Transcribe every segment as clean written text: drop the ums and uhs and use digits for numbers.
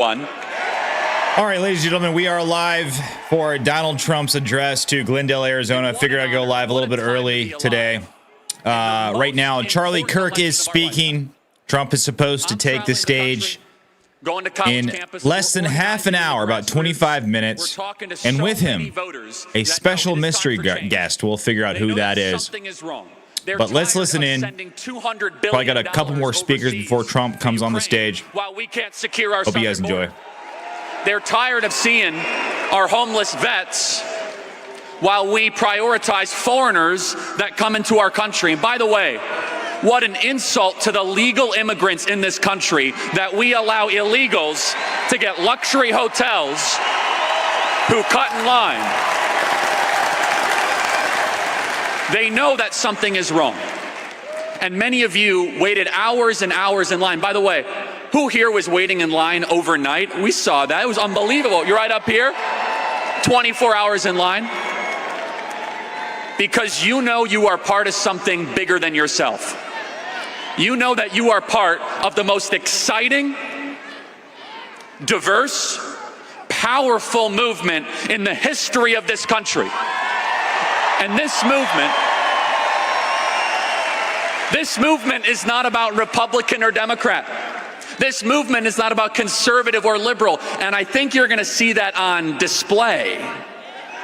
One. All right, ladies and gentlemen, we are live for Donald Trump's address to Glendale, Arizona. I figured I'd go live a little bit early today. Right now, Charlie Kirk is speaking. Trump is supposed to take the stage in less than half an hour, about 25 minutes. And with him, a special mystery guest. We'll figure out who that is. But let's listen in. Probably got a couple more speakers before Trump comes on the stage. Hope you guys enjoy. They're tired of seeing our homeless vets while we prioritize foreigners that come into our country. And by the way, what an insult to the legal immigrants in this country that we allow illegals to get luxury hotels who cut in line. They know that something is wrong. And many of you waited hours and hours in line. By the way, who here was waiting in line overnight? We saw that. It was unbelievable. You're right up here, 24 hours in line. Because you know you are part of something bigger than yourself. You know that you are part of the most exciting, diverse, powerful movement in the history of this country. And this movement is not about Republican or Democrat. This movement is not about conservative or liberal. And I think you're going to see that on display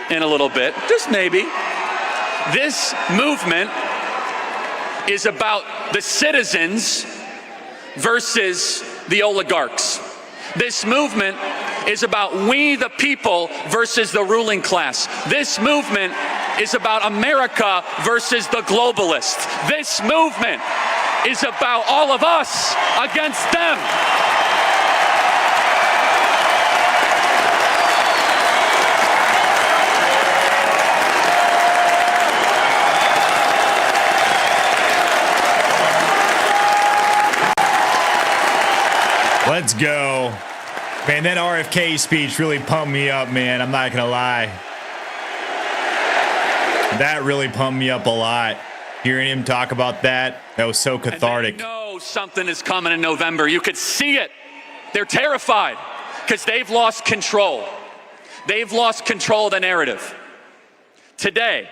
in a little bit, just maybe. This movement is about the citizens versus the oligarchs. This movement is about we the people versus the ruling class. This movement is about America versus the globalists. This movement is about all of us against them. Let's go. Man, that RFK speech really pumped me up, man. I'm not going to lie. That really pumped me up a lot. Hearing him talk about that was so cathartic. And they know something is coming in November. You could see it. They're terrified because they've lost control. They've lost control of the narrative. Today,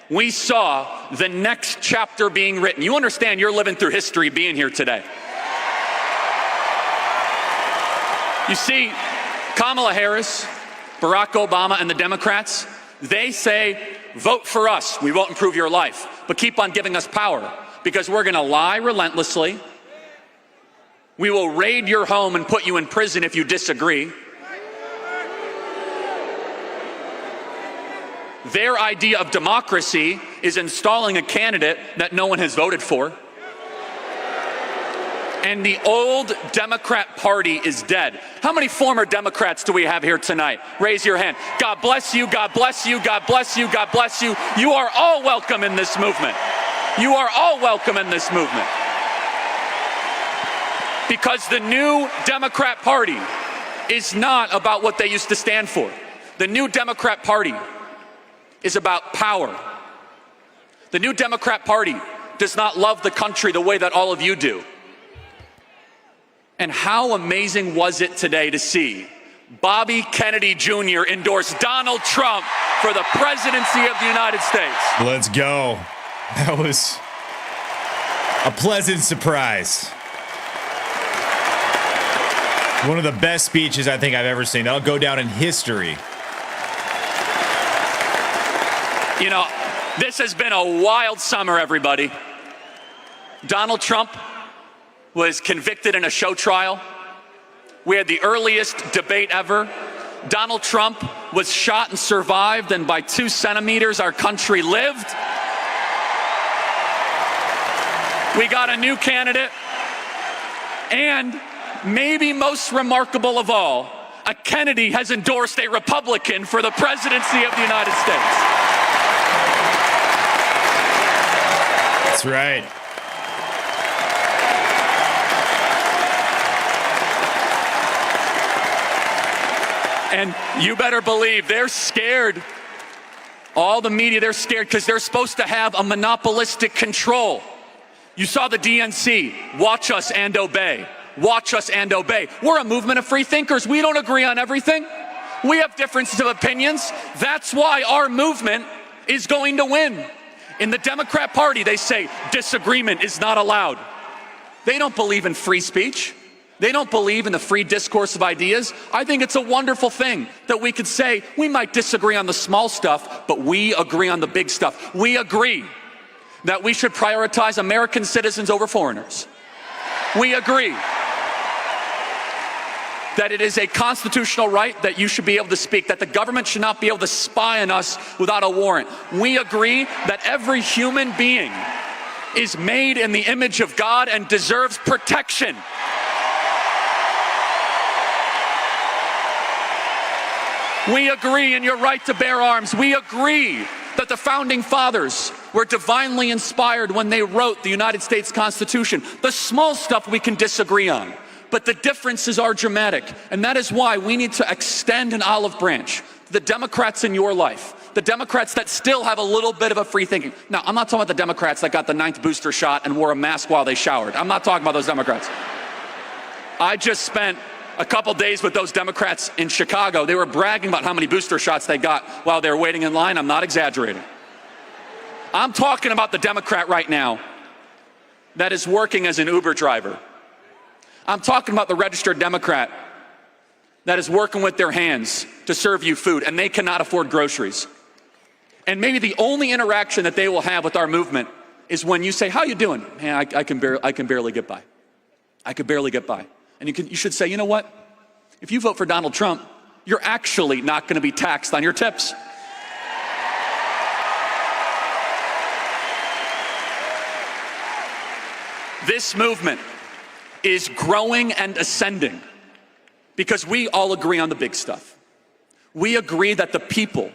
we saw the next chapter being written. You understand you're living through history being here today. You see, Kamala Harris, Barack Obama, and the Democrats, they say, vote for us. We won't improve your life, but keep on giving us power because we're going to lie relentlessly. We will raid your home and put you in prison if you disagree. Their idea of democracy is installing a candidate that no one has voted for. And the old Democrat Party is dead. How many former Democrats do we have here tonight? Raise your hand. God bless you, God bless you, God bless you, God bless you. You are all welcome in this movement. You are all welcome in this movement. Because the new Democrat Party is not about what they used to stand for. The new Democrat Party is about power. The new Democrat Party does not love the country the way that all of you do. And how amazing was it today to see Bobby Kennedy Jr. endorse Donald Trump for the presidency of the United States? Let's go. That was a pleasant surprise. One of the best speeches I think I've ever seen. That'll go down in history. You know, this has been a wild summer, everybody. Donald Trump was convicted in a show trial. We had the earliest debate ever. Donald Trump was shot and survived, and by 2 centimeters, our country lived. We got a new candidate, and maybe most remarkable of all, a Kennedy has endorsed a Republican for the presidency of the United States. That's right. And you better believe they're scared. All the media, they're scared because they're supposed to have a monopolistic control. You saw the DNC, watch us and obey. watch us and obey. We're a movement of free thinkers. We don't agree on everything. We have differences of opinions. That's why our movement is going to win. In the Democrat Party, they say disagreement is not allowed. They don't believe in free speech. They don't believe in the free discourse of ideas. I think it's a wonderful thing that we could say we might disagree on the small stuff, but we agree on the big stuff. We agree that we should prioritize American citizens over foreigners. We agree that it is a constitutional right that you should be able to speak, that the government should not be able to spy on us without a warrant. We agree that every human being is made in the image of God and deserves protection. We agree in your right to bear arms. We agree that the founding fathers were divinely inspired when they wrote the United States Constitution. The small stuff we can disagree on, but the differences are dramatic. And that is why we need to extend an olive branch to the Democrats in your life, the Democrats that still have a little bit of a free thinking. Now, I'm not talking about the Democrats that got the 9th booster shot and wore a mask while they showered. I'm not talking about those Democrats. I just spent a couple days with those Democrats in Chicago. They were bragging about how many booster shots they got while they were waiting in line. I'm not exaggerating. I'm talking about the Democrat right now that is working as an Uber driver. I'm talking about the registered Democrat that is working with their hands to serve you food, and they cannot afford groceries. And maybe the only interaction that they will have with our movement is when you say, "How you doing?" "Man, I can barely get by. I could barely get by." And you should say, "You know what? If you vote for Donald Trump, you're actually not going to be taxed on your tips." This movement is growing and ascending because we all agree on the big stuff. We agree that the people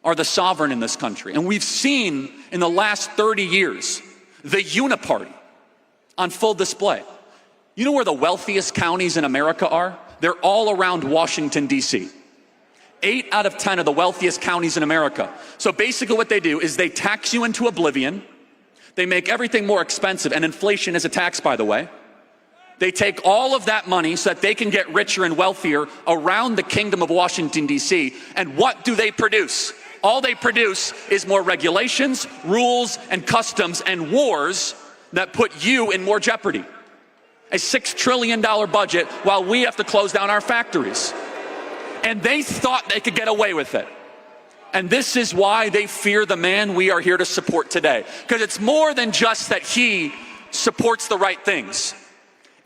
are the sovereign in this country. And we've seen in the last 30 years the uniparty on full display. You know where the wealthiest counties in America are? They're all around Washington, D.C. 8 out of 10 of the wealthiest counties in America. So basically what they do is they tax you into oblivion. They make everything more expensive, and inflation is a tax, by the way. They take all of that money so that they can get richer and wealthier around the kingdom of Washington, D.C. And what do they produce? All they produce is more regulations, rules, and customs, and wars that put you in more jeopardy. A $6 trillion budget while we have to close down our factories. And they thought they could get away with it. And this is why they fear the man we are here to support today. Because it's more than just that he supports the right things.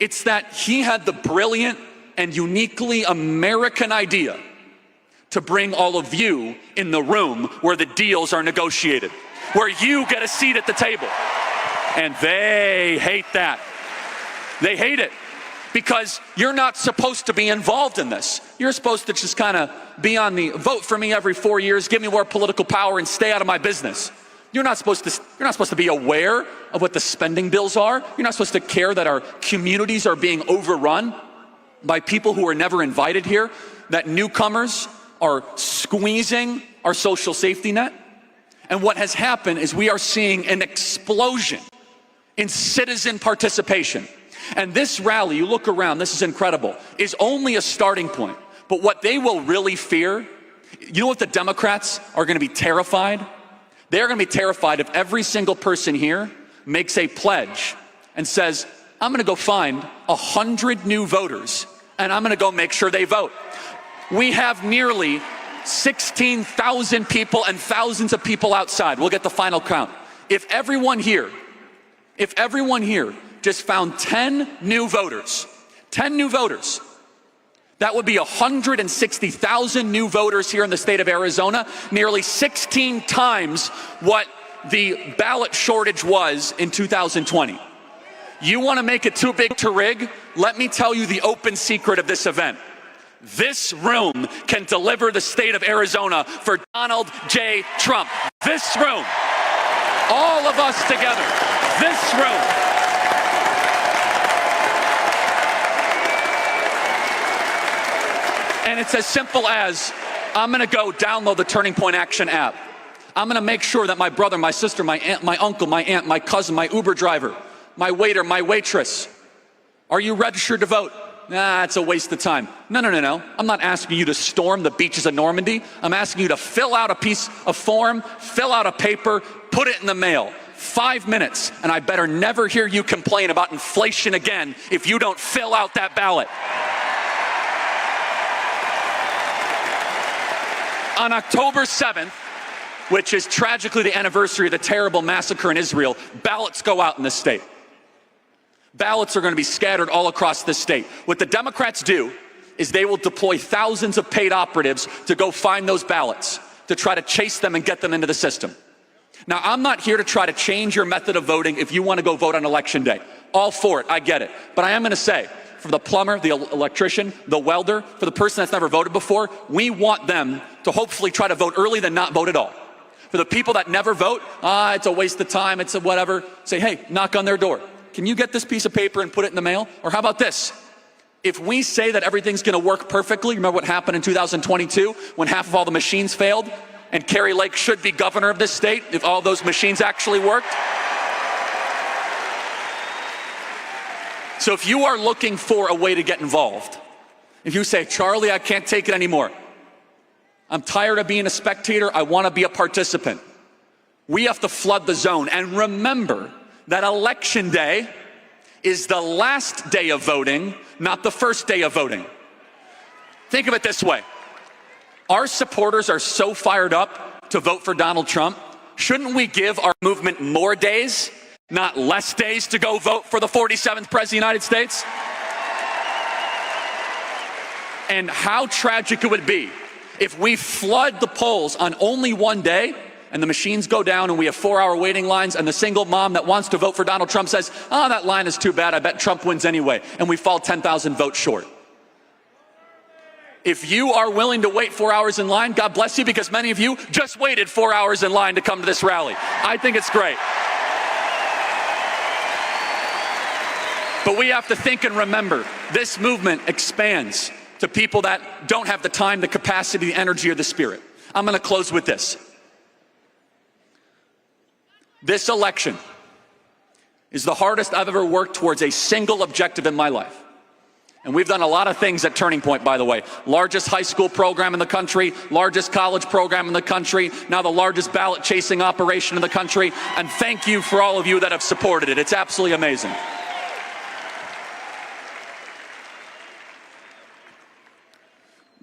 It's that he had the brilliant and uniquely American idea to bring all of you in the room where the deals are negotiated, where you get a seat at the table. And they hate that. They hate it because you're not supposed to be involved in this. You're supposed to just kind of be on the vote for me every 4 years, give me more political power, and stay out of my business. You're not supposed to be aware of what the spending bills are. You're not supposed to care that our communities are being overrun by people who are never invited here, that newcomers are squeezing our social safety net. And what has happened is we are seeing an explosion in citizen participation. And this rally, you look around, this is incredible, is only a starting point. But what they will really fear, you know what the Democrats are going to be terrified? They're going to be terrified if every single person here makes a pledge and says, "I'm going to go find 100 new voters and I'm going to go make sure they vote." We have nearly 16,000 people and thousands of people outside. We'll get the final count. If everyone here just found 10 new voters, that would be 160,000 new voters here in the state of Arizona, nearly 16 times what the ballot shortage was in 2020. You want to make it too big to rig? Let me tell you the open secret of this event. This room can deliver the state of Arizona for Donald J. Trump. This room, all of us together, this room. And it's as simple as, I'm going to go download the Turning Point Action app. I'm going to make sure that my brother, my sister, my aunt, my uncle, my aunt, my cousin, my Uber driver, my waiter, my waitress, Are you registered to vote? Nah, it's a waste of time. No. I'm not asking you to storm the beaches of Normandy. I'm asking you to fill out a piece of form, fill out a paper, put it in the mail. 5 minutes, and I better never hear you complain about inflation again if you don't fill out that ballot. On October 7th, which is tragically the anniversary of the terrible massacre in Israel, ballots go out in this state. Ballots are going to be scattered all across this state. What the Democrats do is they will deploy thousands of paid operatives to go find those ballots, to try to chase them and get them into the system. Now, I'm not here to try to change your method of voting if you want to go vote on Election Day. All for it, I get it. But I am going to say, for the plumber, the electrician, the welder, for the person that's never voted before, we want them to hopefully try to vote early than not vote at all. For the people that never vote, it's a waste of time, it's a whatever, say, hey, knock on their door. Can you get this piece of paper and put it in the mail? Or how about this? If we say that everything's going to work perfectly, remember what happened in 2022 when half of all the machines failed? And Kerry Lake should be governor of this state if all those machines actually worked? So if you are looking for a way to get involved, if you say, Charlie, I can't take it anymore. I'm tired of being a spectator. I want to be a participant. We have to flood the zone. And remember that Election Day is the last day of voting, not the first day of voting. Think of it this way. Our supporters are so fired up to vote for Donald Trump. Shouldn't we give our movement more days, not less days, to go vote for the 47th President of the United States? And how tragic it would be if we flood the polls on only one day and the machines go down and we have 4-hour waiting lines and the single mom that wants to vote for Donald Trump says, that line is too bad, I bet Trump wins anyway, and we fall 10,000 votes short. If you are willing to wait 4 hours in line, God bless you, because many of you just waited 4 hours in line to come to this rally. I think it's great. But we have to think and remember, this movement expands to people that don't have the time, the capacity, the energy, or the spirit. I'm going to close with this. This election is the hardest I've ever worked towards a single objective in my life. And we've done a lot of things at Turning Point, by the way. Largest high school program in the country, largest college program in the country, now the largest ballot chasing operation in the country. And thank you for all of you that have supported it. It's absolutely amazing.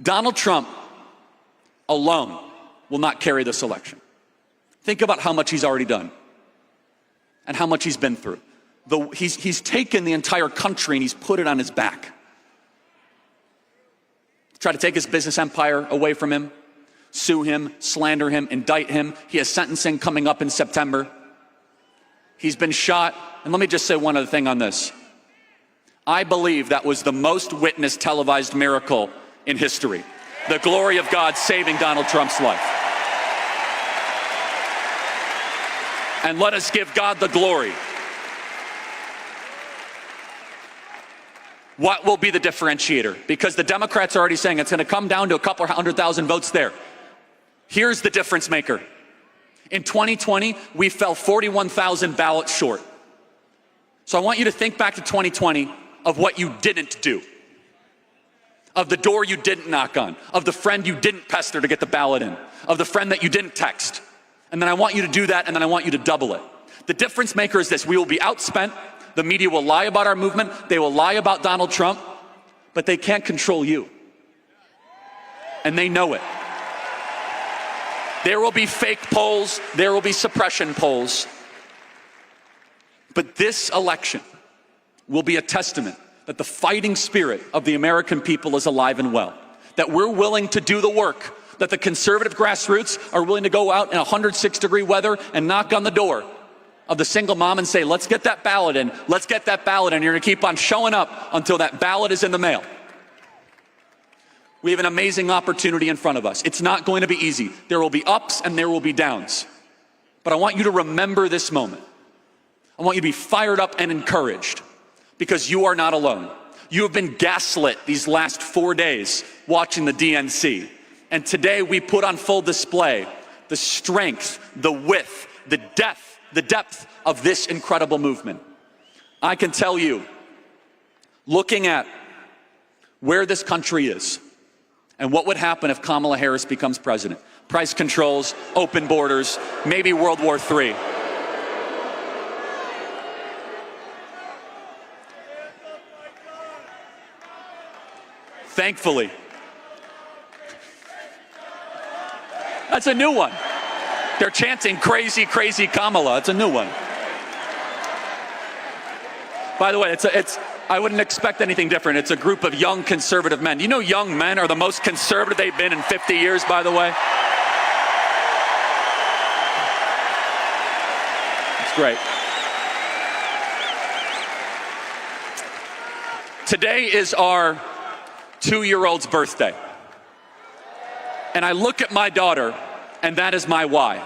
Donald Trump alone will not carry this election. Think about how much he's already done and how much he's been through. He's taken the entire country and he's put it on his back. Try to take his business empire away from him, sue him, slander him, indict him. He has sentencing coming up in September. He's been shot. And let me just say one other thing on this. I believe that was the most witnessed televised miracle in history. The glory of God saving Donald Trump's life. And let us give God the glory. What will be the differentiator? Because the Democrats are already saying it's going to come down to a couple 100,000 votes there. Here's the difference maker. In 2020, we fell 41,000 ballots short. So I want you to think back to 2020 of what you didn't do, of the door you didn't knock on, of the friend you didn't pester to get the ballot in, of the friend that you didn't text. And then I want you to do that, and then I want you to double it. The difference maker is this: we will be outspent. The media will lie about our movement. They will lie about Donald Trump, but they can't control you. And they know it. There will be fake polls. There will be suppression polls. But this election will be a testament that the fighting spirit of the American people is alive and well. That we're willing to do the work. That the conservative grassroots are willing to go out in 106-degree weather and knock on the door of the single mom and say, let's get that ballot in, let's get that ballot in. You're going to keep on showing up until that ballot is in the mail. We have an amazing opportunity in front of us. It's not going to be easy. There will be ups and there will be downs. But I want you to remember this moment. I want you to be fired up and encouraged, because you are not alone. You have been gaslit these last 4 days watching the DNC. And today we put on full display the strength, the width, the depth of this incredible movement. I can tell you, looking at where this country is and what would happen if Kamala Harris becomes president. Price controls, open borders, maybe World War III. Thankfully, that's a new one. They're chanting crazy, crazy Kamala. It's a new one. By the way, I wouldn't expect anything different. It's a group of young conservative men. You know, young men are the most conservative they've been in 50 years, by the way. It's great. Today is our 2-year-old's birthday. And I look at my daughter, and that is my why.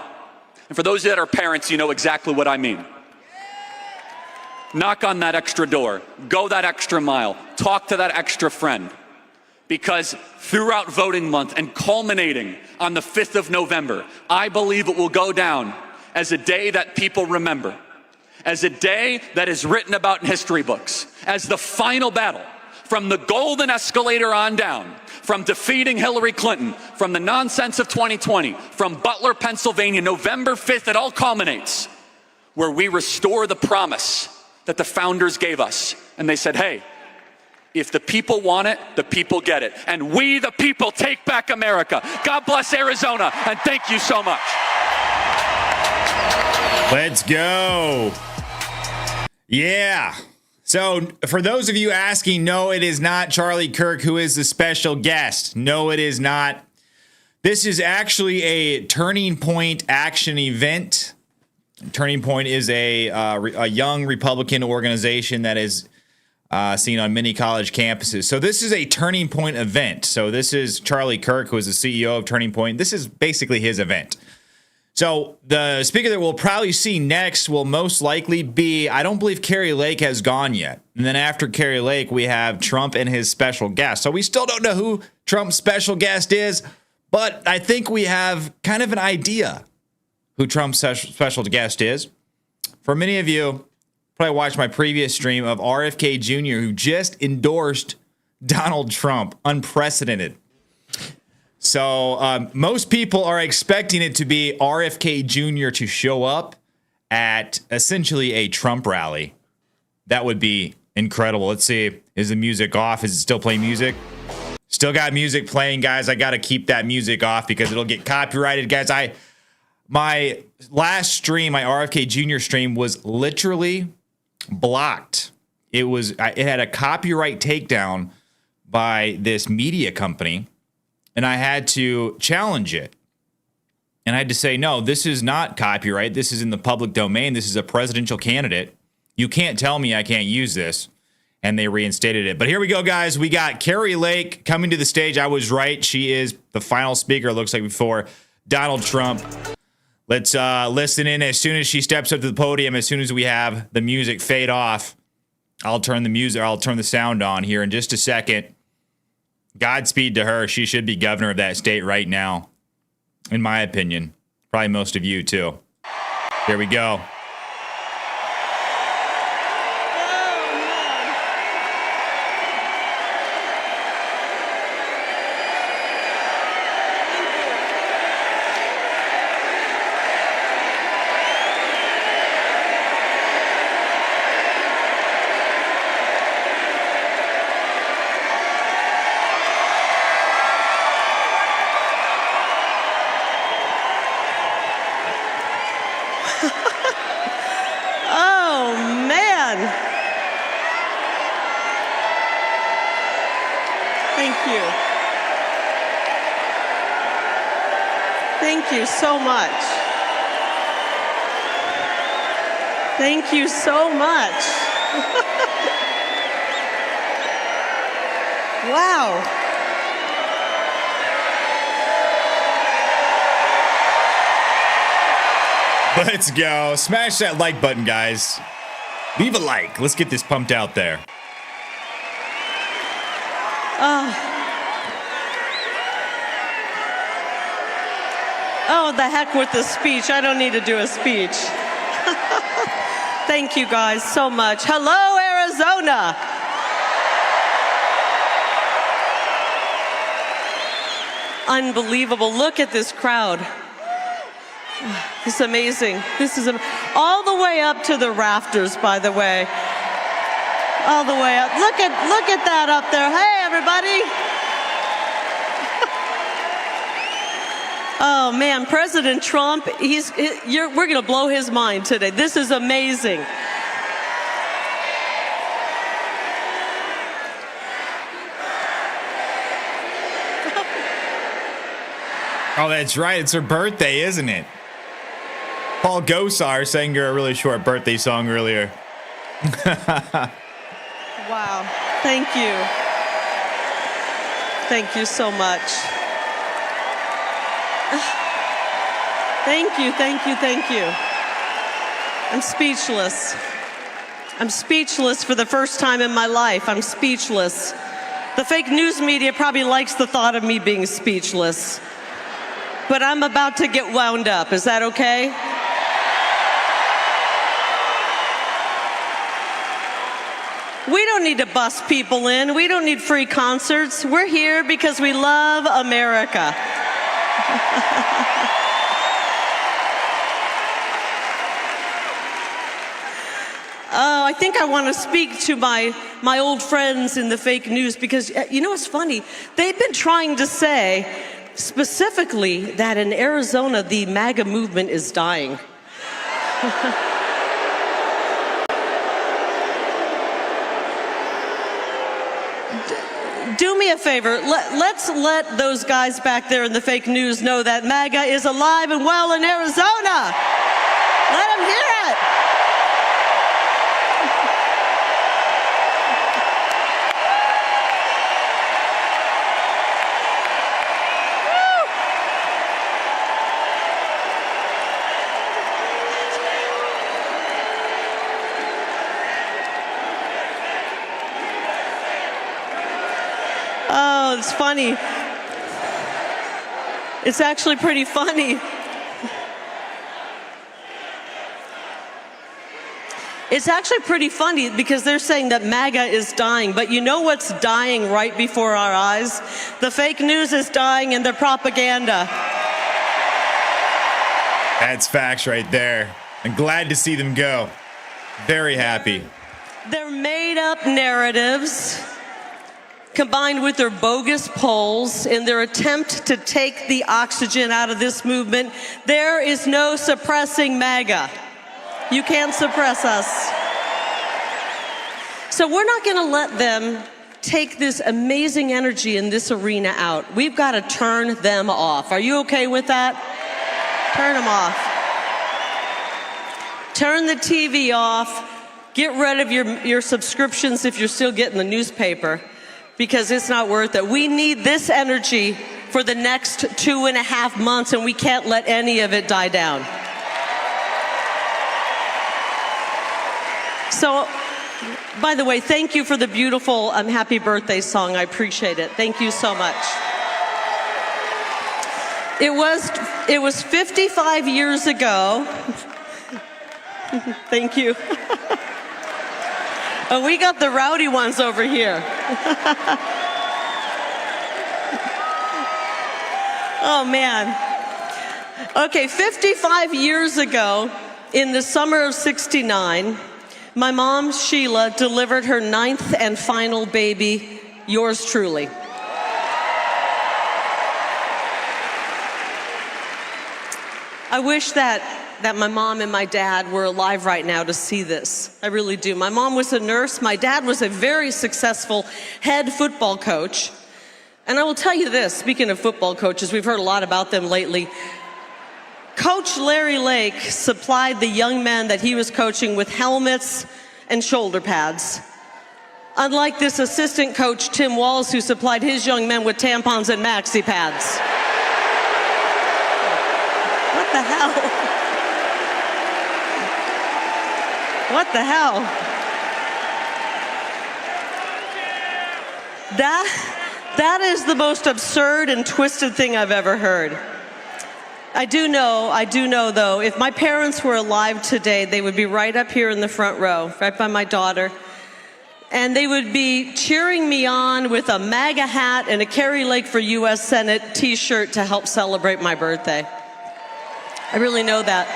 And for those that are parents, you know exactly what I mean. Knock on that extra door, go that extra mile, talk to that extra friend. Because throughout voting month and culminating on the 5th of November, I believe it will go down as a day that people remember, as a day that is written about in history books, as the final battle from the golden escalator on down, from defeating Hillary Clinton, from the nonsense of 2020, from Butler, Pennsylvania, November 5th, it all culminates where we restore the promise that the founders gave us. And they said, hey, if the people want it, the people get it. And we, the people, take back America. God bless Arizona, and thank you so much. Let's go. Yeah. So for those of you asking, no, it is not Charlie Kirk who is the special guest. No, it is not. This is actually a Turning Point action event. Turning Point is a young Republican organization that is seen on many college campuses. So this is a Turning Point event. So this is Charlie Kirk, who is the CEO of Turning Point. This is basically his event. So the speaker that we'll probably see next will most likely be, I don't believe Kari Lake has gone yet. And then after Kari Lake, we have Trump and his special guest. So we still don't know who Trump's special guest is, but I think we have kind of an idea who Trump's special guest is. For many of you, probably watched my previous stream of RFK Jr., who just endorsed Donald Trump. Unprecedented. So most people are expecting it to be RFK Jr. to show up at essentially a Trump rally. That would be incredible. Let's see. Is the music off? Is it still playing music? Still got music playing, guys. I got to keep that music off because it'll get copyrighted, guys. My last stream, my RFK Jr. stream, was literally blocked. It had a copyright takedown by this media company, and I had to challenge it. And I had to say, no, this is not copyright. This is in the public domain. This is a presidential candidate. You can't tell me I can't use this. And they reinstated it. But here we go, guys. We got Kari Lake coming to the stage. I was right. She is the final speaker, it looks like, before Donald Trump. Let's listen in. As soon as she steps up to the podium, as soon as we have the music fade off, I'll turn the sound on here in just a second. Godspeed to her. She should be governor of that state right now, in my opinion. Probably most of you, too. Here we go. Thank you so much. Thank you so much. Wow. Let's go. Smash that like button, guys. Leave a like. Let's get this pumped out there. Oh, the heck with the speech. I don't need to do a speech. Thank you guys so much. Hello, Arizona. Unbelievable. Look at this crowd. This is amazing. This is all the way up to the rafters, by the way. All the way up. Look at that up there. Hey, everybody. Oh man, President Trump, we're going to blow his mind today. This is amazing. Oh, that's right. It's her birthday, isn't it? Paul Gosar sang her a really short birthday song earlier. Wow. Thank you. Thank you so much. Thank you, thank you, thank you. I'm speechless. I'm speechless for the first time in my life. I'm speechless. The fake news media probably likes the thought of me being speechless. But I'm about to get wound up. Is that okay? We don't need to bus people in. We don't need free concerts. We're here because we love America. Oh, I think I want to speak to my old friends in the fake news because, you know what's funny? They've been trying to say specifically that in Arizona, the MAGA movement is dying. Do me a favor, let's let those guys back there in the fake news know that MAGA is alive and well in Arizona. Let them hear it. Oh, it's funny. It's actually pretty funny. It's actually pretty funny because they're saying that MAGA is dying, but you know what's dying right before our eyes? The fake news is dying and their propaganda. That's facts right there. I'm glad to see them go. Very happy. They're made up narratives combined with their bogus polls in their attempt to take the oxygen out of this movement. There is no suppressing MAGA. You can't suppress us. So we're not going to let them take this amazing energy in this arena out. We've got to turn them off. Are you okay with that? Turn them off. Turn the TV off. Get rid of your subscriptions if you're still getting the newspaper, because it's not worth it. We need this energy for the next 2.5 months, and we can't let any of it die down. So, by the way, thank you for the beautiful happy birthday song. I appreciate it. Thank you so much. It was 55 years ago. Thank you. Oh, we got the rowdy ones over here. Oh, man. Okay, 55 years ago, in the summer of '69, my mom, Sheila, delivered her 9th and final baby, yours truly. I wish that my mom and my dad were alive right now to see this. I really do. My mom was a nurse. My dad was a very successful head football coach. And I will tell you this, speaking of football coaches, we've heard a lot about them lately. Coach Larry Lake supplied the young men that he was coaching with helmets and shoulder pads. Unlike this assistant coach, Tim Walls, who supplied his young men with tampons and maxi pads. What the hell? What the hell? That is the most absurd and twisted thing I've ever heard. I do know though, if my parents were alive today, they would be right up here in the front row, right by my daughter. and they would be cheering me on with a MAGA hat and a Carrie Lake for U.S. Senate t-shirt to help celebrate my birthday. I really know that.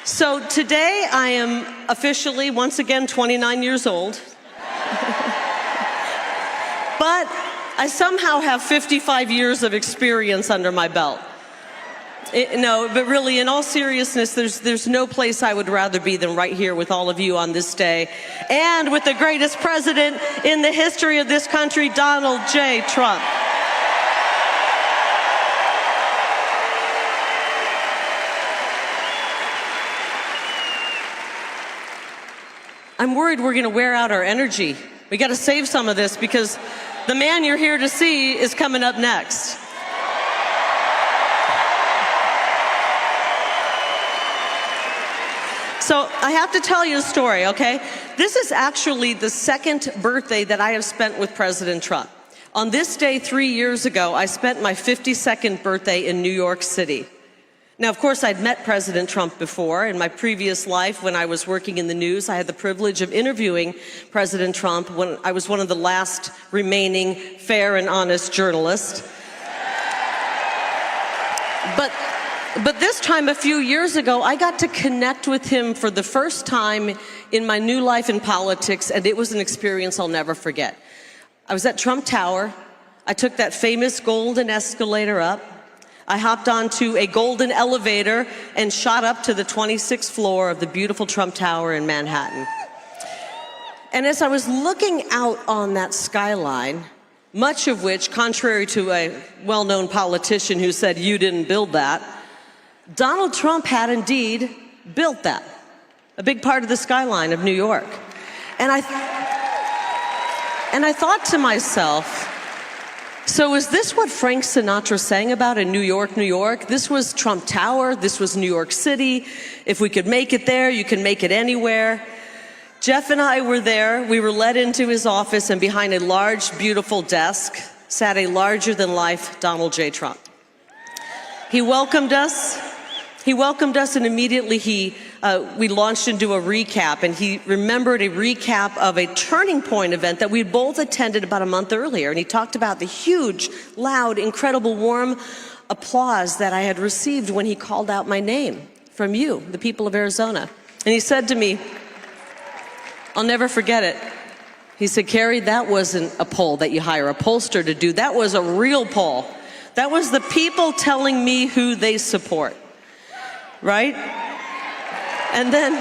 So today I am officially, once again, 29 years old. But I somehow have 55 years of experience under my belt. No, but really, in all seriousness, there's no place I would rather be than right here with all of you on this day, and with the greatest president in the history of this country, Donald J. Trump. I'm worried we're going to wear out our energy. We got to save some of this because the man you're here to see is coming up next. So I have to tell you a story, okay? This is actually the second birthday that I have spent with President Trump. On this day 3 years ago, I spent my 52nd birthday in New York City. Now, of course, I'd met President Trump before. In my previous life, when I was working in the news, I had the privilege of interviewing President Trump when I was one of the last remaining fair and honest journalists. But this time, a few years ago, I got to connect with him for the first time in my new life in politics, and it was an experience I'll never forget. I was at Trump Tower. I took that famous golden escalator up. I hopped onto a golden elevator and shot up to the 26th floor of the beautiful Trump Tower in Manhattan. And as I was looking out on that skyline, much of which, contrary to a well-known politician who said, "You didn't build that," Donald Trump had indeed built that, a big part of the skyline of New York. And I thought to myself, so is this what Frank Sinatra sang about in New York, New York? This was Trump Tower, this was New York City. If we could make it there, you can make it anywhere. Jeff and I were there. We were led into his office, and behind a large, beautiful desk sat a larger-than-life Donald J. Trump. He welcomed us. And immediately we launched into a recap, and he remembered a recap of a Turning Point event that we both attended about a month earlier. And he talked about the huge, loud, incredible, warm applause that I had received when he called out my name from you, the people of Arizona. And he said to me, I'll never forget it. He said, "Carrie, that wasn't a poll that you hire a pollster to do. That was a real poll. That was the people telling me who they support." Right? And then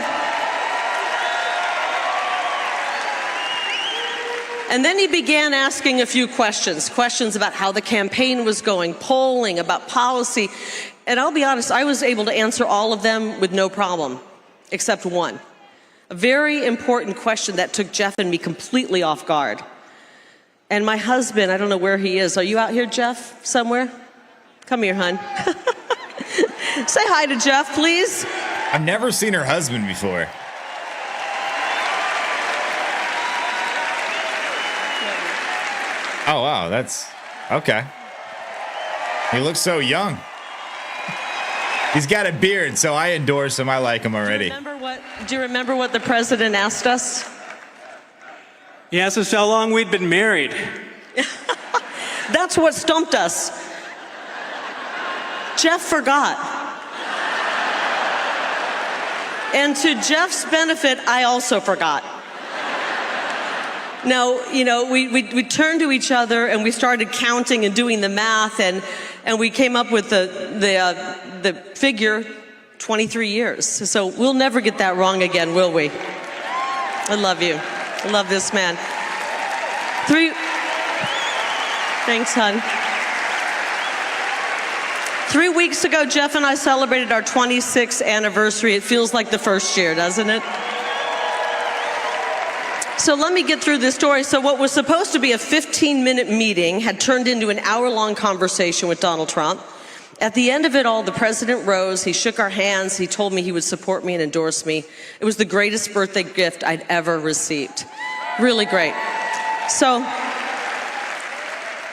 he began asking a few questions about how the campaign was going, polling, about policy. And I'll be honest, I was able to answer all of them with no problem, except one. A very important question that took Jeff and me completely off guard. And my husband, I don't know where he is. Are you out here, Jeff, somewhere? Come here, hon. Say hi to Jeff, please. I've never seen her husband before. Oh, wow, that's okay. He looks so young. He's got a beard, so I endorse him. I like him already. Do you remember what the president asked us? He asked us how long we'd been married. That's what stumped us. Jeff forgot. And to Jeff's benefit, I also forgot. Now, we turned to each other and we started counting and doing the math, and we came up with the figure 23 years. So we'll never get that wrong again, will we? I love you. I love this man. Thanks, hon. 3 weeks ago, Jeff and I celebrated our 26th anniversary. It feels like the first year, doesn't it? So let me get through this story. So what was supposed to be a 15-minute meeting had turned into an hour-long conversation with Donald Trump. At the end of it all, the president rose, he shook our hands, he told me he would support me and endorse me. It was the greatest birthday gift I'd ever received. Really great. So,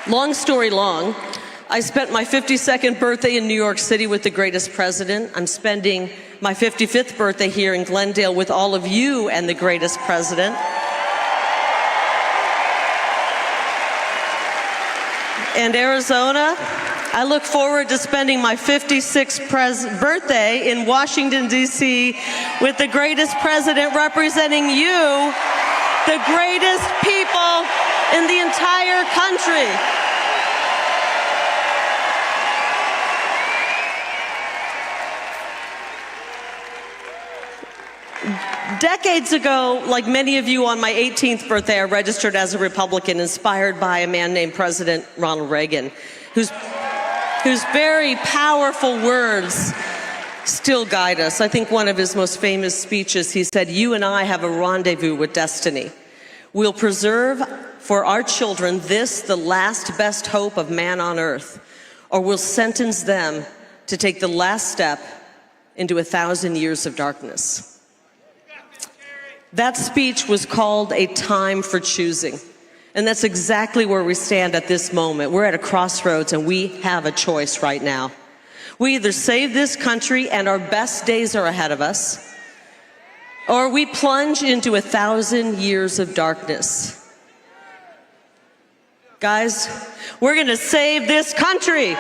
long story long, I spent my 52nd birthday in New York City with the greatest president. I'm spending my 55th birthday here in Glendale with all of you and the greatest president. And Arizona, I look forward to spending my 56th birthday in Washington, D.C. with the greatest president representing you, the greatest people in the entire country. Decades ago, like many of you, on my 18th birthday, I registered as a Republican, inspired by a man named President Ronald Reagan, whose very powerful words still guide us. I think one of his most famous speeches, he said, "You and I have a rendezvous with destiny. We'll preserve for our children this, the last best hope of man on earth, or we'll sentence them to take the last step into 1,000 years of darkness." That speech was called A Time for Choosing. And that's exactly where we stand at this moment. We're at a crossroads and we have a choice right now. We either save this country and our best days are ahead of us, or we plunge into 1,000 years of darkness. Guys, we're gonna save this country.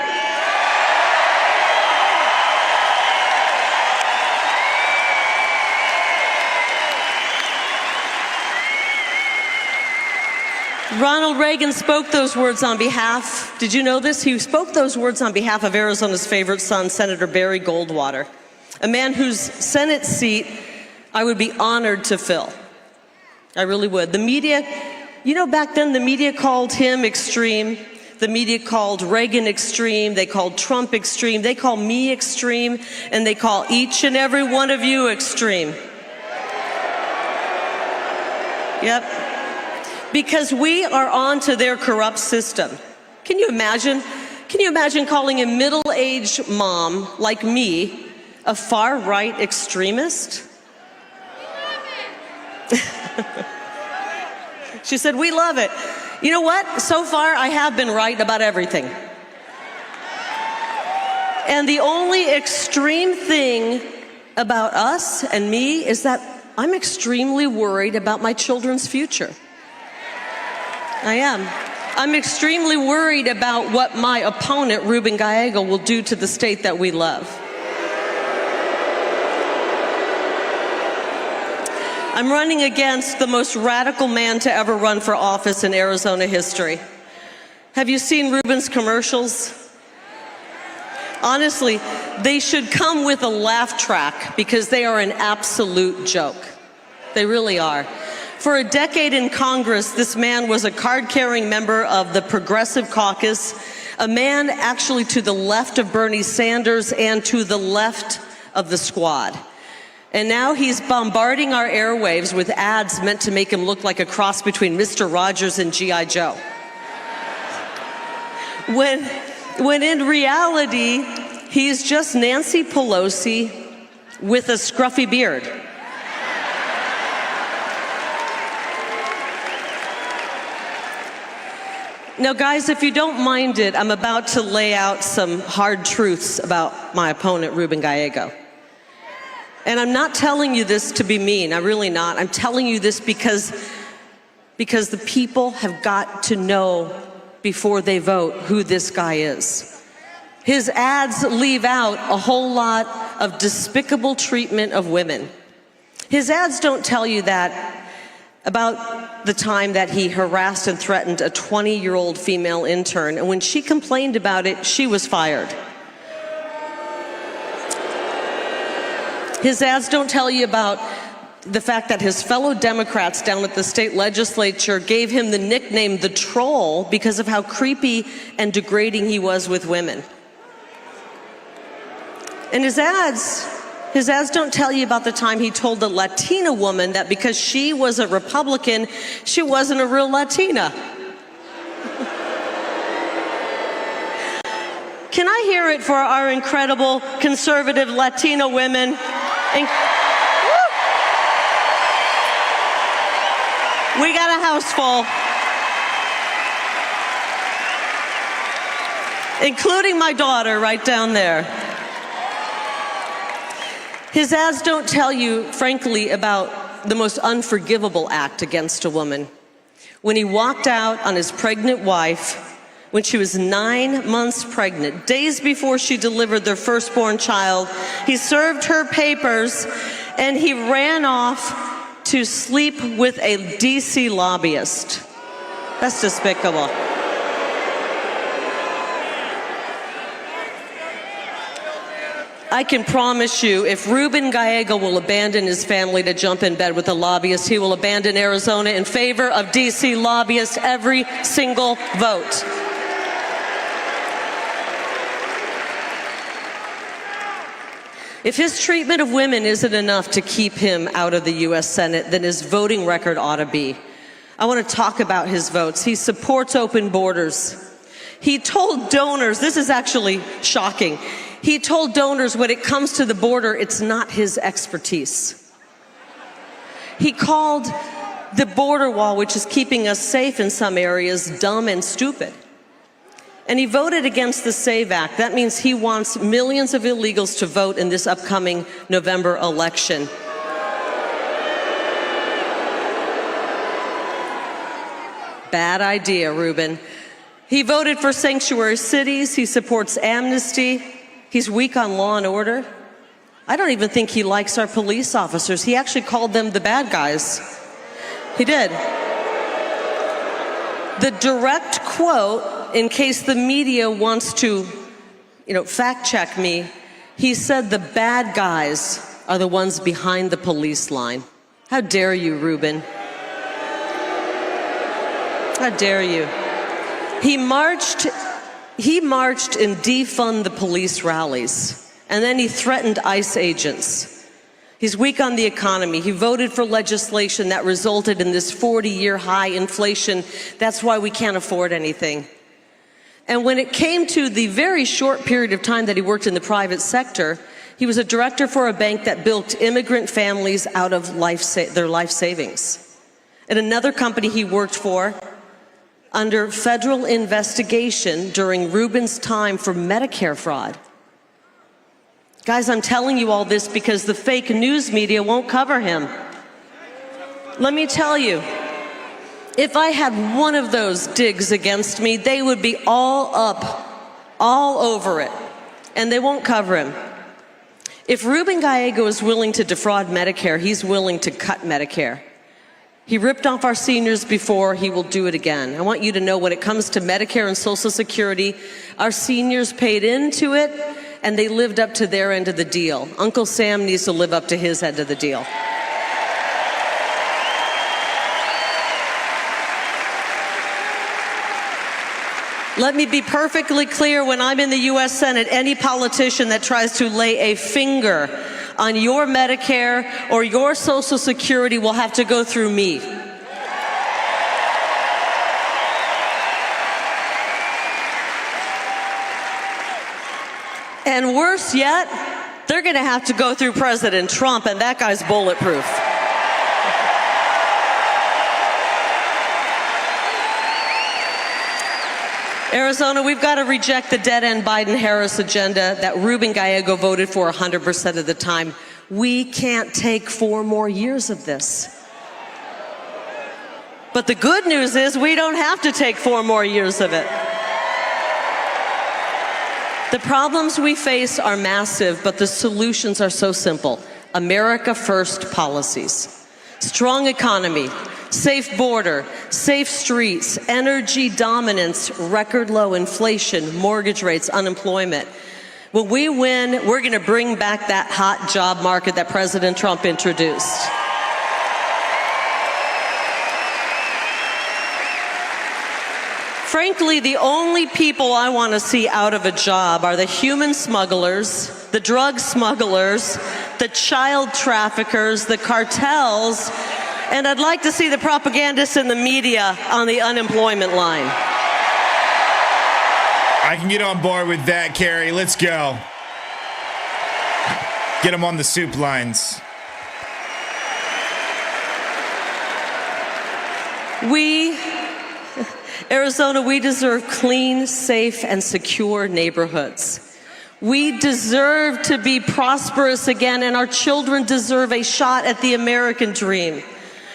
Ronald Reagan spoke those words on behalf, did you know this? He spoke those words on behalf of Arizona's favorite son, Senator Barry Goldwater, a man whose Senate seat I would be honored to fill. I really would. The media, you know, back then the media called him extreme. The media called Reagan extreme. They called Trump extreme. They call me extreme. And they call each and every one of you extreme. Yep. Because we are on to their corrupt system. Can you imagine? Can you imagine calling a middle-aged mom like me a far-right extremist? She said, "We love it." You know what? So far, I have been right about everything. And the only extreme thing about us and me is that I'm extremely worried about my children's future. I am. I'm extremely worried about what my opponent, Ruben Gallego, will do to the state that we love. I'm running against the most radical man to ever run for office in Arizona history. Have you seen Ruben's commercials? Honestly, they should come with a laugh track because they are an absolute joke. They really are. For a decade in Congress, this man was a card-carrying member of the Progressive Caucus, a man actually to the left of Bernie Sanders and to the left of the Squad. And now he's bombarding our airwaves with ads meant to make him look like a cross between Mr. Rogers and G.I. Joe. When in reality, he's just Nancy Pelosi with a scruffy beard. Now, guys, if you don't mind it, I'm about to lay out some hard truths about my opponent, Ruben Gallego. And I'm not telling you this to be mean, I'm really not. I'm telling you this because the people have got to know before they vote who this guy is. His ads leave out a whole lot of despicable treatment of women. His ads don't tell you that about the time that he harassed and threatened a 20-year-old female intern, and when she complained about it, she was fired. His ads don't tell you about the fact that his fellow Democrats down at the state legislature gave him the nickname the Troll because of how creepy and degrading he was with women. And his ads don't tell you about the time he told the Latina woman that because she was a Republican, she wasn't a real Latina. Can I hear it for our incredible conservative Latina women? We got a house full, including my daughter right down there. His ads don't tell you, frankly, about the most unforgivable act against a woman. When he walked out on his pregnant wife when she was 9 months pregnant, days before she delivered their firstborn child, he served her papers and he ran off to sleep with a DC lobbyist. That's despicable. I can promise you, if Ruben Gallego will abandon his family to jump in bed with a lobbyist, he will abandon Arizona in favor of DC lobbyists every single vote. If his treatment of women isn't enough to keep him out of the U.S. Senate, then his voting record ought to be. I want to talk about his votes. He supports open borders. He told donors, this is actually shocking, he told donors when it comes to the border, it's not his expertise. He called the border wall, which is keeping us safe in some areas, dumb and stupid. And he voted against the SAVE Act. That means he wants millions of illegals to vote in this upcoming November election. Bad idea, Ruben. He voted for sanctuary cities. He supports amnesty. He's weak on law and order. I don't even think he likes our police officers. He actually called them the bad guys. He did. The direct quote, in case the media wants to, fact check me, he said the bad guys are the ones behind the police line. How dare you, Ruben? How dare you? He marched in defund the police rallies, and then he threatened ICE agents. He's weak on the economy. He voted for legislation that resulted in this 40-year high inflation. That's why we can't afford anything. And when it came to the very short period of time that he worked in the private sector, he was a director for a bank that bilked immigrant families out of their life savings. At another company he worked for, under federal investigation during Ruben's time for Medicare fraud. Guys, I'm telling you all this because the fake news media won't cover him. Let me tell you, if I had one of those digs against me, they would be all up, all over it, and they won't cover him. If Ruben Gallego is willing to defraud Medicare, he's willing to cut Medicare. He ripped off our seniors before, he will do it again. I want you to know when it comes to Medicare and Social Security, our seniors paid into it and they lived up to their end of the deal. Uncle Sam needs to live up to his end of the deal. Let me be perfectly clear, when I'm in the U.S. Senate, any politician that tries to lay a finger on your Medicare or your Social Security will have to go through me. And worse yet, they're going to have to go through President Trump, and that guy's bulletproof. Arizona, we've got to reject the dead-end Biden-Harris agenda that Ruben Gallego voted for 100% of the time. We can't take 4 more years of this. But the good news is we don't have to take 4 more years of it. The problems we face are massive, but the solutions are so simple. America First policies. Strong economy, safe border, safe streets, energy dominance, record low inflation, mortgage rates, unemployment. When we win, we're going to bring back that hot job market that President Trump introduced. Frankly, the only people I want to see out of a job are the human smugglers, the drug smugglers, the child traffickers, the cartels, and I'd like to see the propagandists in the media on the unemployment line. I can get on board with that, Carrie. Let's go. Get them on the soup lines. Arizona, we deserve clean, safe, and secure neighborhoods. We deserve to be prosperous again, and our children deserve a shot at the American dream.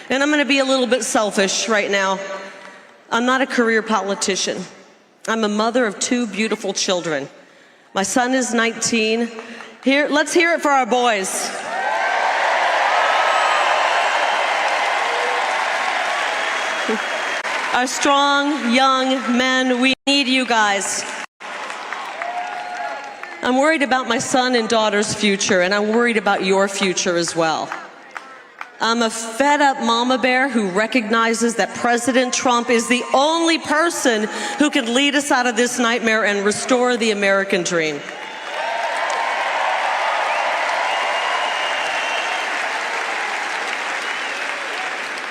And I'm going to be a little bit selfish right now. I'm not a career politician. I'm a mother of 2 beautiful children. My son is 19. Let's hear it for our boys. Our strong, young men, we need you guys. I'm worried about my son and daughter's future, and I'm worried about your future as well. I'm a fed-up mama bear who recognizes that President Trump is the only person who can lead us out of this nightmare and restore the American dream.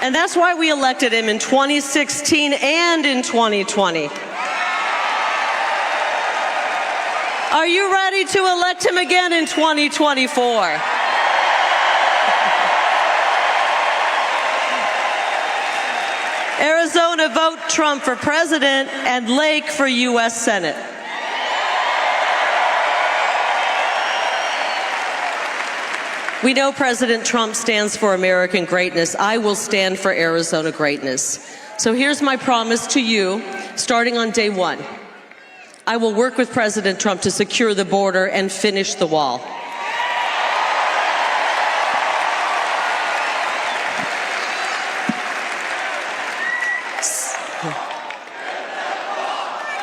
And that's why we elected him in 2016 and in 2020. Are you ready to elect him again in 2024? Arizona, vote Trump for president and Lake for U.S. Senate. We know President Trump stands for American greatness. I will stand for Arizona greatness. So here's my promise to you, starting on day 1. I will work with President Trump to secure the border and finish the wall.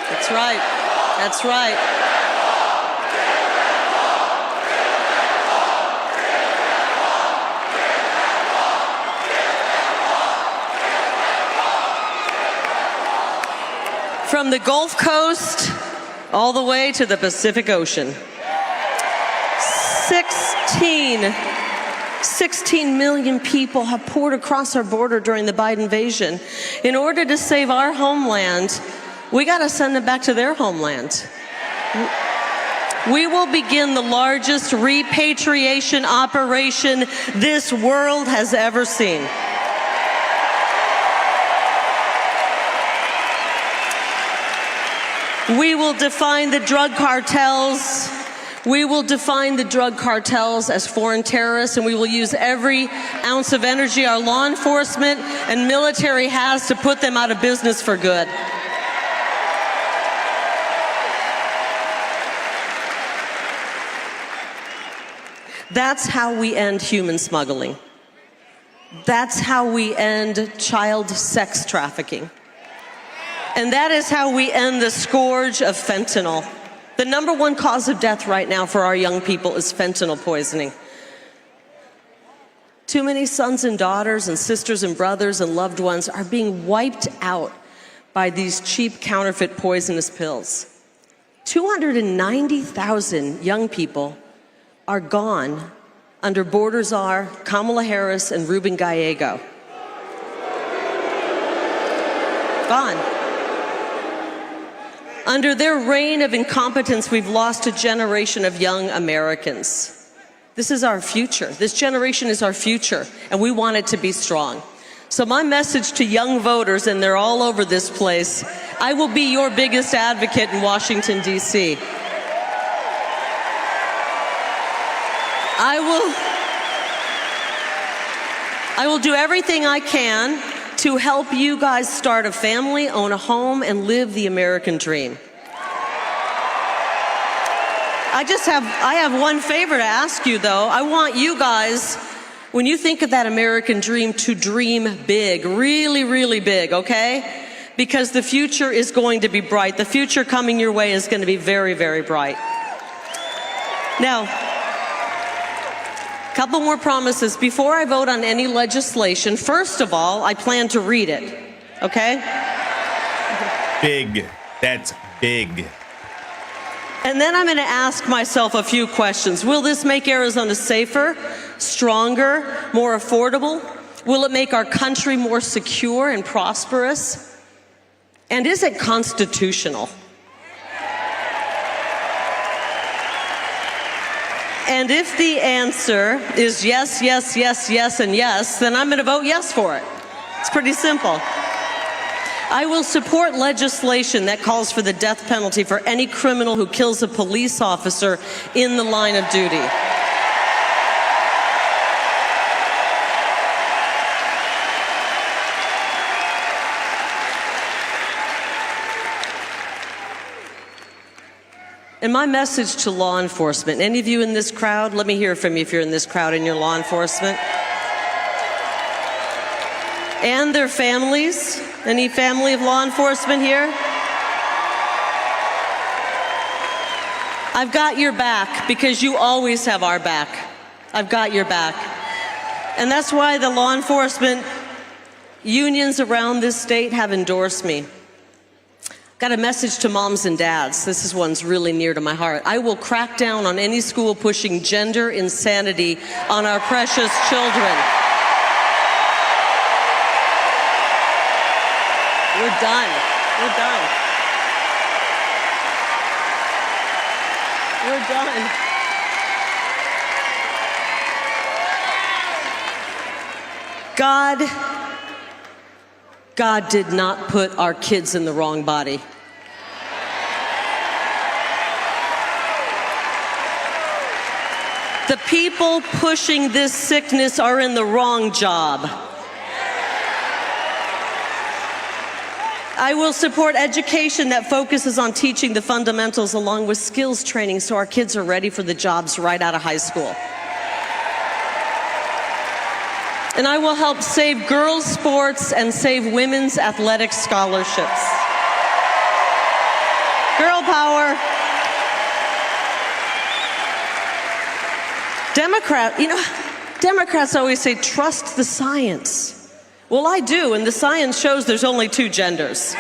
That's right. That's right. From the Gulf Coast all the way to the Pacific Ocean. 16 million people have poured across our border during the Biden invasion. In order to save our homeland, we got to send them back to their homeland. We will begin the largest repatriation operation this world has ever seen. We will define the drug cartels. We will define the drug cartels as foreign terrorists, and we will use every ounce of energy our law enforcement and military has to put them out of business for good. That's how we end human smuggling. That's how we end child sex trafficking. And that is how we end the scourge of fentanyl. The #1 cause of death right now for our young people is fentanyl poisoning. Too many sons and daughters and sisters and brothers and loved ones are being wiped out by these cheap counterfeit poisonous pills. 290,000 young people are gone under border czar Kamala Harris and Ruben Gallego. Gone. Under their reign of incompetence, we've lost a generation of young Americans. This is our future. This generation is our future, and we want it to be strong. So my message to young voters, and they're all over this place, I will be your biggest advocate in Washington, D.C. I will do everything I can to help you guys start a family, own a home, and live the American dream. I have one favor to ask you, though. I want you guys, when you think of that American dream, to dream big, really, really big, okay? Because the future is going to be bright. The future coming your way is going to be very, very bright. Now, couple more promises. Before I vote on any legislation, first of all, I plan to read it, okay? Big. That's big. And then I'm going to ask myself a few questions. Will this make Arizona safer, stronger, more affordable? Will it make our country more secure and prosperous? And is it constitutional? And if the answer is yes, yes, yes, yes, and yes, then I'm going to vote yes for it. It's pretty simple. I will support legislation that calls for the death penalty for any criminal who kills a police officer in the line of duty. And my message to law enforcement, any of you in this crowd, let me hear from you if you're in this crowd and you're law enforcement. And their families, any family of law enforcement here? I've got your back because you always have our back. I've got your back. And that's why the law enforcement unions around this state have endorsed me. Got a message to moms and dads. This is one's really near to my heart. I will crack down on any school pushing gender insanity on our precious children. We're done. We're done. We're done. God did not put our kids in the wrong body. The people pushing this sickness are in the wrong job. I will support education that focuses on teaching the fundamentals along with skills training so our kids are ready for the jobs right out of high school. And I will help save girls' sports and save women's athletic scholarships. Girl power. Democrats always say, trust the science. Well, I do, and the science shows there's only two genders.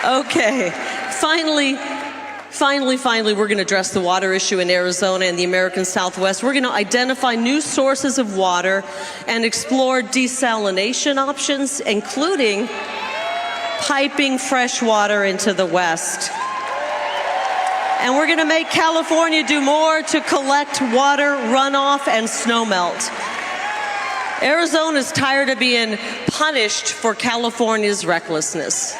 Okay, finally, we're going to address the water issue in Arizona and the American Southwest. We're going to identify new sources of water and explore desalination options, including piping fresh water into the West. And we're going to make California do more to collect water runoff and snowmelt. Arizona's tired of being punished for California's recklessness.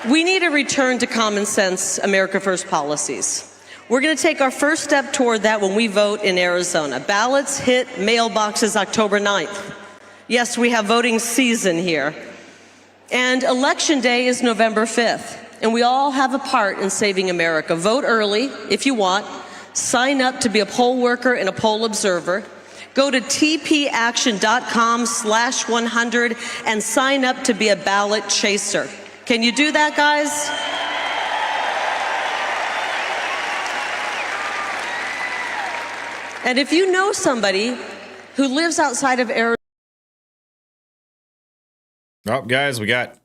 We need a return to common sense America First policies. We're going to take our first step toward that when we vote in Arizona. Ballots hit mailboxes October 9th. Yes, we have voting season here. And Election Day is November 5th. And we all have a part in saving America. Vote early if you want. Sign up to be a poll worker and a poll observer. Go to tpaction.com/100 and sign up to be a ballot chaser. Can you do that, guys? And if you know somebody who lives outside of Arizona. Oh, guys, we got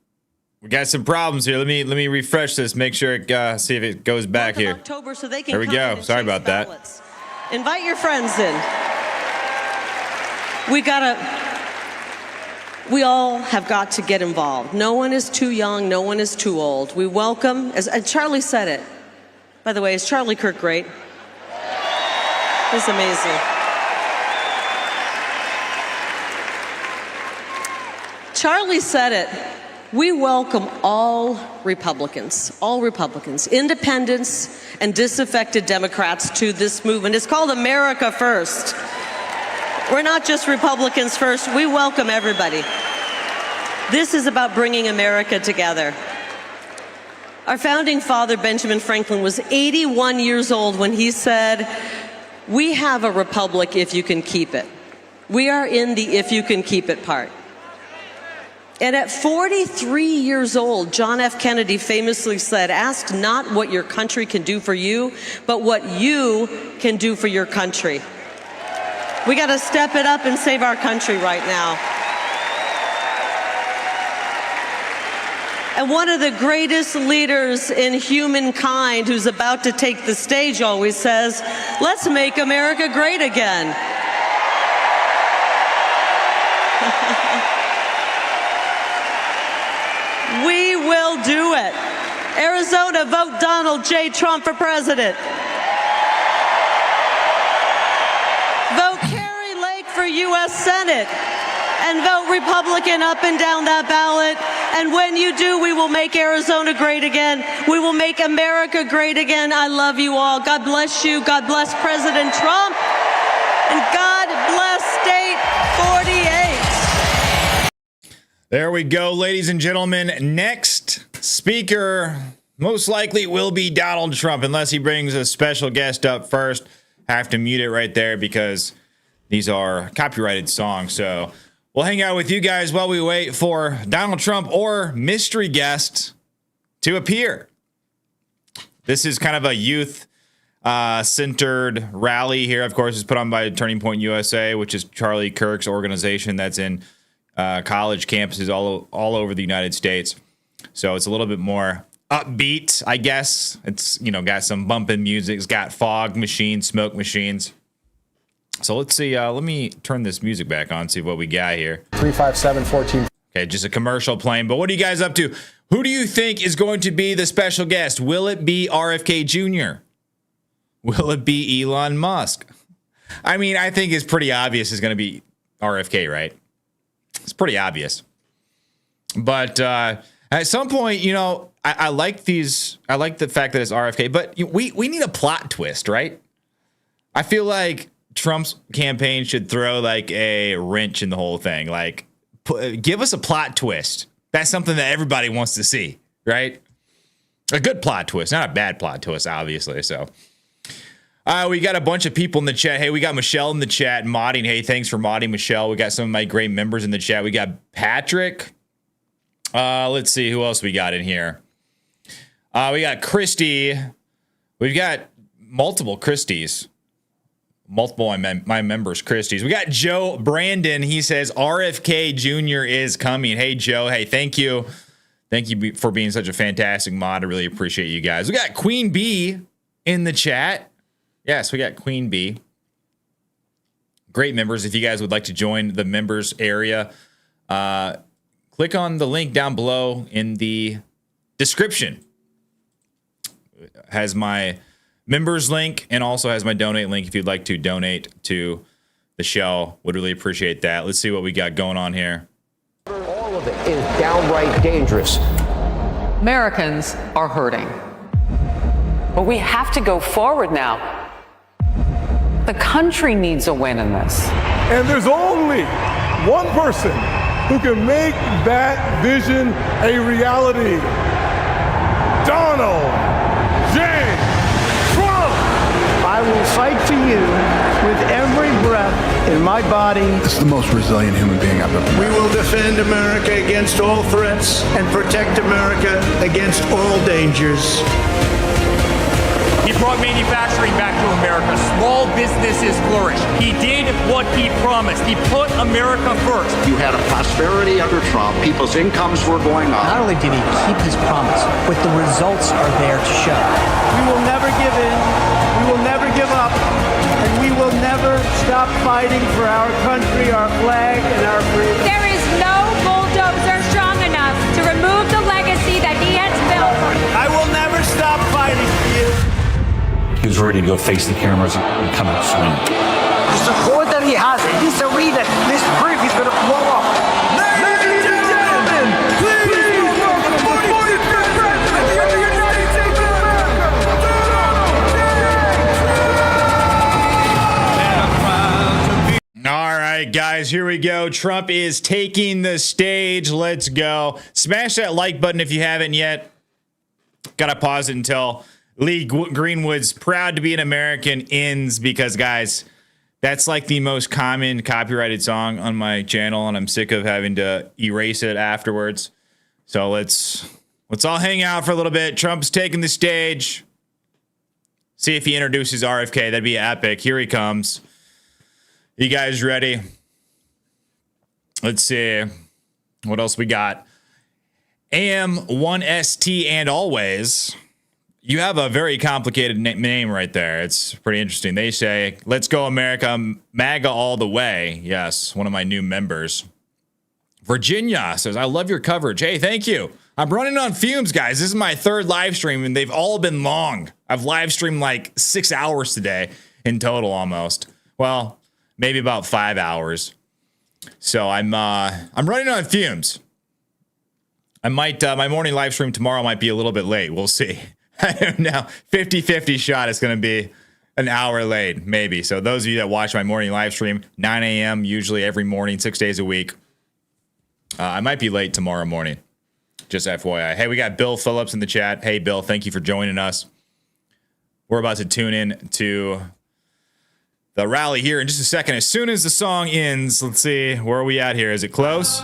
some problems here. Let me refresh this. Make sure it see if it goes back here. October so they can there we go. Sorry about ballots. That. Invite your friends in. We all have got to get involved. No one is too young. No one is too old. We welcome, as Charlie said it. By the way, is Charlie Kirk great? He's amazing. Charlie said it. We welcome all Republicans, independents, and disaffected Democrats to this movement. It's called America First. We're not just Republicans first. We welcome everybody. This is about bringing America together. Our founding father, Benjamin Franklin, was 81 years old when he said, "We have a republic if you can keep it." We are in the if you can keep it part. And at 43 years old, John F. Kennedy famously said, "Ask not what your country can do for you, but what you can do for your country." We got to step it up and save our country right now. And one of the greatest leaders in humankind who's about to take the stage always says, "Let's make America great again." We will do it. Arizona, vote Donald J. Trump for president. Vote Carrie Lake for U.S. Senate. And vote Republican up and down that ballot. And when you do, we will make Arizona great again. We will make America great again. I love you all. God bless you. God bless President Trump. And God bless State 48. There we go, ladies and gentlemen. Next speaker most likely will be Donald Trump, unless he brings a special guest up first. I have to mute it right there because these are copyrighted songs. So we'll hang out with you guys while we wait for Donald Trump or mystery guest to appear. This is kind of a youth centered rally here. Of course, it's put on by Turning Point USA, which is Charlie Kirk's organization that's in college campuses all over the United States. So it's a little bit more upbeat, I guess. It's, got some bumping music. It's got fog machines, smoke machines. So let's see. Let me turn this music back on, see what we got here. 357-14. Okay, just a commercial playing. But what are you guys up to? Who do you think is going to be the special guest? Will it be RFK Jr.? Will it be Elon Musk? I mean, I think it's pretty obvious it's going to be RFK, right? It's pretty obvious. But at some point, I like these. I like the fact that it's RFK, but we need a plot twist, right? I feel like Trump's campaign should throw like a wrench in the whole thing. Like, give us a plot twist. That's something that everybody wants to see, right? A good plot twist, not a bad plot twist, obviously. So, we got a bunch of people in the chat. Hey, we got Michelle in the chat modding. Hey, thanks for modding, Michelle. We got some of my great members in the chat. We got Patrick. Let's see who else we got in here. We got Christy. We've got multiple Christies. Multiple my members, Christies. We got Joe Brandon. He says RFK Jr. is coming. Hey, Joe. Hey, thank you. Thank you for being such a fantastic mod. I really appreciate you guys. We got Queen Bee in the chat. Yes, we got Queen Bee. Great members. If you guys would like to join the members area, click on the link down below in the description. It has my members link and also has my donate link if you'd like to donate to the show. Would really appreciate that. Let's see what we got going on here. All of it is downright dangerous. Americans are hurting. But we have to go forward now. The country needs a win in this. And there's only one person who can make that vision a reality. Donald J. Trump! I will fight for you with every breath in my body. This is the most resilient human being I've ever met. We will defend America against all threats and protect America against all dangers. He brought manufacturing back to America. Small businesses flourish. He did what he promised. He put America first. You had a prosperity under Trump. People's incomes were going up. Not only did he keep his promise, but the results are there to show. We will never give in. We will never give up. And we will never stop fighting for our country, our flag, and our freedom. There is no bulldozer strong enough to remove the legacy that he has built. I will never stop fighting for you. He was ready to go face the cameras and come out swinging. The support that he has, he's a reader. This brief is going to blow up. Ladies and gentlemen, please welcome the 45th President of the United States of America, Donald J. Trump. All right, guys, here we go. Trump is taking the stage. Let's go. Smash that like button if you haven't yet. Gotta pause it until Lee Greenwood's "Proud to be an American" ends, because, guys, that's like the most common copyrighted song on my channel, and I'm sick of having to erase it afterwards. So let's all hang out for a little bit. Trump's taking the stage. See if he introduces RFK. That'd be epic. Here he comes. You guys ready? Let's see. What else we got? AM1ST and always. You have a very complicated name right there. It's pretty interesting. They say, "Let's go America, MAGA all the way." Yes, one of my new members. Virginia says, "I love your coverage." Hey, thank you. I'm running on fumes, guys. This is my third live stream, and they've all been long. I've live streamed like 6 hours today in total, almost. Well, maybe about 5 hours. So I'm running on fumes. I might my morning live stream tomorrow might be a little bit late. We'll see. I don't know. 50-50 shot. It's going to be an hour late, maybe. So those of you that watch my morning live stream, 9 a.m. usually every morning, 6 days a week. I might be late tomorrow morning. Just FYI. Hey, we got Bill Phillips in the chat. Hey, Bill, thank you for joining us. We're about to tune in to the rally here in just a second. As soon as the song ends, let's see, where are we at here? Is it close?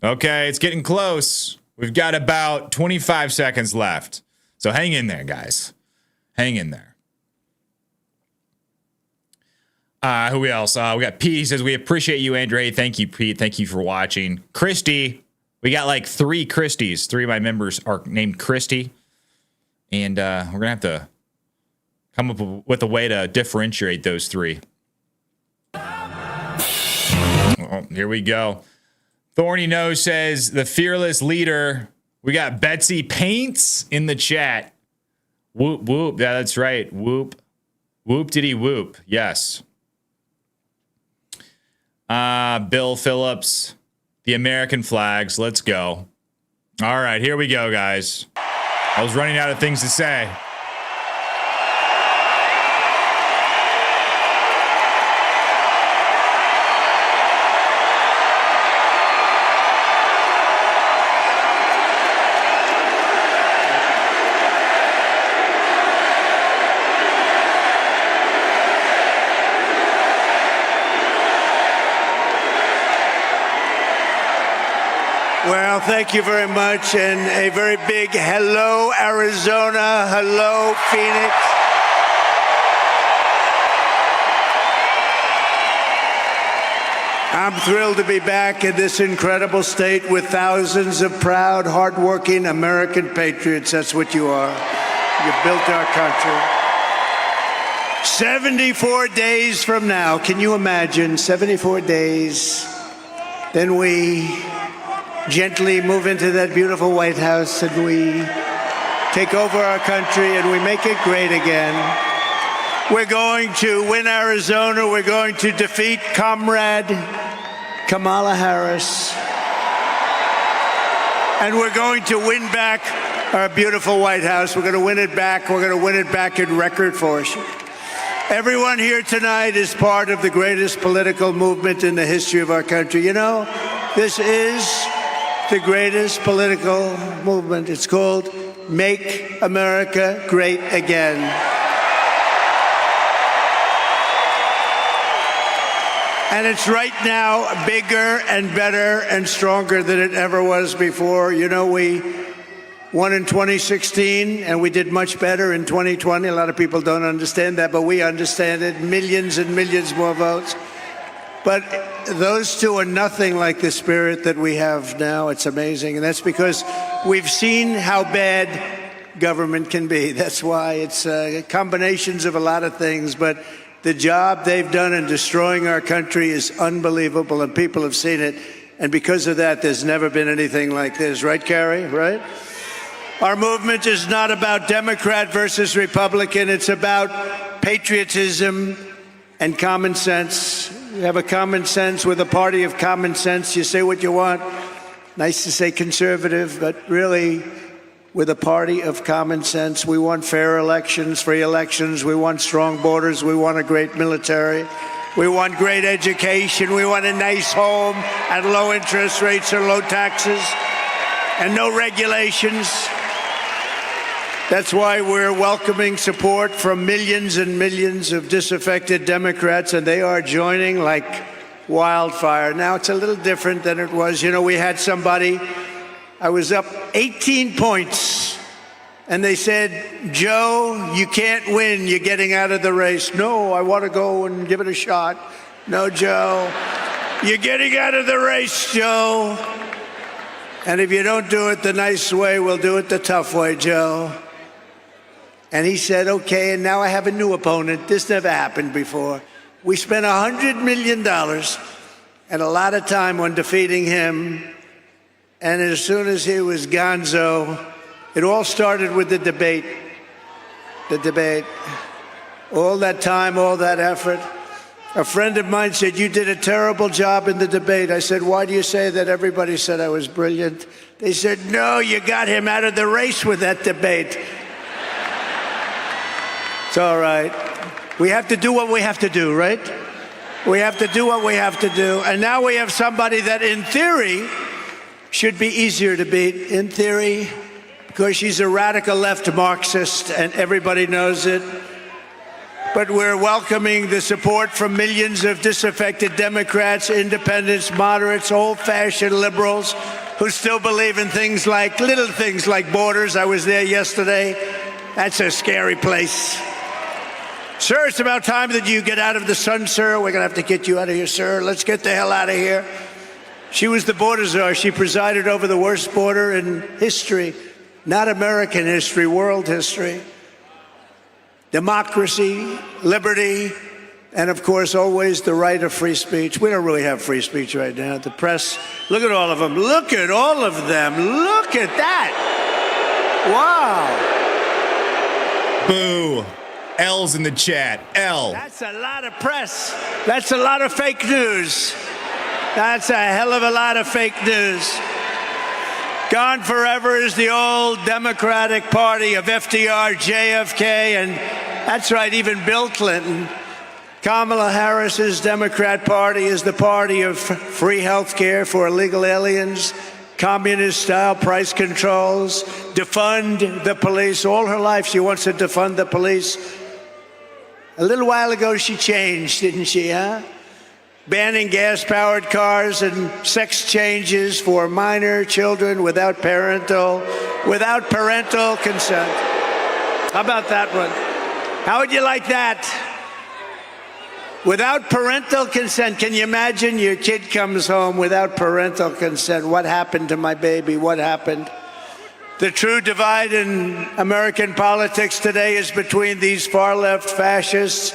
Okay, it's getting close. We've got about 25 seconds left. So hang in there, guys. Hang in there. Who else? We got Pete. He says, we appreciate you, Andre. Thank you, Pete. Thank you for watching. Christy. We got like 3 Christies. 3 of my members are named Christy. And we're going to have to come up with a way to differentiate those 3. Oh, here we go. Thorny Nose says, the fearless leader. We got Betsy Paints in the chat. Whoop, whoop. Yeah, that's right. Whoop. Whoop diddy whoop. Yes. Bill Phillips. The American flags. Let's go. All right, here we go, guys. I was running out of things to say. Well, thank you very much, and a very big hello, Arizona. Hello, Phoenix. I'm thrilled to be back in this incredible state with thousands of proud, hardworking American patriots. That's what you are. You built our country. 74 days from now, can you imagine? 74 days. Then we gently move into that beautiful White House and we take over our country and we make it great again. We're going to win Arizona. We're going to defeat Comrade Kamala Harris. And we're going to win back our beautiful White House. We're going to win it back. We're going to win it back in record fortune. Everyone here tonight is part of the greatest political movement in the history of our country. You know, this is the greatest political movement. It's called Make America Great Again. And it's right now bigger and better and stronger than it ever was before. You know, we won in 2016 and we did much better in 2020. A lot of people don't understand that, but we understand it. Millions and millions more votes. But those two are nothing like the spirit that we have now. It's amazing. And that's because we've seen how bad government can be. That's why it's combinations of a lot of things. But the job they've done in destroying our country is unbelievable, and people have seen it. And because of that, there's never been anything like this. Right, Carrie? Right? Our movement is not about Democrat versus Republican. It's about patriotism and common sense. You have a common sense with a party of common sense. You say what you want. Nice to say conservative, but really, with a party of common sense, we want fair elections, free elections. We want strong borders. We want a great military. We want great education. We want a nice home at low interest rates or low taxes and no regulations. That's why we're welcoming support from millions and millions of disaffected Democrats, and they are joining like wildfire. Now, it's a little different than it was. You know, we had somebody, I was up 18 points, and they said, Joe, you can't win. You're getting out of the race. No, I want to go and give it a shot. No, Joe, you're getting out of the race, Joe. And if you don't do it the nice way, we'll do it the tough way, Joe. And he said, okay, and now I have a new opponent. This never happened before. We spent $100 million and a lot of time on defeating him. And as soon as he was gonzo, it all started with the debate. The debate. All that time, all that effort. A friend of mine said, "You did a terrible job in the debate." I said, "Why do you say that?" Everybody said I was brilliant. They said, "No, you got him out of the race with that debate." It's all right. We have to do what we have to do, right? We have to do what we have to do. And now we have somebody that, in theory, should be easier to beat. In theory, because she's a radical left Marxist, and everybody knows it. But we're welcoming the support from millions of disaffected Democrats, independents, moderates, old-fashioned liberals who still believe in things like, little things like borders. I was there yesterday. That's a scary place. Sir, it's about time that you get out of the sun, sir. We're going to have to get you out of here, sir. Let's get the hell out of here. She was the border czar. She presided over the worst border in history, not American history, world history. Democracy, liberty, and of course, always the right of free speech. We don't really have free speech right now. The press, look at all of them. Look at all of them. Look at that. Wow. Boo. L's in the chat. L. That's a lot of press. That's a lot of fake news. That's a hell of a lot of fake news. Gone forever is the old Democratic Party of FDR, JFK, and that's right, even Bill Clinton. Kamala Harris's Democrat Party is the party of free health care for illegal aliens, communist-style price controls, defund the police. All her life she wants to defund the police. A little while ago she changed, didn't she, huh? Banning gas-powered cars and sex changes for minor children without parental consent. How about that one? How would you like that? Without parental consent. Can you imagine your kid comes home without parental consent? What happened to my baby? What happened? The true divide in American politics today is between these far-left fascists,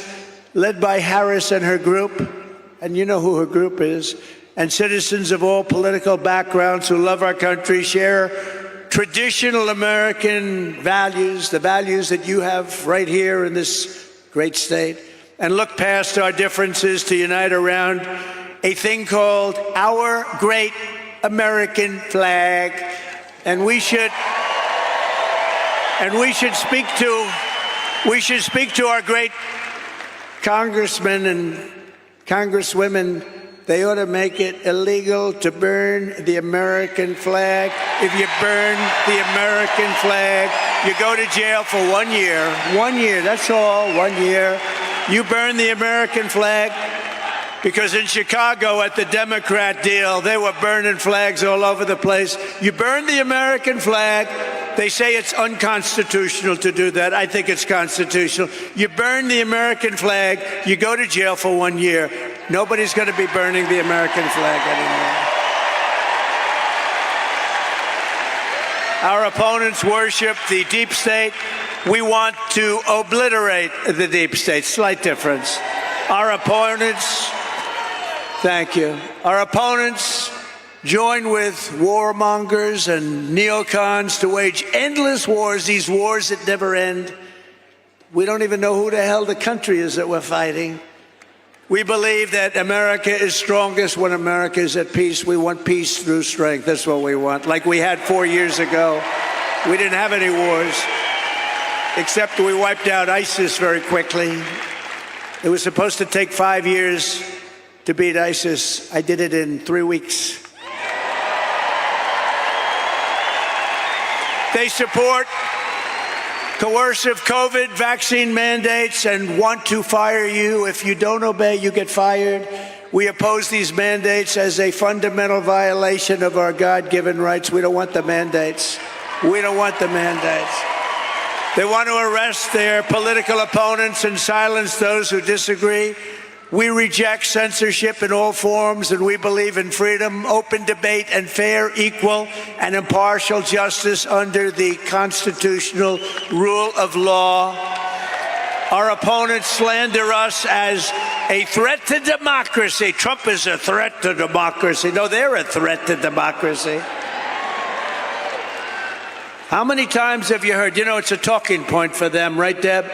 led by Harris and her group, and you know who her group is, and citizens of all political backgrounds who love our country, share traditional American values, the values that you have right here in this great state, and look past our differences to unite around a thing called our great American flag. And we should speak to our great congressmen and congresswomen. They ought to make it illegal to burn the American flag. If you burn the American flag, you go to jail for 1 year. 1 year, that's all, 1 year. You burn the American flag. Because in Chicago at the Democrat deal, they were burning flags all over the place. You burn the American flag. They say it's unconstitutional to do that. I think it's constitutional. You burn the American flag, you go to jail for 1 year. Nobody's going to be burning the American flag anymore. Our opponents worship the deep state. We want to obliterate the deep state. Slight difference. Our opponents... Thank you. Our opponents join with warmongers and neocons to wage endless wars, these wars that never end. We don't even know who the hell the country is that we're fighting. We believe that America is strongest when America is at peace. We want peace through strength. That's what we want. Like we had 4 years ago. We didn't have any wars, except we wiped out ISIS very quickly. It was supposed to take 5 years to beat ISIS. I did it in 3 weeks. They support coercive COVID vaccine mandates and want to fire you. If you don't obey, you get fired. We oppose these mandates as a fundamental violation of our God-given rights. We don't want the mandates. We don't want the mandates. They want to arrest their political opponents and silence those who disagree. We reject censorship in all forms, and we believe in freedom, open debate, and fair, equal, and impartial justice under the constitutional rule of law. Our opponents slander us as a threat to democracy. Trump is a threat to democracy. No, they're a threat to democracy. How many times have you heard, it's a talking point for them, right, Deb?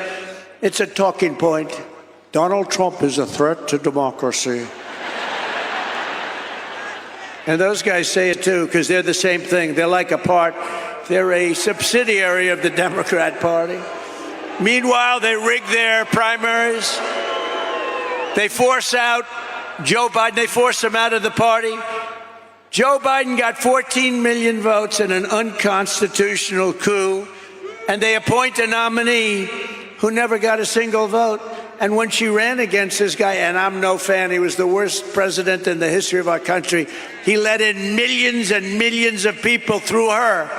It's a talking point. Donald Trump is a threat to democracy. And those guys say it too, because they're the same thing. They're like a part. They're a subsidiary of the Democrat Party. Meanwhile, they rig their primaries. They force out Joe Biden. They force him out of the party. Joe Biden got 14 million votes in an unconstitutional coup, and they appoint a nominee who never got a single vote. And when she ran against this guy, and I'm no fan, he was the worst president in the history of our country, he let in millions and millions of people through her.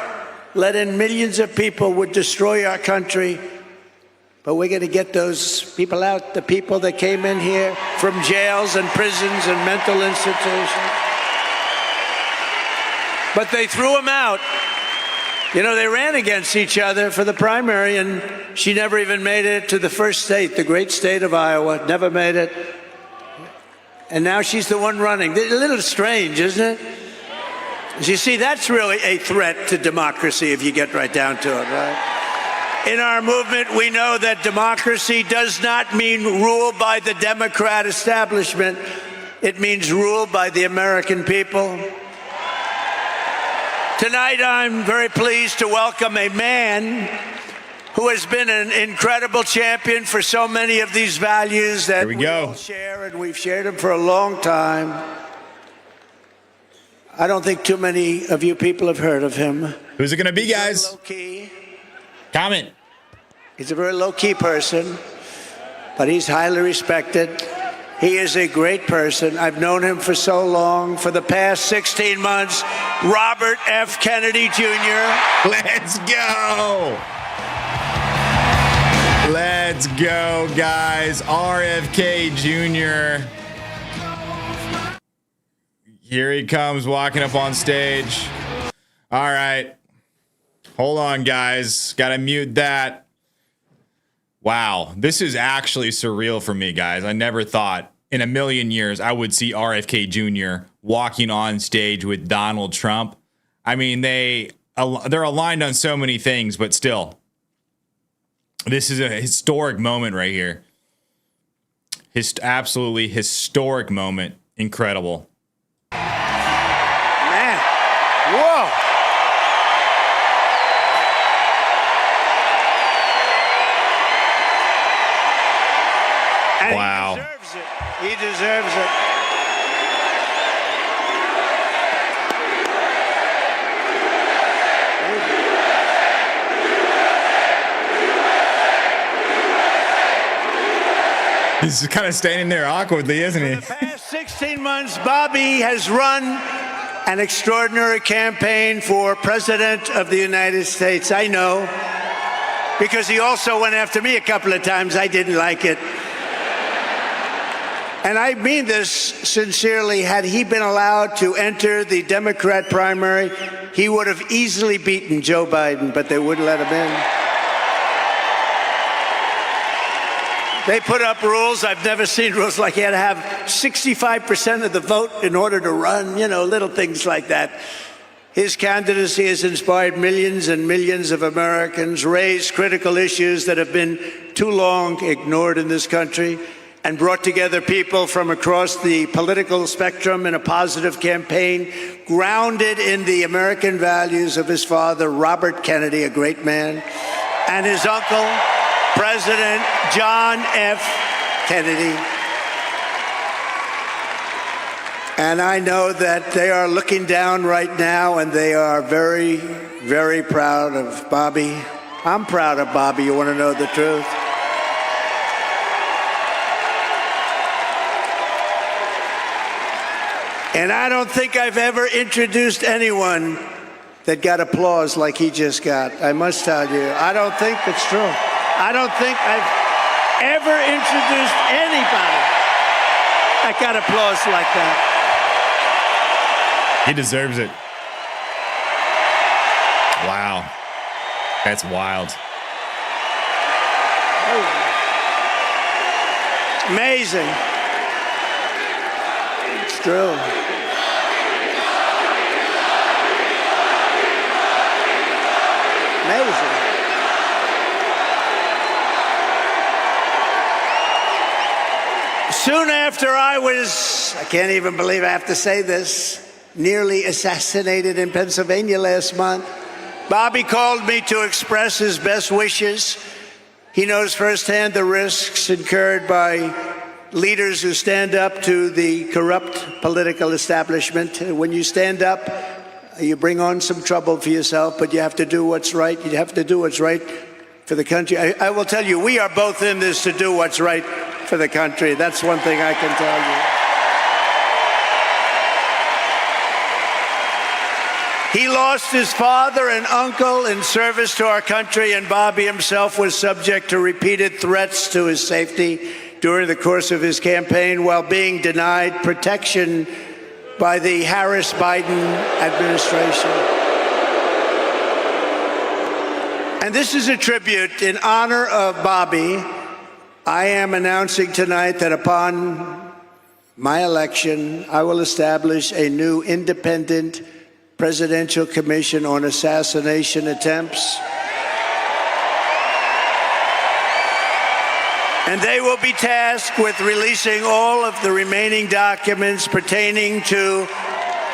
Let in millions of people would destroy our country. But we're going to get those people out, the people that came in here from jails and prisons and mental institutions. But they threw them out. They ran against each other for the primary, and she never even made it to the first state, the great state of Iowa. Never made it. And now she's the one running. A little strange, isn't it? You see, that's really a threat to democracy if you get right down to it, right? In our movement, we know that democracy does not mean rule by the Democrat establishment. It means rule by the American people. Tonight, I'm very pleased to welcome a man who has been an incredible champion for so many of these values that we all share, and we've shared them for a long time. I don't think too many of you people have heard of him. Who's it going to be, guys? Low-key. Comment. He's a very low-key person, but he's highly respected. He is a great person. I've known him for so long. For the past 16 months, Robert F. Kennedy Jr. Let's go. Let's go, guys. RFK Jr. Here he comes walking up on stage. All right. Hold on, guys. Got to mute that. Wow, this is actually surreal for me, guys. I never thought in a million years I would see RFK Jr. walking on stage with Donald Trump. I mean, they're aligned on so many things, but still, this is a historic moment right here. Absolutely historic moment. Incredible. Man, whoa. And wow. He deserves it. He's kind of standing there awkwardly, isn't he? For the past 16 months, Bobby has run an extraordinary campaign for President of the United States. I know, because he also went after me a couple of times. I didn't like it. And I mean this sincerely. Had he been allowed to enter the Democrat primary, he would have easily beaten Joe Biden, but they wouldn't let him in. They put up rules. I've never seen rules like he had to have 65% of the vote in order to run, little things like that. His candidacy has inspired millions and millions of Americans, raised critical issues that have been too long ignored in this country, and brought together people from across the political spectrum in a positive campaign grounded in the American values of his father, Robert Kennedy, a great man, and his uncle, President John F. Kennedy. And I know that they are looking down right now, and they are very, very proud of Bobby. I'm proud of Bobby. You want to know the truth? And I don't think I've ever introduced anyone that got applause like he just got. I must tell you, I don't think it's true. I don't think I've ever introduced anybody that got applause like that. He deserves it. Wow. That's wild. Amazing. It's true. amazing. Soon after I can't even believe I have to say this, nearly assassinated in Pennsylvania last month, Bobby called me to express his best wishes. He knows firsthand the risks incurred by leaders who stand up to the corrupt political establishment. When you stand up, you bring on some trouble for yourself, but you have to do what's right. You have to do what's right for the country. I will tell you, we are both in this to do what's right for the country. That's one thing I can tell you. He lost his father and uncle in service to our country, and Bobby himself was subject to repeated threats to his safety during the course of his campaign while being denied protection by the Harris-Biden administration. And this is a tribute in honor of Bobby. I am announcing tonight that upon my election, I will establish a new independent presidential commission on assassination attempts. And they will be tasked with releasing all of the remaining documents pertaining to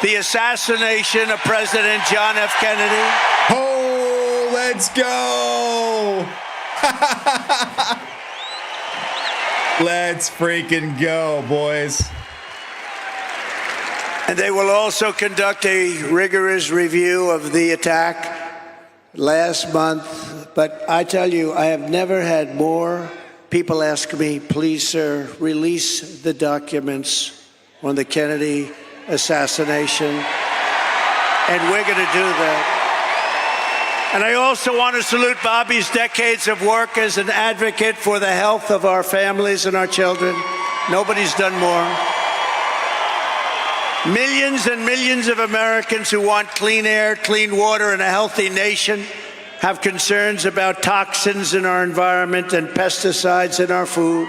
the assassination of President John F. Kennedy. Oh, let's go. Let's freaking go, boys. And they will also conduct a rigorous review of the attack last month. But I tell you, I have never had more people ask me, please, sir, release the documents on the Kennedy assassination. And we're going to do that. And I also want to salute Bobby's decades of work as an advocate for the health of our families and our children. Nobody's done more. Millions and millions of Americans who want clean air, clean water, and a healthy nation have concerns about toxins in our environment and pesticides in our food.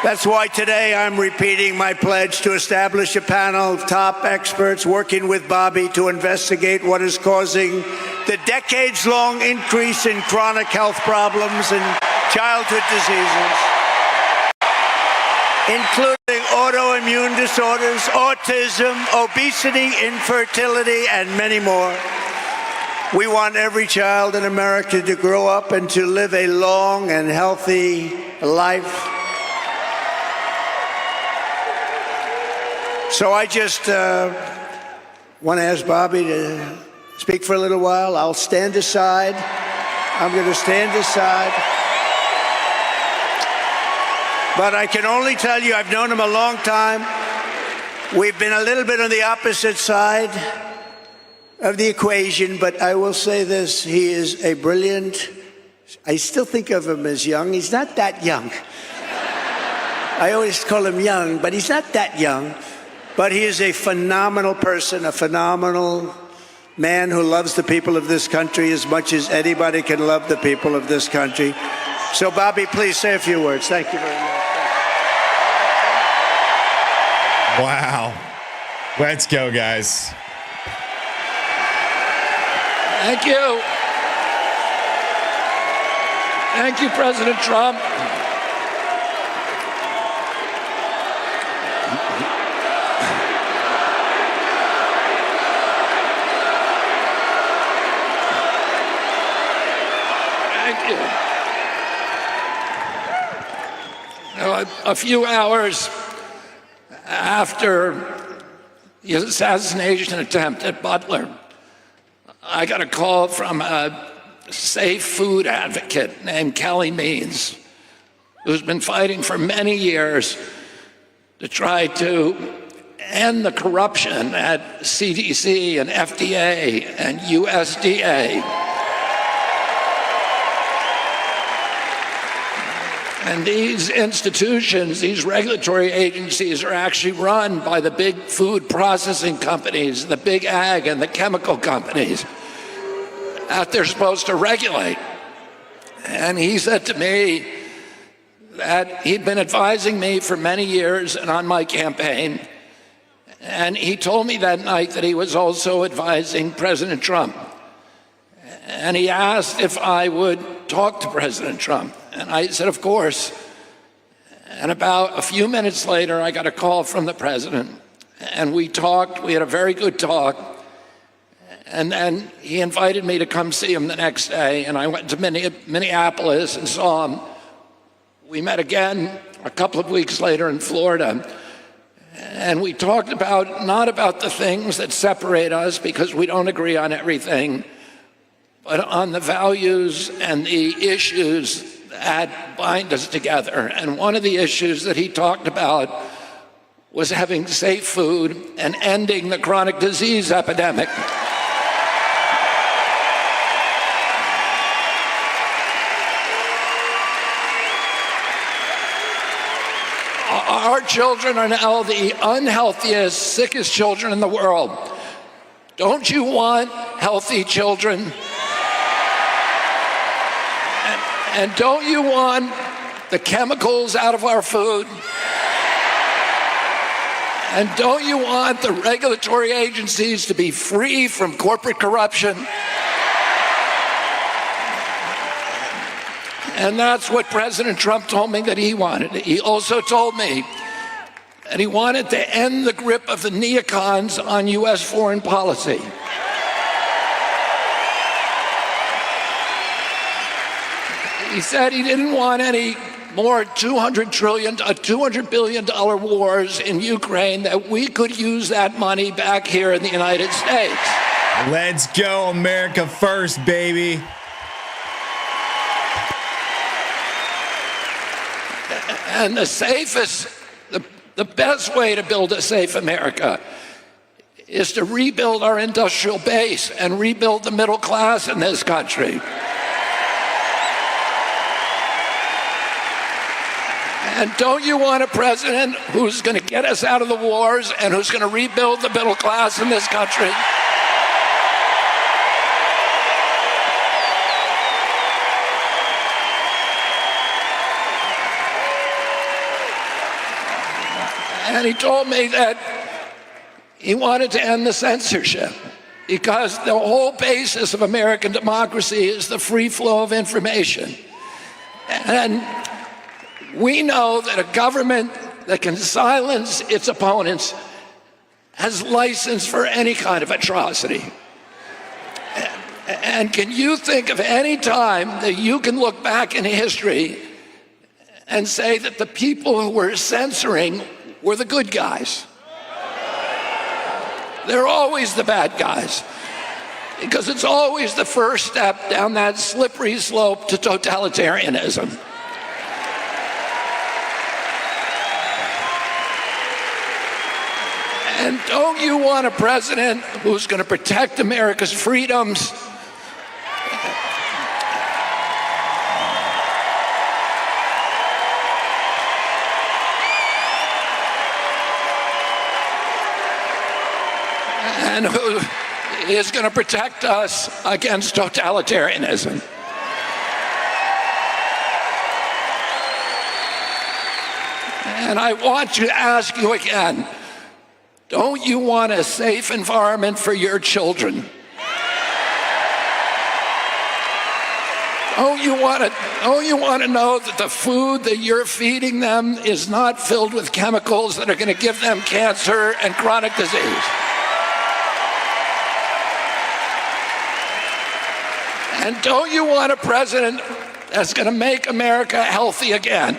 That's why today I'm repeating my pledge to establish a panel of top experts working with Bobby to investigate what is causing the decades-long increase in chronic health problems and childhood diseases, including autoimmune disorders, autism, obesity, infertility, and many more. We want every child in America to grow up and to live a long and healthy life. So I just want to ask Bobby to speak for a little while. I'll stand aside. I'm going to stand aside. But I can only tell you, I've known him a long time. We've been a little bit on the opposite side of the equation, but I will say this, he is a brilliant, I still think of him as young. He's not that young. I always call him young, but he's not that young. But he is a phenomenal person, a phenomenal man who loves the people of this country as much as anybody can love the people of this country. So, Bobby, please say a few words. Thank you very much. Wow. Let's go, guys. Thank you. Thank you, President Trump. Thank you. Now, a few hours after the assassination attempt at Butler, I got a call from a safe food advocate named Kelly Means, who's been fighting for many years to try to end the corruption at CDC and FDA and USDA. And these institutions, these regulatory agencies are actually run by the big food processing companies, the big ag and the chemical companies that they're supposed to regulate. And he said to me that he'd been advising me for many years and on my campaign. And he told me that night that he was also advising President Trump. And he asked if I would talk to President Trump. And I said, of course. And about a few minutes later, I got a call from the president. And we talked. We had a very good talk. And then he invited me to come see him the next day. And I went to Minneapolis and saw him. We met again a couple of weeks later in Florida. And we talked about, not about the things that separate us because we don't agree on everything, but on the values and the issues that bind us together. And one of the issues that he talked about was having safe food and ending the chronic disease epidemic. Our children are now the unhealthiest, sickest children in the world. Don't you want healthy children? And don't you want the chemicals out of our food? And don't you want the regulatory agencies to be free from corporate corruption? And that's what President Trump told me that he wanted. He also told me that he wanted to end the grip of the neocons on U.S. foreign policy. He said he didn't want any more $200 billion wars in Ukraine, that we could use that money back here in the United States. Let's go, America first, baby. And the safest, the best way to build a safe America is to rebuild our industrial base and rebuild the middle class in this country. And don't you want a president who's going to get us out of the wars and who's going to rebuild the middle class in this country? And he told me that he wanted to end the censorship because the whole basis of American democracy is the free flow of information. And we know that a government that can silence its opponents has license for any kind of atrocity. And can you think of any time that you can look back in history and say that the people who were censoring were the good guys? They're always the bad guys, because it's always the first step down that slippery slope to totalitarianism. And don't you want a president who's going to protect America's freedoms? And who is going to protect us against totalitarianism? And I want to ask you again, don't you want a safe environment for your children? Don't you want to know that the food that you're feeding them is not filled with chemicals that are going to give them cancer and chronic disease? And don't you want a president that's going to make America healthy again?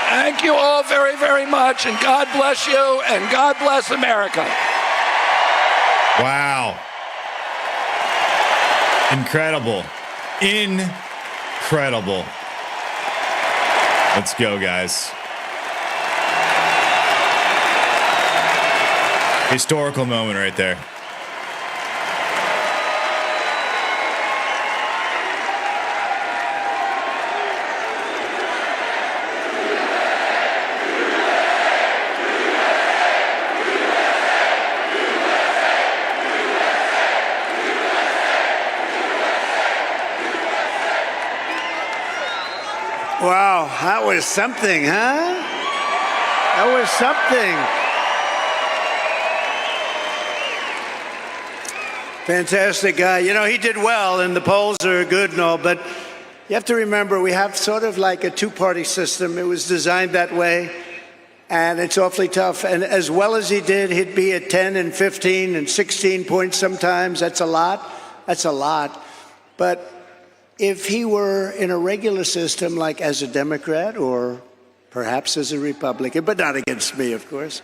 Thank you all very, very much, and God bless you, and God bless America. Wow. Incredible. Incredible. Let's go, guys. Historical moment right there. Wow, that was something, huh? That was something. Fantastic guy. You know, he did well, and the polls are good and all, but you have to remember we have sort of like a two-party system. It was designed that way, and it's awfully tough. And as well as he did, he'd be at 10 and 15 and 16 points sometimes. That's a lot. That's a lot. But if he were in a regular system, like as a Democrat or perhaps as a Republican, but not against me, of course.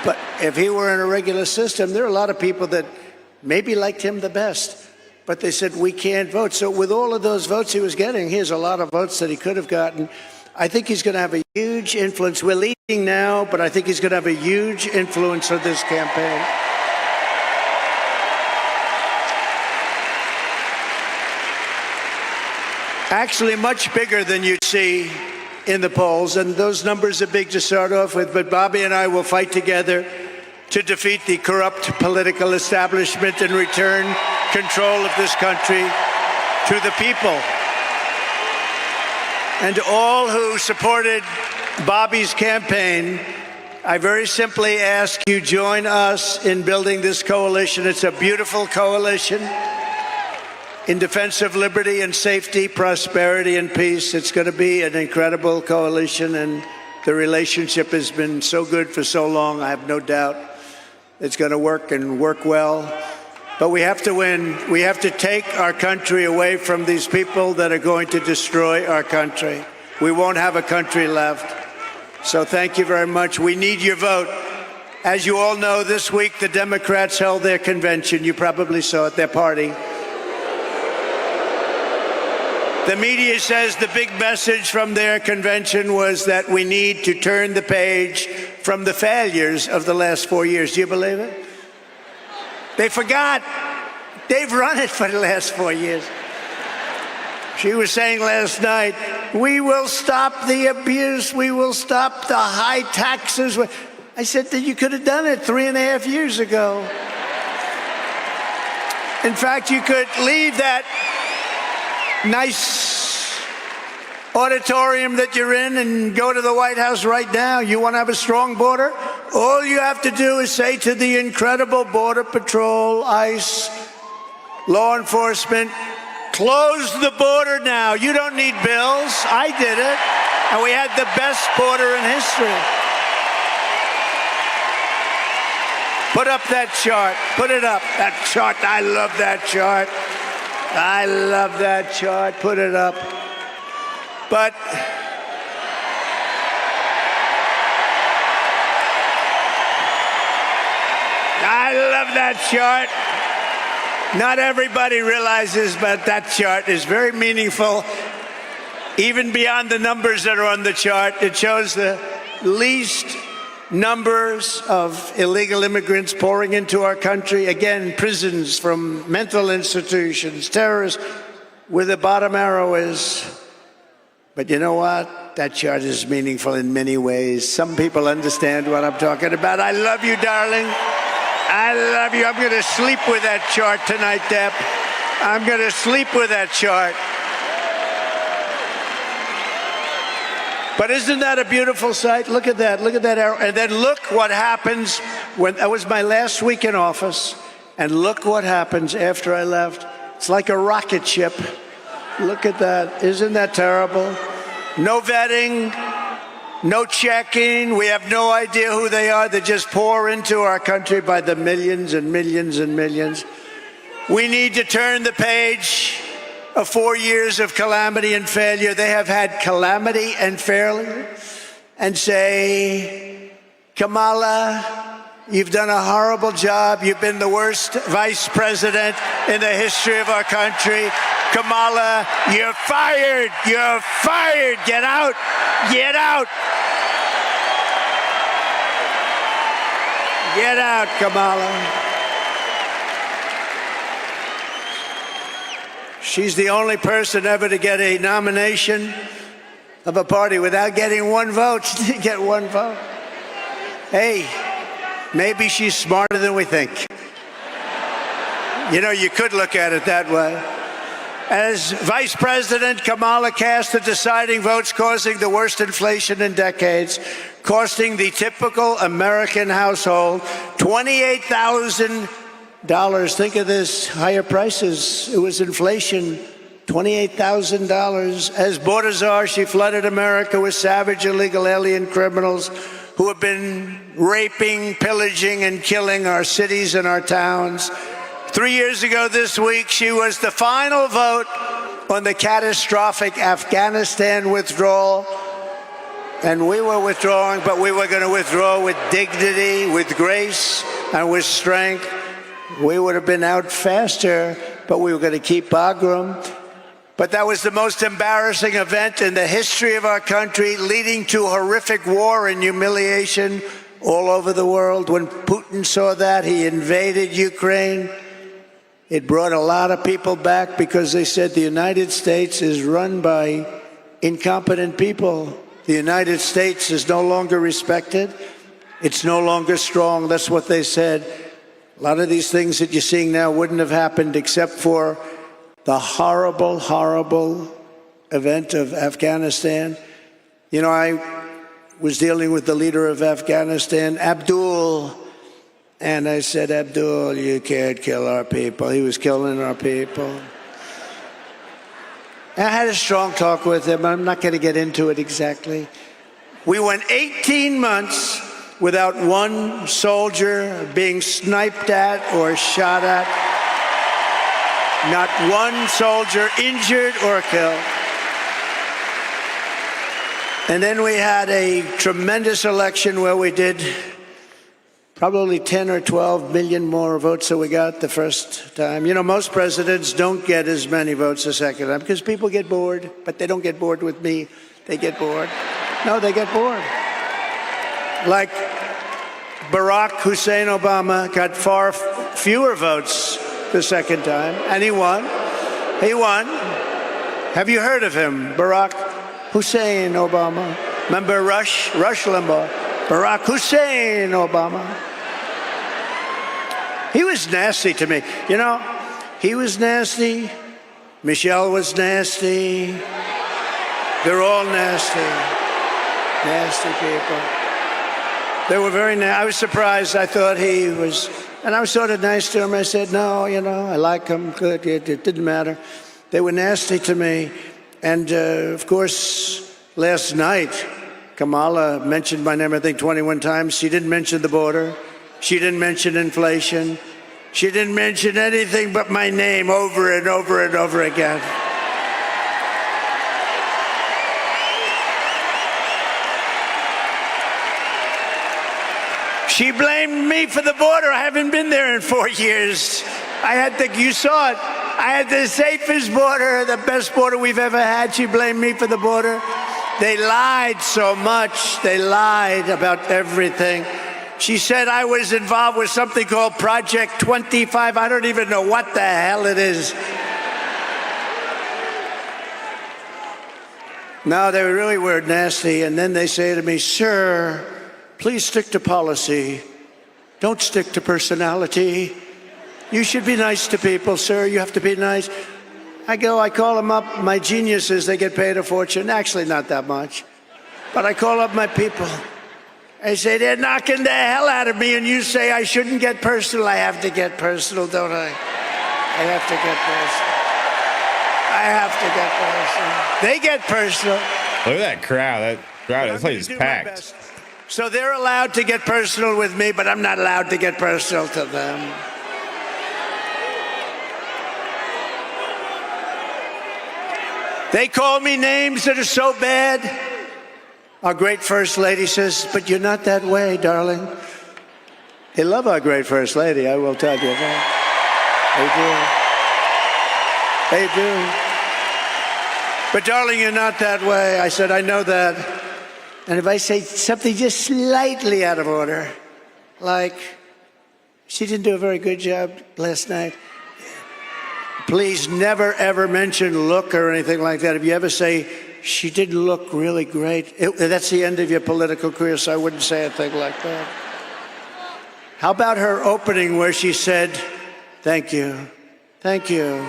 But if he were in a regular system, there are a lot of people that maybe liked him the best, but they said, we can't vote. So with all of those votes he was getting, here's a lot of votes that he could have gotten. I think he's going to have a huge influence. We're leading now, but I think he's going to have a huge influence on this campaign. Actually, much bigger than you'd see in the polls, and those numbers are big to start off with, but Bobby and I will fight together to defeat the corrupt political establishment and return control of this country to the people. And to all who supported Bobby's campaign, I very simply ask you join us in building this coalition. It's a beautiful coalition in defense of liberty and safety, prosperity and peace. It's going to be an incredible coalition, and the relationship has been so good for so long. I have no doubt it's going to work and work well. But we have to win. We have to take our country away from these people that are going to destroy our country. We won't have a country left. So thank you very much. We need your vote. As you all know, this week the Democrats held their convention. You probably saw it, their party. The media says the big message from their convention was that we need to turn the page from the failures of the last 4 years. Do you believe it? They forgot. They've run it for the last 4 years. She was saying last night, we will stop the abuse. We will stop the high taxes. I said that you could have done it 3.5 years ago. In fact, you could leave that nice auditorium that you're in and go to the White House right now. You want to have a strong border? All you have to do is say to the incredible Border Patrol, ICE, law enforcement, close the border now. You don't need bills. I did it. And we had the best border in history. Put up that chart. Put it up. That chart. I love that chart. I love that chart. Put it up. But I love that chart. Not everybody realizes, but that chart is very meaningful. Even beyond the numbers that are on the chart, it shows the least numbers of illegal immigrants pouring into our country. Again, prisons from mental institutions, terrorists, where the bottom arrow is. But you know what? That chart is meaningful in many ways. Some people understand what I'm talking about. I love you, darling. I love you. I'm going to sleep with that chart tonight, Deb. I'm going to sleep with that chart. But isn't that a beautiful sight? Look at that. Look at that arrow. And then look what happens when that was my last week in office. And look what happens after I left. It's like a rocket ship. Look at that. Isn't that terrible? No vetting, no checking. We have no idea who they are. They just pour into our country by the millions and millions and millions. We need to turn the page of 4 years of calamity and failure. They have had calamity and failure, and say, Kamala, you've done a horrible job. You've been the worst vice president in the history of our country. Kamala, you're fired. You're fired. Get out. Get out. Get out, Kamala. She's the only person ever to get a nomination of a party without getting one vote. She didn't get one vote. Hey, maybe she's smarter than we think. You know, you could look at it that way. As vice president, Kamala cast the deciding votes, causing the worst inflation in decades, costing the typical American household $28,000 Think of this, higher prices. It was inflation, $28,000. As border czar, she flooded America with savage illegal alien criminals who have been raping, pillaging, and killing our cities and our towns. 3 years ago this week, she was the final vote on the catastrophic Afghanistan withdrawal. And we were withdrawing, but we were going to withdraw with dignity, with grace, and with strength. We would have been out faster, but we were going to keep Bagram. But that was the most embarrassing event in the history of our country, leading to horrific war and humiliation all over the world. When Putin saw that, he invaded Ukraine. It brought a lot of people back because they said the United States is run by incompetent people. The United States is no longer respected. It's no longer strong. That's what they said. A lot of these things that you're seeing now wouldn't have happened except for the horrible, horrible event of Afghanistan. You know, I was dealing with the leader of Afghanistan, Abdul, and I said, Abdul, you can't kill our people. He was killing our people. And I had a strong talk with him. I'm not going to get into it exactly. We went 18 months without one soldier being sniped at or shot at. Not one soldier injured or killed. And then we had a tremendous election where we did probably 10 or 12 million more votes than we got the first time. You know, most presidents don't get as many votes the second time because people get bored, but they don't get bored with me. They get bored. No, they get bored. Like Barack Hussein Obama got far fewer votes the second time, and he won. He won. Have you heard of him, Barack Hussein Obama? Remember Rush Limbaugh? Barack Hussein Obama. He was nasty to me. You know, he was nasty. Michelle was nasty. They're all nasty. Nasty people. They were very nasty. I was surprised. I thought he was, and I was sort of nice to him. I said, no, you know, I like him. Good. It didn't matter. They were nasty to me. And, of course, last night, Kamala mentioned my name, I think, 21 times. She didn't mention the border. She didn't mention inflation. She didn't mention anything but my name over and over and over again. She blamed me for the border. I haven't been there in 4 years. You saw it. I had the safest border, the best border we've ever had. She blamed me for the border. They lied so much. They lied about everything. She said I was involved with something called Project 25. I don't even know what the hell it is. No, they really were nasty. And then they say to me, sir, please stick to policy. Don't stick to personality. You should be nice to people, sir. You have to be nice. I call them up. My geniuses, they get paid a fortune. Actually, not that much. But I call up my people. I say, they're knocking the hell out of me, and you say I shouldn't get personal. I have to get personal, don't I? I have to get personal. I have to get personal. They get personal. Look at that crowd. That place is packed. So they're allowed to get personal with me, but I'm not allowed to get personal to them. They call me names that are so bad. Our great First Lady says, but you're not that way, darling. They love our great First Lady, I will tell you that. They do. But darling, you're not that way. I said, I know that. And if I say something just slightly out of order, like, she didn't do a very good job last night, please never, ever mention look or anything like that. If you ever say, she didn't look really great, that's the end of your political career, so I wouldn't say a thing like that. How about her opening where she said, thank you, thank you,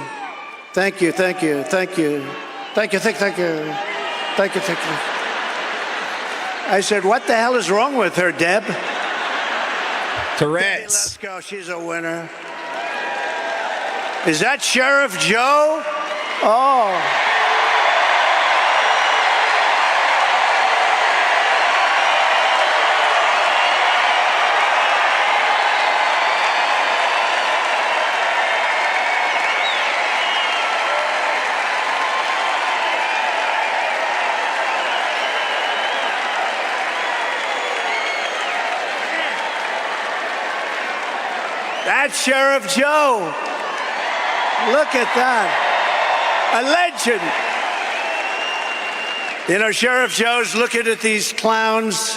thank you, thank you, thank you, thank you, thank you, thank you, thank you. I said, what the hell is wrong with her, Deb? Tourette's. Let's go, she's a winner. Is that Sheriff Joe? Oh. That's Sheriff Joe. Look at that. A legend. You know, Sheriff Joe's looking at these clowns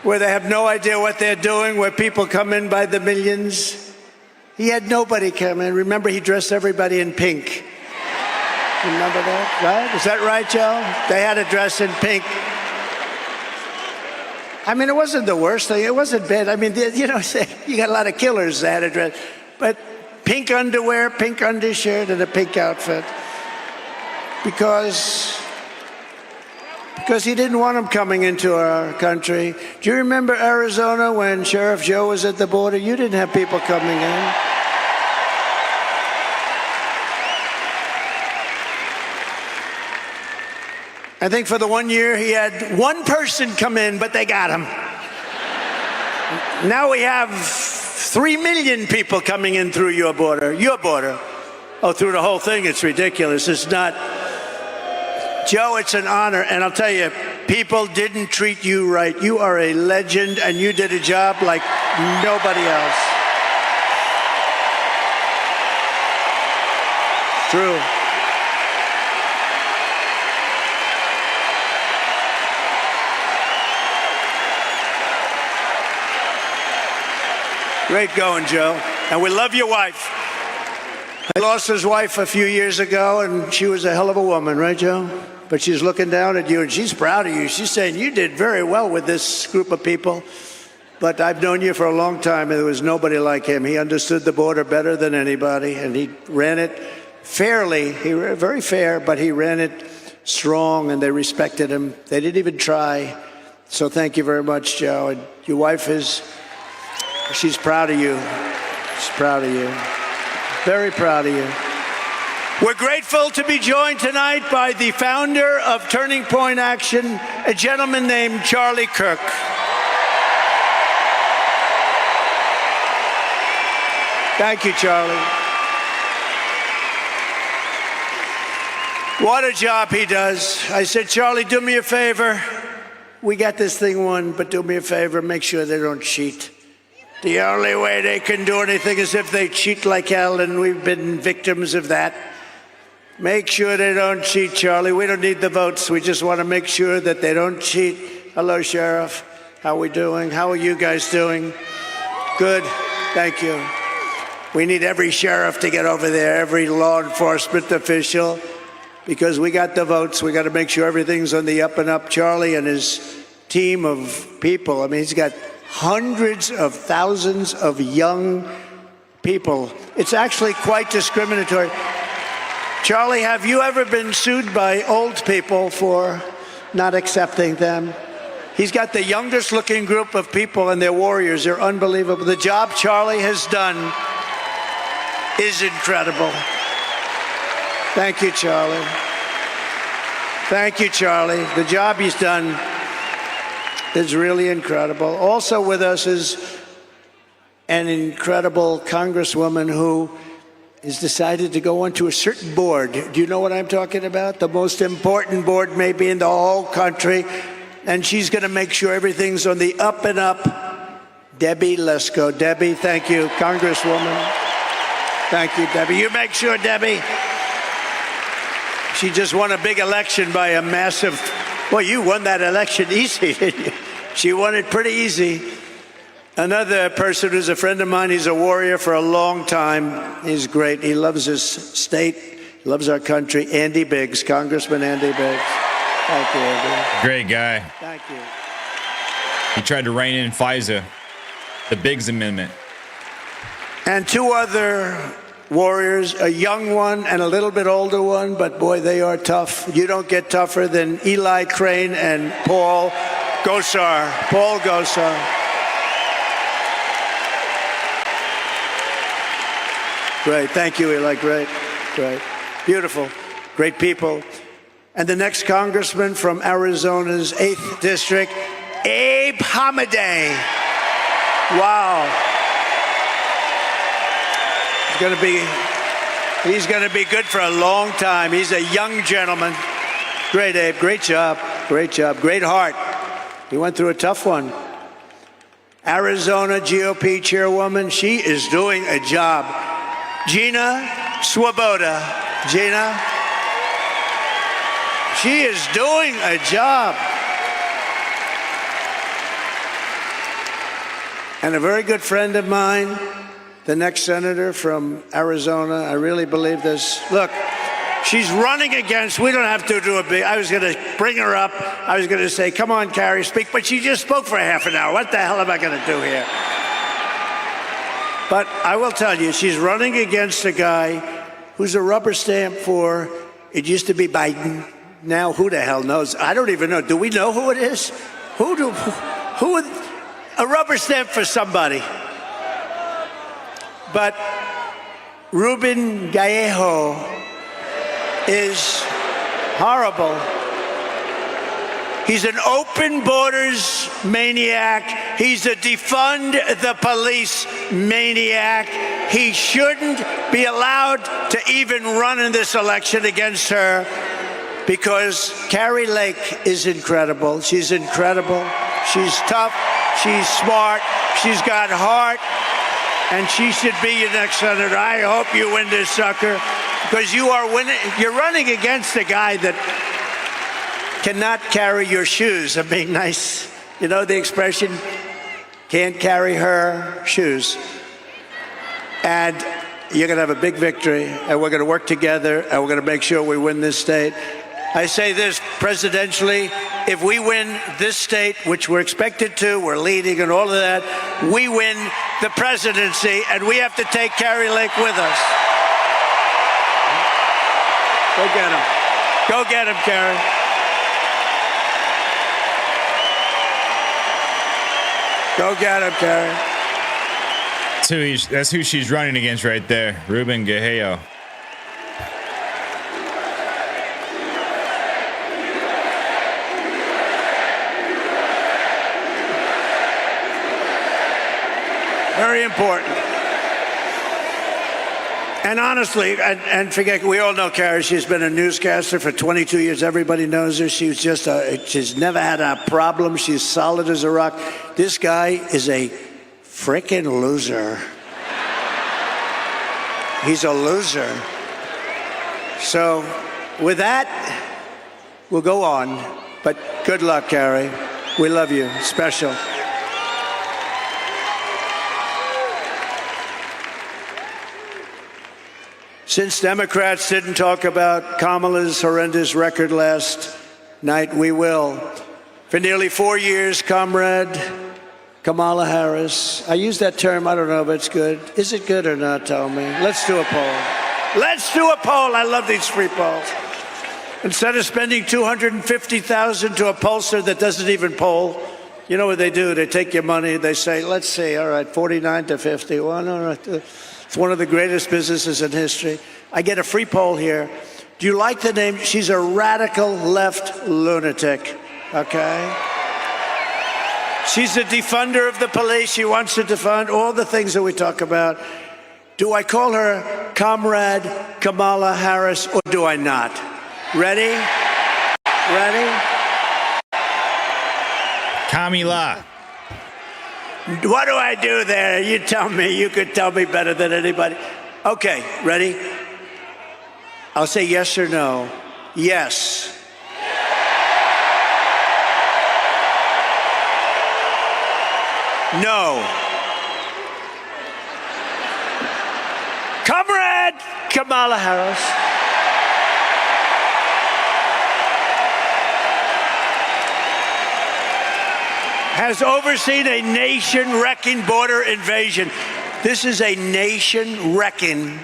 where they have no idea what they're doing, where people come in by the millions. He had nobody come in. Remember, he dressed everybody in pink. Remember that, right? Is that right, Joe? They had a dress in pink. I mean, it wasn't the worst thing. It wasn't bad. I mean, you know, you got a lot of killers that had a dress. But pink underwear, pink undershirt, and a pink outfit. Because he didn't want them coming into our country. Do you remember Arizona when Sheriff Joe was at the border? You didn't have people coming in. I think for the 1 year he had one person come in, but they got him. Now we have 3 million people coming in through your border. Your border. Oh, through the whole thing, it's ridiculous. It's not. Joe, it's an honor, and I'll tell you, people didn't treat you right. You are a legend, and you did a job like nobody else. True. Great going, Joe. And we love your wife. He lost his wife a few years ago, and she was a hell of a woman, right, Joe? But she's looking down at you, and she's proud of you. She's saying, you did very well with this group of people. But I've known you for a long time, and there was nobody like him. He understood the border better than anybody, and he ran it fairly. He ran very fair, but he ran it strong, and they respected him. They didn't even try. So thank you very much, Joe. And your wife she's proud of you. She's proud of you. Very proud of you. We're grateful to be joined tonight by the founder of Turning Point Action, a gentleman named Charlie Kirk. Thank you, Charlie. What a job he does. I said, Charlie, do me a favor. We got this thing won, but do me a favor, make sure they don't cheat. The only way they can do anything is if they cheat like hell, and we've been victims of that. Make sure they don't cheat, Charlie. We don't need the votes. We just want to make sure that they don't cheat. Hello, Sheriff. How are we doing? How are you guys doing? Good. Thank you. We need every sheriff to get over there, every law enforcement official, because we got the votes. We got to make sure everything's on the up and up. Charlie and his team of people, I mean, he's got hundreds of thousands of young people. It's actually quite discriminatory. Charlie, have you ever been sued by old people for not accepting them? He's got the youngest looking group of people, and they're warriors. They're unbelievable. The job Charlie has done is incredible. Thank you, Charlie. Thank you, Charlie. The job he's done is really incredible. Also with us is an incredible congresswoman who has decided to go onto a certain board. Do you know what I'm talking about? The most important board maybe in the whole country. And she's going to make sure everything's on the up and up. Debbie Lesko. Debbie, thank you, Congresswoman. Thank you, Debbie. You make sure, Debbie. She just won a big election by a massive. Well, you won that election easy, didn't you? She won it pretty easy. Another person who's a friend of mine, he's a warrior for a long time. He's great. He loves his state, loves our country. Andy Biggs, Congressman Andy Biggs. Thank you, Andy. Great guy. Thank you. He tried to rein in FISA, the Biggs Amendment. And two other warriors, a young one and a little bit older one, but boy, they are tough. You don't get tougher than Eli Crane and Paul Gosar. Paul Gosar. Great. Thank you, Eli. Great. Great. Beautiful. Great people. And the next congressman from Arizona's 8th District, Abe Hamadeh. Wow. He's going to be good for a long time. He's a young gentleman. Great, Abe. Great job. Great job. Great heart. He went through a tough one. Arizona GOP chairwoman, she is doing a job. Gina Swoboda. Gina, she is doing a job. And a very good friend of mine, the next senator from Arizona, I really believe this. Look, she's running against, we don't have to do a big, I was going to bring her up. I was going to say, come on, Carrie, speak. But she just spoke for half an hour. What the hell am I going to do here? But I will tell you, she's running against a guy who's a rubber stamp for, it used to be Biden. Now, who the hell knows? I don't even know. Do we know who it is? Who, a rubber stamp for somebody. But Ruben Gallejo is horrible. He's an open borders maniac. He's a defund the police maniac. He shouldn't be allowed to even run in this election against her because Carrie Lake is incredible. She's incredible. She's tough. She's smart. She's got heart. And she should be your next senator. I hope you win this sucker because you are winning. You're running against a guy that cannot carry your shoes. I'm being nice. You know the expression, can't carry her shoes. And you're going to have a big victory, and we're going to work together, and we're going to make sure we win this state. I say this presidentially, if we win this state, which we're expected to, we're leading and all of that, we win the presidency, and we have to take Carrie Lake with us. Go get him. Go get him, Carrie. Go get him, Carrie. That's who she's running against right there, Ruben Gallejo. Very important. And honestly, and forget, we all know Carrie. She's been a newscaster for 22 years. Everybody knows her. She's just she's never had a problem. She's solid as a rock. This guy is a frickin' loser. He's a loser. So with that, we'll go on. But good luck, Carrie. We love you. Special. Since Democrats didn't talk about Kamala's horrendous record last night, we will. For nearly 4 years, Comrade Kamala Harris. I use that term, I don't know if it's good. Is it good or not? Tell me. Let's do a poll. Let's do a poll. I love these free polls. Instead of spending $250,000 to a pollster that doesn't even poll, you know what they do? They take your money, they say, let's see, all right, 49 to 50. Well, no. It's one of the greatest businesses in history. I get a free poll here. Do you like the name? She's a radical left lunatic, okay? She's a defunder of the police. She wants to defund all the things that we talk about. Do I call her Comrade Kamala Harris or do I not? Ready? Ready? Kamala. What do I do there? You tell me. You could tell me better than anybody. Okay, ready? I'll say yes or no. Yes. No. Comrade Kamala Harris. Has overseen a nation-wrecking border invasion. This is a nation-wrecking.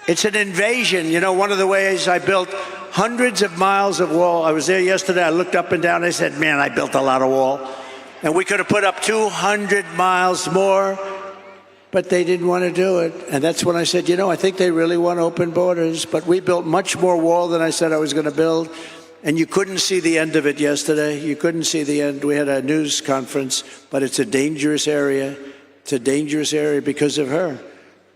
It's an invasion. You know, one of the ways I built hundreds of miles of wall. I was there yesterday. I looked up and down. I said, man, I built a lot of wall. And we could have put up 200 miles more. but they didn't want to do it. And that's when I said, I think they really want open borders. But we built much more wall than I said I was going to build. And you couldn't see the end of it yesterday. You couldn't see the end. We had a news conference, but it's a dangerous area. It's a dangerous area because of her,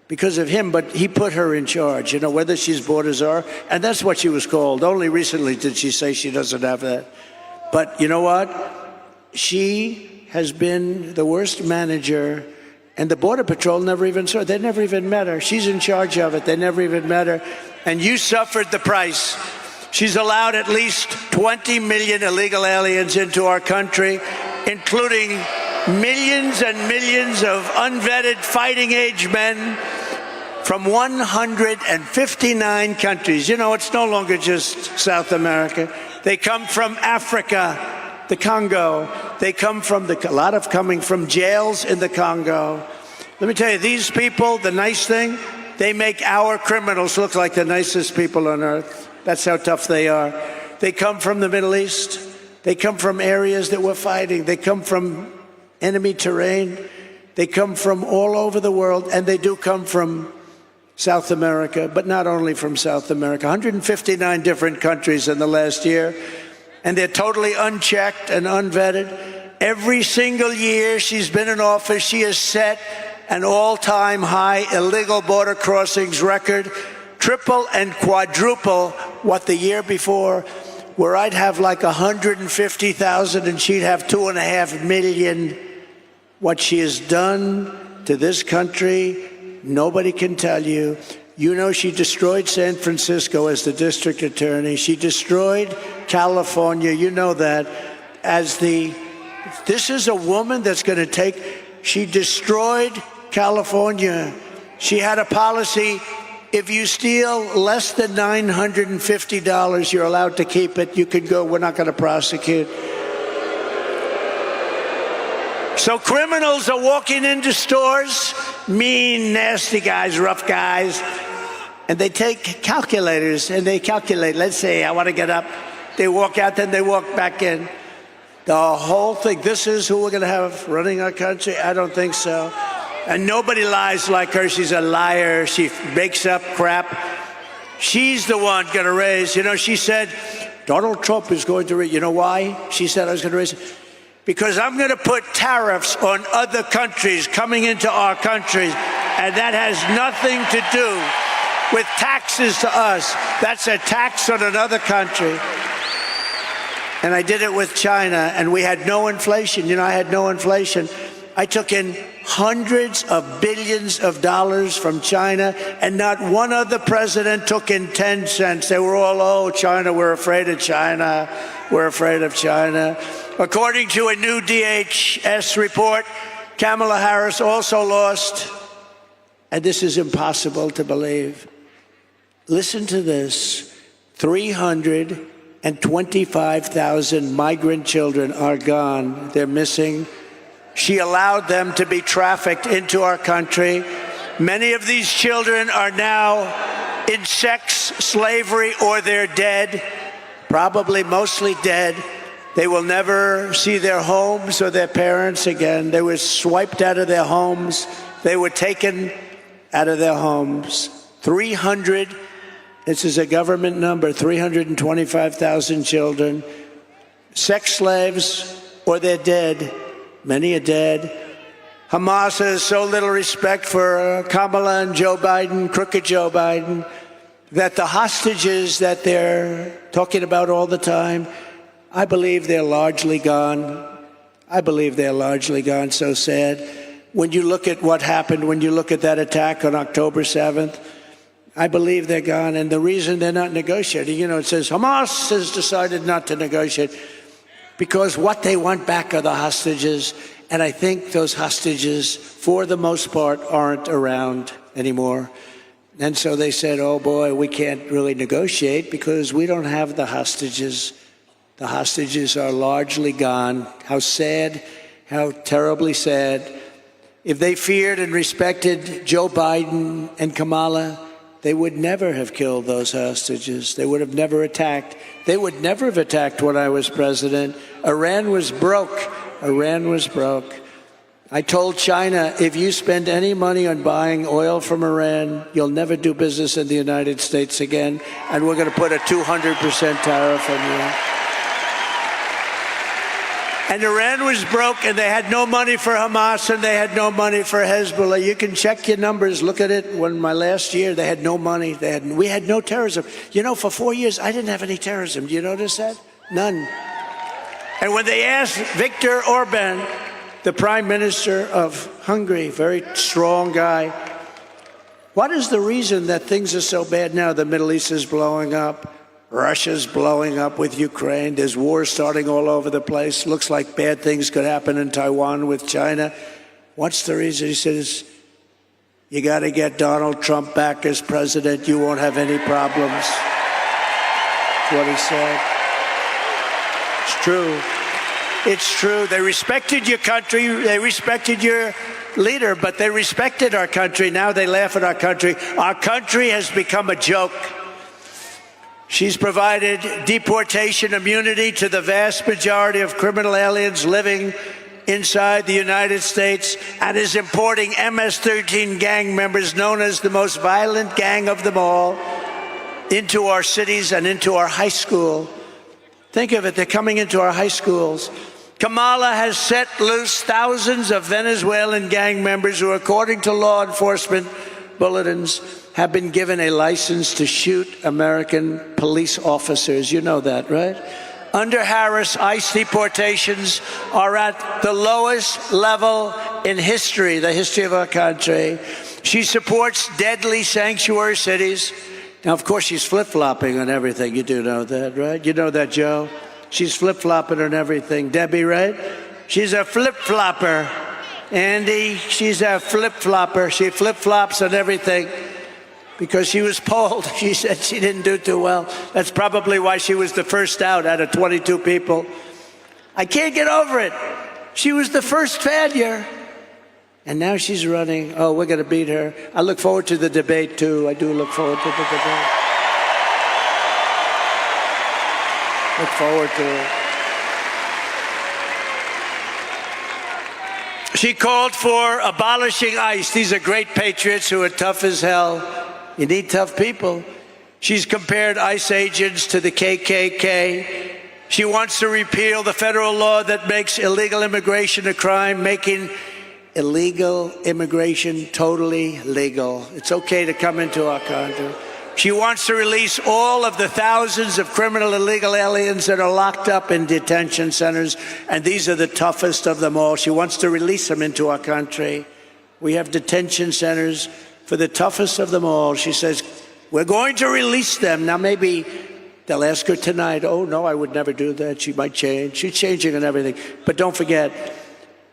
because of him. But he put her in charge, whether she's borders are. And that's what she was called. Only recently did she say she doesn't have that. But you know what? She has been the worst manager. And the Border Patrol never even saw her. They never even met her. She's in charge of it. They never even met her. And you suffered the price. She's allowed at least 20 million illegal aliens into our country, including millions and millions of unvetted fighting-age men from 159 countries. It's no longer just South America. They come from Africa, the Congo. They come from a lot of coming from jails in the Congo. Let me tell you, these people, the nice thing, they make our criminals look like the nicest people on earth. That's how tough they are. They come from the Middle East. They come from areas that we're fighting. They come from enemy terrain. They come from all over the world, and they do come from South America, but not only from South America. 159 different countries in the last year, and they're totally unchecked and unvetted. Every single year she's been in office, she has set an all-time high illegal border crossings record, triple and quadruple what the year before, where I'd have like 150,000 and she'd have 2.5 million. What she has done to this country, nobody can tell you. She destroyed San Francisco as the district attorney. She destroyed California. You know that. This is a woman that's going to she destroyed California. She had a policy. If you steal less than $950, you're allowed to keep it. You can go. We're not going to prosecute. So criminals are walking into stores, mean, nasty guys, rough guys, and they take calculators and they calculate. Let's say I want to get up. They walk out, then they walk back in. The whole thing. This is who we're going to have running our country? I don't think so. And nobody lies like her. She's a liar. She makes up crap. She's the one going to raise. She said Donald Trump is going to raise. You know why? She said I was going to raise it. Because I'm going to put tariffs on other countries coming into our country. And that has nothing to do with taxes to us. That's a tax on another country. And I did it with China, and we had no inflation. I had no inflation. I took in hundreds of billions of dollars from China, and not one other president took in 10 cents. They were all, China, we're afraid of China. We're afraid of China. According to a new DHS report, Kamala Harris also lost, and this is impossible to believe. Listen to this. 325,000 migrant children are gone. They're missing. She allowed them to be trafficked into our country. Many of these children are now in sex slavery or they're dead, probably mostly dead. They will never see their homes or their parents again. They were swiped out of their homes. They were taken out of their homes. This is a government number, 325,000 children, sex slaves or they're dead. Many are dead. Hamas has so little respect for Kamala and Joe Biden, crooked Joe Biden, that the hostages that they're talking about all the time, I believe they're largely gone. I believe they're largely gone. So sad. When you look at what happened, when you look at that attack on October 7th, I believe they're gone. And the reason they're not negotiating, it says Hamas has decided not to negotiate because what they want back are the hostages. And I think those hostages, for the most part, aren't around anymore. And so they said, oh boy, we can't really negotiate because we don't have the hostages. The hostages are largely gone. How sad, how terribly sad. If they feared and respected Joe Biden and Kamala, they would never have killed those hostages. They would have never attacked. They would never have attacked when I was president. Iran was broke. Iran was broke. I told China, if you spend any money on buying oil from Iran, you'll never do business in the United States again, and we're going to put a 200% tariff on you. And Iran was broke, and they had no money for Hamas, and they had no money for Hezbollah. You can check your numbers. Look at it. When my last year, they had no money. We had no terrorism. You know, for 4 years, I didn't have any terrorism. Do you notice that? None. And when they asked Viktor Orban, the prime minister of Hungary, very strong guy, what is the reason that things are so bad now? The Middle East is blowing up. Russia's blowing up with Ukraine. There's wars starting all over the place. Looks like bad things could happen in Taiwan with China. What's the reason? He says, you got to get Donald Trump back as president. You won't have any problems. That's what he said. It's true. It's true. They respected your country. They respected your leader, but they respected our country. Now they laugh at our country. Our country has become a joke. She's provided deportation immunity to the vast majority of criminal aliens living inside the United States and is importing MS-13 gang members, known as the most violent gang of them all, into our cities and into our high school. Think of it, they're coming into our high schools. Kamala has set loose thousands of Venezuelan gang members who, according to law enforcement bulletins, have been given a license to shoot American police officers. You know that, right? Under Harris, ICE deportations are at the lowest level in history, the history of our country. She supports deadly sanctuary cities. Now, of course, she's flip-flopping on everything. You do know that, right? You know that, Joe? She's flip-flopping on everything. Debbie, right? She's a flip-flopper. Andy, she's a flip-flopper. She flip-flops on everything because she was polled. She said she didn't do too well. That's probably why she was the first out of 22 people. I can't get over it. She was the first failure. And now she's running. Oh, we're going to beat her. I look forward to the debate, too. I do look forward to the debate. Look forward to it. She called for abolishing ICE. These are great patriots who are tough as hell. You need tough people. She's compared ICE agents to the KKK. She wants to repeal the federal law that makes illegal immigration a crime, making illegal immigration totally legal. It's okay to come into our country. She wants to release all of the thousands of criminal illegal aliens that are locked up in detention centers, and these are the toughest of them all. She wants to release them into our country. We have detention centers for the toughest of them all. She says, we're going to release them. Now, maybe they'll ask her tonight, oh, no, I would never do that. She might change. She's changing and everything. But don't forget,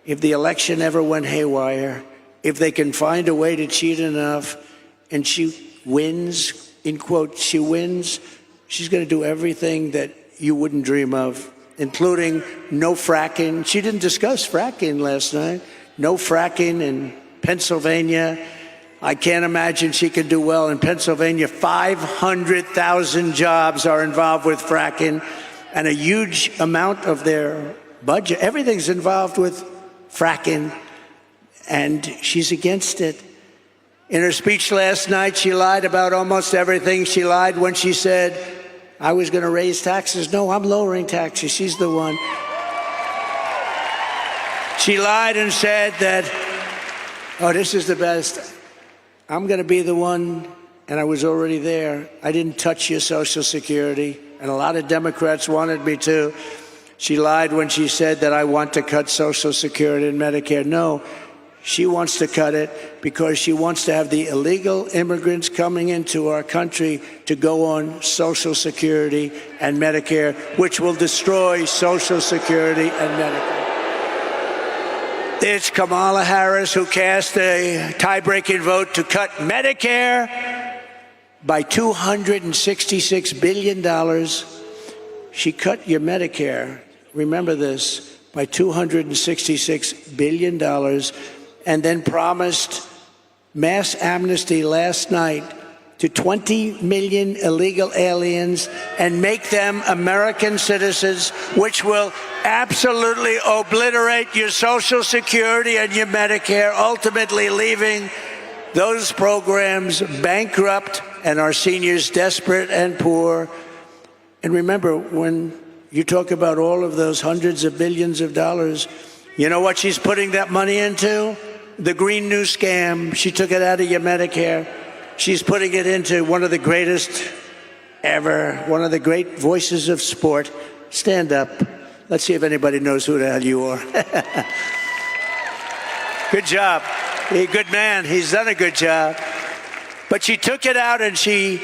if the election ever went haywire, if they can find a way to cheat enough and she wins, in quote, she wins, she's going to do everything that you wouldn't dream of, including no fracking. She didn't discuss fracking last night. No fracking in Pennsylvania. I can't imagine she could do well in Pennsylvania. 500,000 jobs are involved with fracking, and a huge amount of their budget, everything's involved with fracking, and she's against it. In her speech last night, she lied about almost everything. She lied when she said, I was going to raise taxes. No, I'm lowering taxes. She's the one. She lied and said that, oh, this is the best. I'm going to be the one, and I was already there. I didn't touch your Social Security, and a lot of Democrats wanted me to. She lied when she said that I want to cut Social Security and Medicare. No. She wants to cut it because she wants to have the illegal immigrants coming into our country to go on Social Security and Medicare, which will destroy Social Security and Medicare. It's Kamala Harris who cast a tie-breaking vote to cut Medicare by $266 billion. She cut your Medicare, remember this, by $266 billion. And then promised mass amnesty last night to 20 million illegal aliens and make them American citizens, which will absolutely obliterate your Social Security and your Medicare, ultimately leaving those programs bankrupt and our seniors desperate and poor. And remember, when you talk about all of those hundreds of billions of dollars, you know what she's putting that money into? The Green New Scam. She took it out of your Medicare. She's putting it into one of the greatest ever, one of the great voices of sport. Stand up. Let's see if anybody knows who the hell you are. Good job. Hey, good man. He's done a good job. But she took it out and she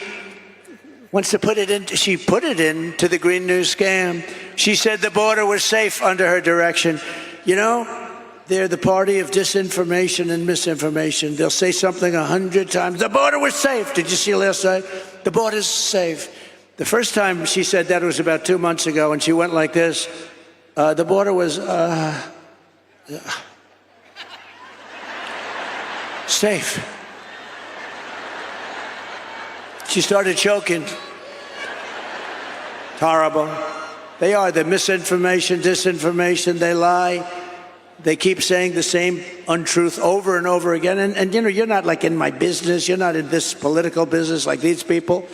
wants to put it into, she put it into the Green New Scam. She said the border was safe under her direction. You know, they're the party of disinformation and misinformation. They'll say something 100 times. The border was safe. Did you see last night? The border's safe. The first time she said that was about 2 months ago, and she went like this. The border was safe. She started choking. It's horrible. They are the misinformation, disinformation. They lie. They keep saying the same untruth over and over again. And you know, you're not like in my business. You're not in this political business like these people.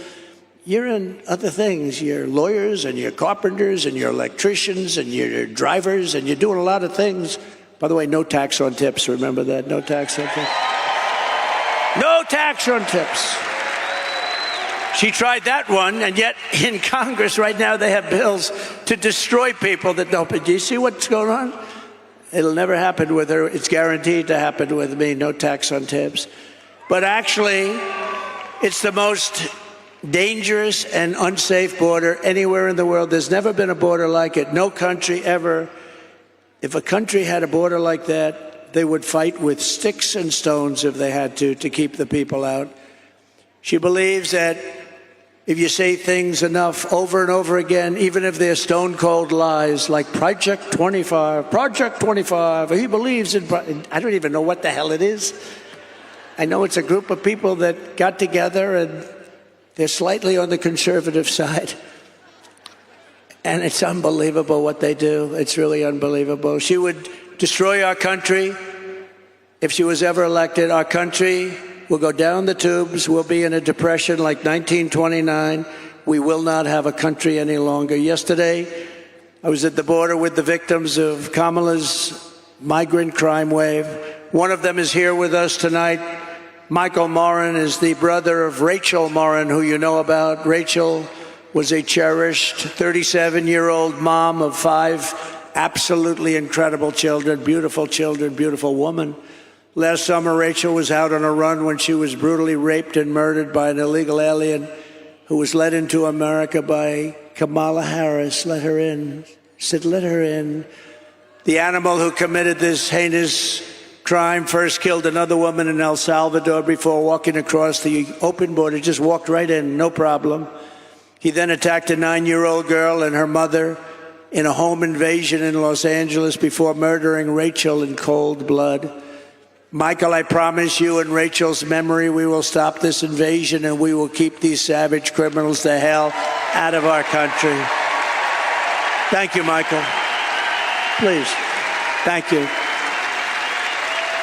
You're in other things. You're lawyers and you're carpenters and you're electricians and you're drivers and you're doing a lot of things. By the way, no tax on tips. Remember that? No tax on tips. No tax on tips. She tried that one, and yet in Congress right now they have bills to destroy people that don't. Do you see what's going on? It'll never happen with her. It's guaranteed to happen with me. No tax on tips. But actually, it's the most dangerous and unsafe border anywhere in the world. There's never been a border like it. No country ever. If a country had a border like that, they would fight with sticks and stones if they had to keep the people out. She believes that if you say things enough over and over again, even if they're stone-cold lies, like Project 25, he believes in... I don't even know what the hell it is. I know it's a group of people that got together and they're slightly on the conservative side. And it's unbelievable what they do. It's really unbelievable. She would destroy our country if she was ever elected. Our country will go down the tubes. We'll be in a depression like 1929. We will not have a country any longer. Yesterday, I was at the border with the victims of Kamala's migrant crime wave. One of them is here with us tonight. Michael Morin is the brother of Rachel Morin, who you know about. Rachel was a cherished 37-year-old mom of 5 absolutely incredible children, beautiful woman. Last summer, Rachel was out on a run when she was brutally raped and murdered by an illegal alien who was led into America by Kamala Harris. Let her in. Said, let her in. The animal who committed this heinous crime first killed another woman in El Salvador before walking across the open border. Just walked right in, no problem. He then attacked a 9-year-old girl and her mother in a home invasion in Los Angeles before murdering Rachel in cold blood. Michael, I promise you, in Rachel's memory, we will stop this invasion and we will keep these savage criminals the hell out of our country. Thank you, Michael. Please. Thank you.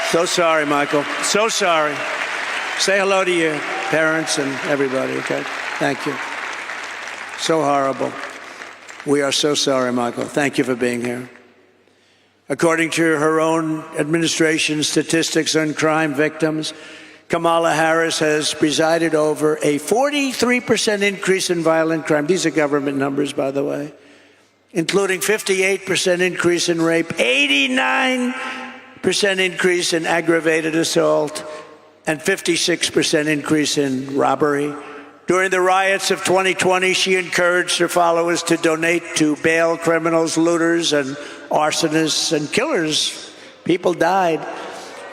So sorry, Michael. So sorry. Say hello to your parents and everybody, okay? Thank you. So horrible. We are so sorry, Michael. Thank you for being here. According to her own administration statistics on crime victims, Kamala Harris has presided over a 43% increase in violent crime. These are government numbers, by the way, including 58% increase in rape, 89% increase in aggravated assault, and 56% increase in robbery. During the riots of 2020, she encouraged her followers to donate to bail criminals, looters, and arsonists and killers. People died,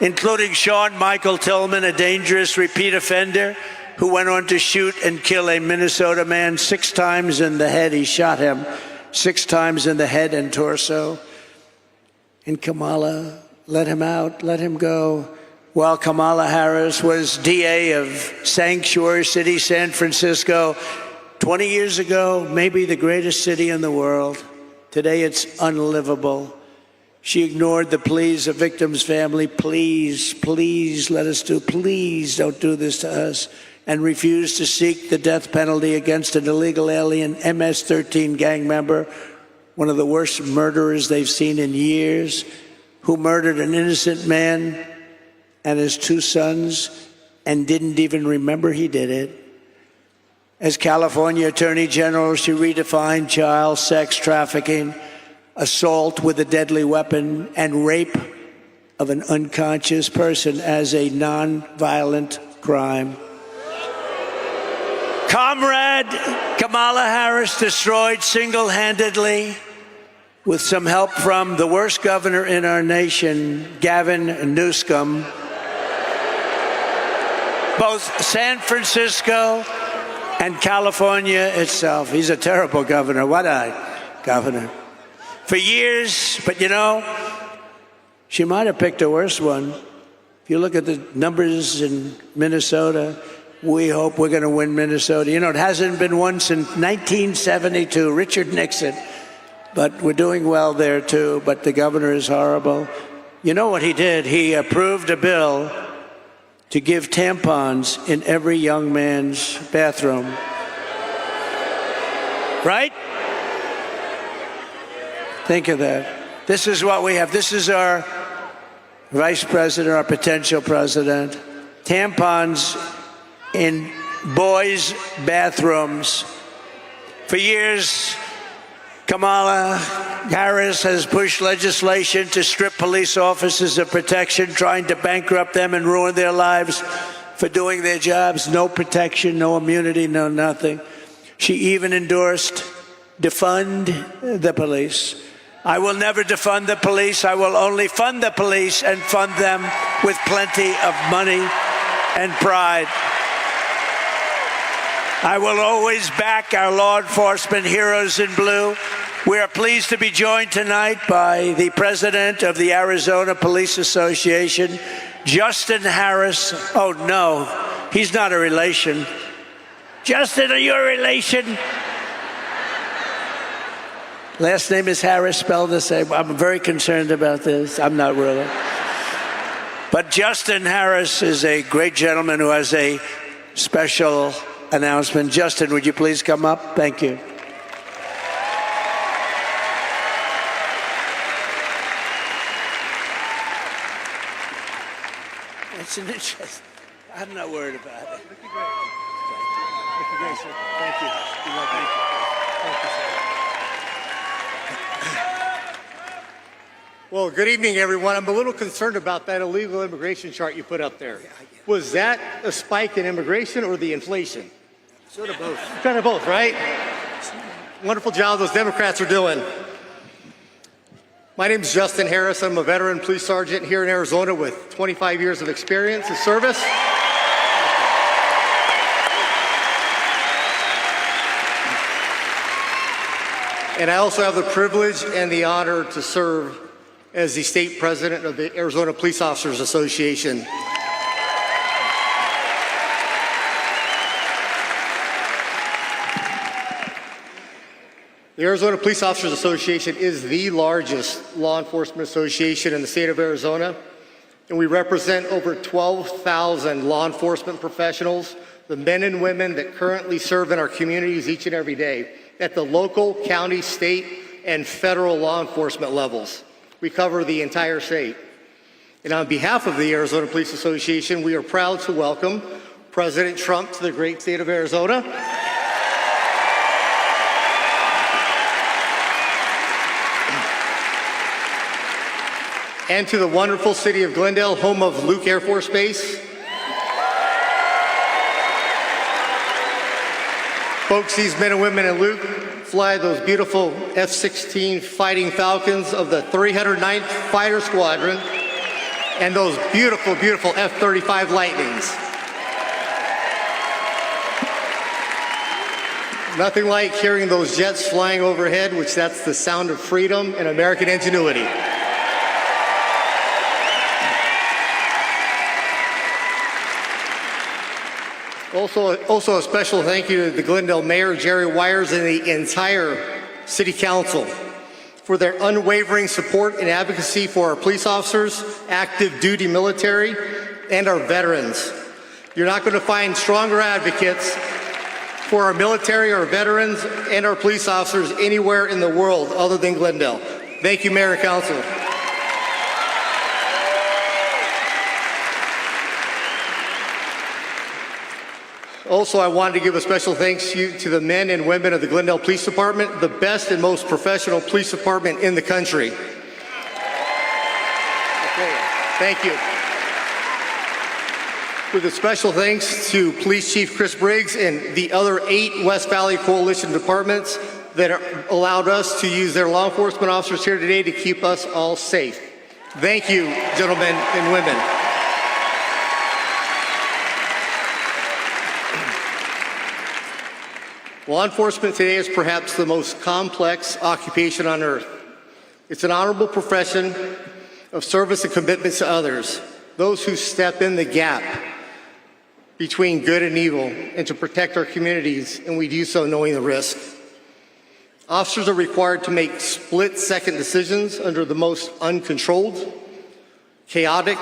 including Sean Michael Tillman, a dangerous repeat offender who went on to shoot and kill a Minnesota man 6 times in the head. He shot him 6 times in the head and torso. And Kamala, let him out, let him go. while Kamala Harris was DA of Sanctuary City, San Francisco, 20 years ago, maybe the greatest city in the world. Today it's unlivable. She ignored the pleas of victims' family. Please, please please don't do this to us. And refused to seek the death penalty against an illegal alien MS-13 gang member, one of the worst murderers they've seen in years, who murdered an innocent man and his 2 sons and didn't even remember he did it. As California Attorney General, she redefined child sex trafficking, assault with a deadly weapon, and rape of an unconscious person as a non-violent crime. Comrade Kamala Harris destroyed single-handedly, with some help from the worst governor in our nation, Gavin Newsom, both San Francisco and California itself. He's a terrible governor. What a governor. For years, but you know, she might have picked a worse one. If you look at the numbers in Minnesota, we hope we're going to win Minnesota. You know, it hasn't been won since 1972, Richard Nixon. But we're doing well there, too. But the governor is horrible. You know what he did? He approved a bill to give tampons in every young man's bathroom. Right? Think of that. This is what we have. This is our vice president, our potential president. Tampons in boys' bathrooms. For years, Kamala Harris has pushed legislation to strip police officers of protection, trying to bankrupt them and ruin their lives for doing their jobs. No protection, no immunity, no nothing. She even endorsed defund the police. I will never defund the police. I will only fund the police and fund them with plenty of money and pride. I will always back our law enforcement heroes in blue. We are pleased to be joined tonight by the president of the Arizona Police Association, Justin Harris. Oh, no, he's not a relation. Justin, are you a relation? Last name is Harris, spelled the same. I'm very concerned about this. I'm not really. But Justin Harris is a great gentleman who has a special announcement. Justin, would you please come up? Thank you. It's an interest. I'm not worried about it. Thank you, great, sir. Thank you. Thank you, sir. Well, good evening, everyone. I'm a little concerned about that illegal immigration chart you put up there. Was that a spike in immigration or the inflation? Sort of both. Kind of both, right? Wonderful job those Democrats are doing. My name is Justin Harris. I'm a veteran police sergeant here in Arizona with 25 years of experience in service. And I also have the privilege and the honor to serve as the state president of the Arizona Police Officers Association. The Arizona Police Officers Association is the largest law enforcement association in the state of Arizona, and we represent over 12,000 law enforcement professionals, the men and women that currently serve in our communities each and every day at the local, county, state, and federal law enforcement levels. We cover the entire state. And on behalf of the Arizona Police Association, we are proud to welcome President Trump to the great state of Arizona. And to the wonderful city of Glendale, home of Luke Air Force Base. Folks, these men and women at Luke fly those beautiful F-16 Fighting Falcons of the 309th Fighter Squadron and those beautiful, beautiful F-35 Lightnings. Nothing like hearing those jets flying overhead, which that's the sound of freedom and American ingenuity. Also a special thank you to the Glendale Mayor, Jerry Wires, and the entire City Council for their unwavering support and advocacy for our police officers, active duty military, and our veterans. You're not going to find stronger advocates for our military, our veterans, and our police officers anywhere in the world other than Glendale. Thank you, Mayor and Council. Also, I wanted to give a special thanks to the men and women of the Glendale Police Department, the best and most professional police department in the country. Okay, thank you. With a special thanks to Police Chief Chris Briggs and the other 8 West Valley Coalition departments that allowed us to use their law enforcement officers here today to keep us all safe. Thank you, gentlemen and women. Law enforcement today is perhaps the most complex occupation on earth. It's an honorable profession of service and commitment to others, those who step in the gap between good and evil and to protect our communities, and we do so knowing the risk. Officers are required to make split-second decisions under the most uncontrolled, chaotic,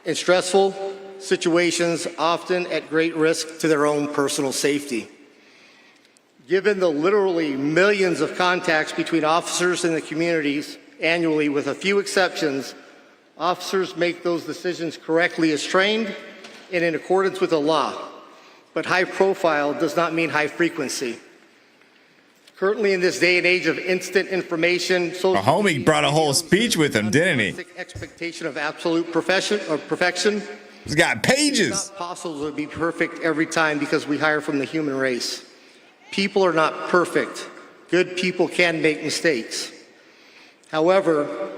and stressful situations, often at great risk to their own personal safety. Given the literally millions of contacts between officers and the communities annually, with a few exceptions, officers make those decisions correctly as trained and in accordance with the law. But high profile does not mean high frequency. Currently, in this day and age of instant information, social homie brought a whole speech with him, didn't he? Expectation of absolute perfection. He's got pages. It's not possible to be perfect every time because we hire from the human race. People are not perfect. Good people can make mistakes. However,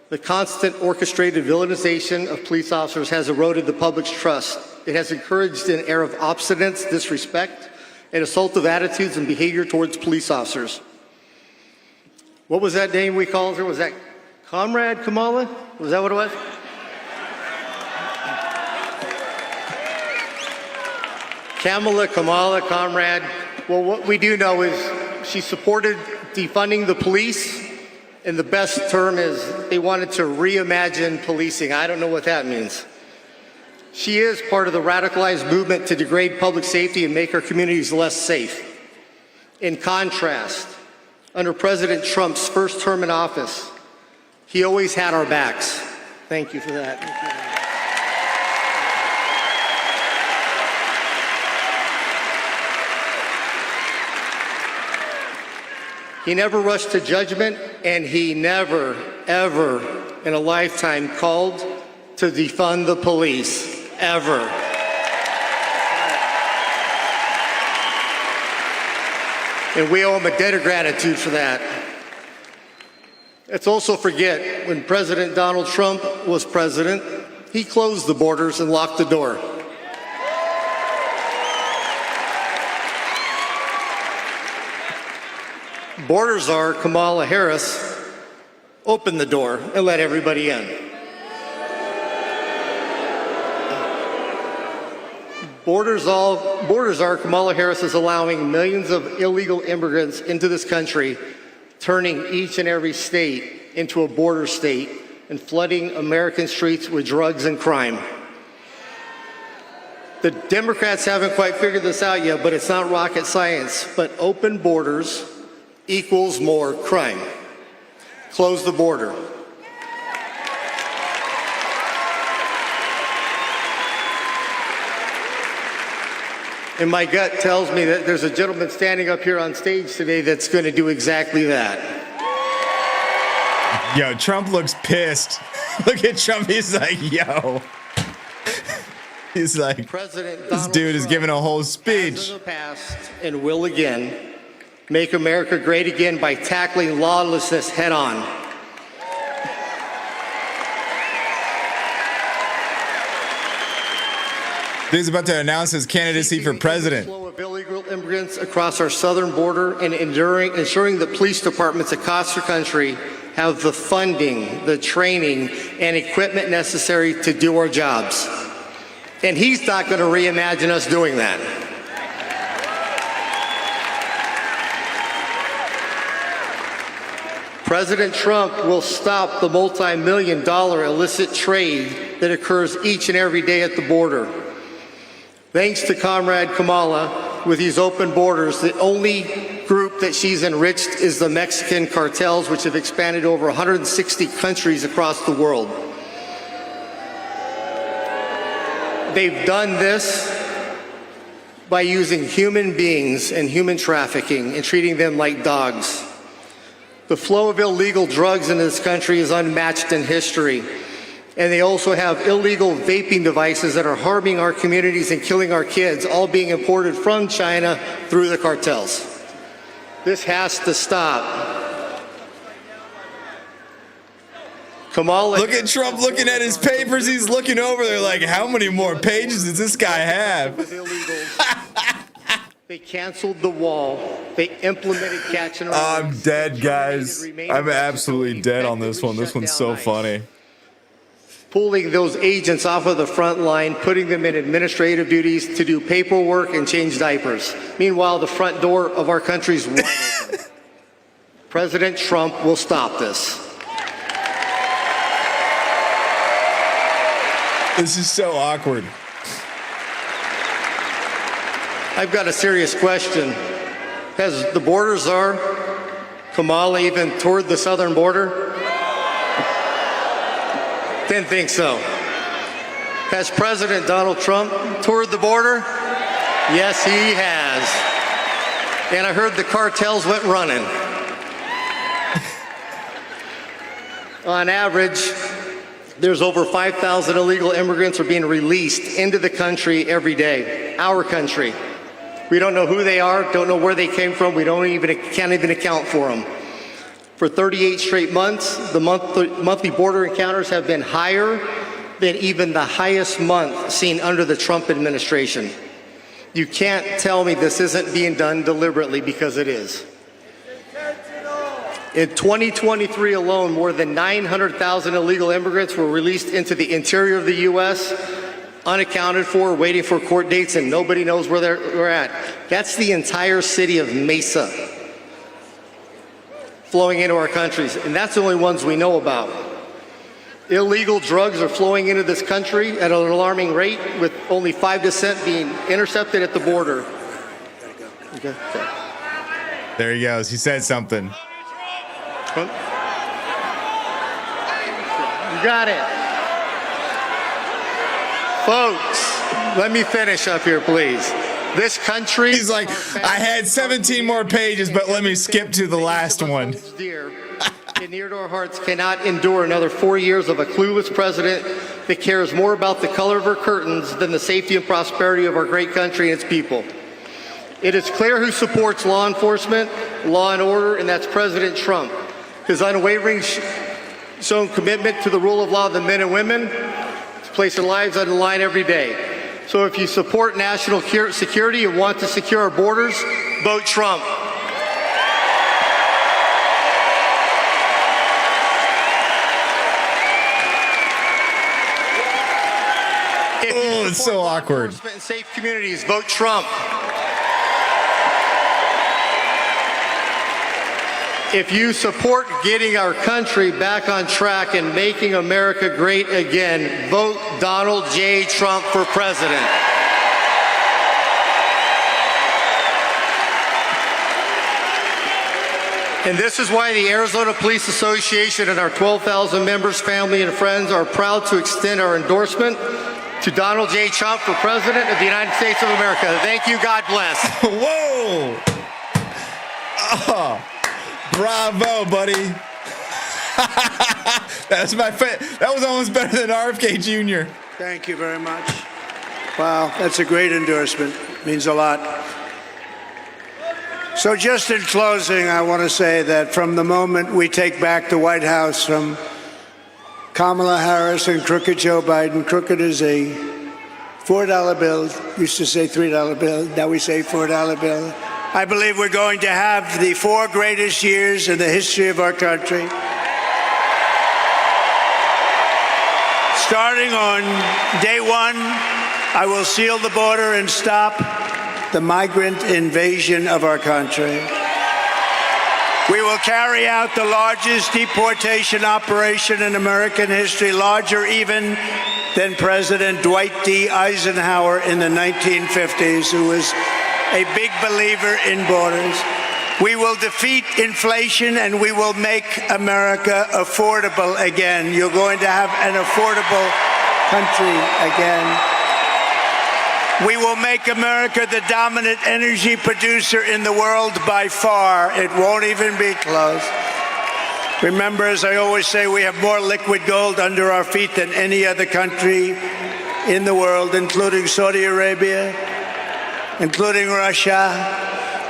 the constant orchestrated villainization of police officers has eroded the public's trust. It has encouraged an air of obstinance, disrespect, and assaultive attitudes and behavior towards police officers. What was that name we called her? Was that Comrade Kamala? Was that what it was? Kamala, Comrade. Well, what we do know is she supported defunding the police, and the best term is they wanted to reimagine policing. I don't know what that means. She is part of the radicalized movement to degrade public safety and make our communities less safe. In contrast, under President Trump's first term in office, he always had our backs. Thank you for that. Thank you. He never rushed to judgment, and he never, ever in a lifetime called to defund the police, ever. And we owe him a debt of gratitude for that. Let's also forget, when President Donald Trump was president, he closed the borders and locked the door. Border czar Kamala Harris opened the door and let everybody in. Border czar Kamala Harris is allowing millions of illegal immigrants into this country, turning each and every state into a border state and flooding American streets with drugs and crime. The Democrats haven't quite figured this out yet, but it's not rocket science. But open borders equals more crime. Close the border. And my gut tells me that there's a gentleman standing up here on stage today that's going to do exactly that. Yo, Trump looks pissed. Look at Trump. He's like, yo. He's like, this dude is giving a whole speech. In the past and will again make America great again by tackling lawlessness head on. He's about to announce his candidacy for president. The flow of illegal immigrants across our southern border and ensuring that police departments across the country have the funding, the training, and equipment necessary to do our jobs. And he's not going to reimagine us doing that. President Trump will stop the multi-million-dollar illicit trade that occurs each and every day at the border. Thanks to Comrade Kamala, with these open borders, the only group that she's enriched is the Mexican cartels, which have expanded to over 160 countries across the world. They've done this by using human beings and human trafficking and treating them like dogs. The flow of illegal drugs in this country is unmatched in history. And they also have illegal vaping devices that are harming our communities and killing our kids, all being imported from China through the cartels. This has to stop. Kamala. Look at Trump looking at his papers. He's looking over there like, how many more pages does this guy have? They canceled the wall. They implemented catch and release. I'm dead, guys. I'm absolutely dead on this one. This one's so funny. Pulling those agents off of the front line, putting them in administrative duties to do paperwork and change diapers. Meanwhile, the front door of our country's wide open. President Trump will stop this. This is so awkward. I've got a serious question. Has the border czar, Kamala, even toured the southern border? Didn't think so. Has President Donald Trump toured the border? Yes, he has. And I heard the cartels went running. On average, there's over 5,000 illegal immigrants are being released into the country every day, our country. We don't know who they are, don't know where they came from, can't even account for them. For 38 straight months, the monthly border encounters have been higher than even the highest month seen under the Trump administration. You can't tell me this isn't being done deliberately, because it is. In 2023 alone, more than 900,000 illegal immigrants were released into the interior of the U.S., unaccounted for, waiting for court dates, and nobody knows where they're at. That's the entire city of Mesa flowing into our countries, and that's the only ones we know about. Illegal drugs are flowing into this country at an alarming rate, with only 5% being intercepted at the border. Okay. There he goes. He said something. You got it. Folks, let me finish up here, please. This country... He's like, I had 17 more pages, but let me skip to the last one. Dear and near to our hearts cannot endure another 4 years of a clueless president that cares more about the color of her curtains than the safety and prosperity of our great country and its people. It is clear who supports law enforcement, law and order, and that's President Trump. His unwavering shown commitment to the rule of law of the men and women, place their lives on the line every day. So if you support national security and want to secure our borders, vote Trump. Oh, it's so awkward. And safe communities, vote Trump. If you support getting our country back on track and making America great again, vote Donald J. Trump for president. And this is why the Arizona Police Association and our 12,000 members, family, and friends are proud to extend our endorsement to Donald J. Trump for president of the United States of America. Thank you. God bless. Whoa. Oh. Bravo, buddy. That was almost better than RFK Jr. Thank you very much. Wow, that's a great endorsement. Means a lot. So just in closing, I want to say that from the moment we take back the White House from Kamala Harris and crooked Joe Biden, crooked is a $4 bill, used to say $3 bill, now we say $4 bill. I believe we're going to have the 4 greatest years in the history of our country. Starting on day 1 I will seal the border and stop the migrant invasion of our country. We will carry out the largest deportation operation in American history, larger even than President Dwight D. Eisenhower in the 1950s, who was a big believer in borders. We will defeat inflation and we will make America affordable again. You're going to have an affordable country again. We will make America the dominant energy producer in the world by far. It won't even be close. Remember, as I always say, we have more liquid gold under our feet than any other country in the world, including Saudi Arabia, including Russia.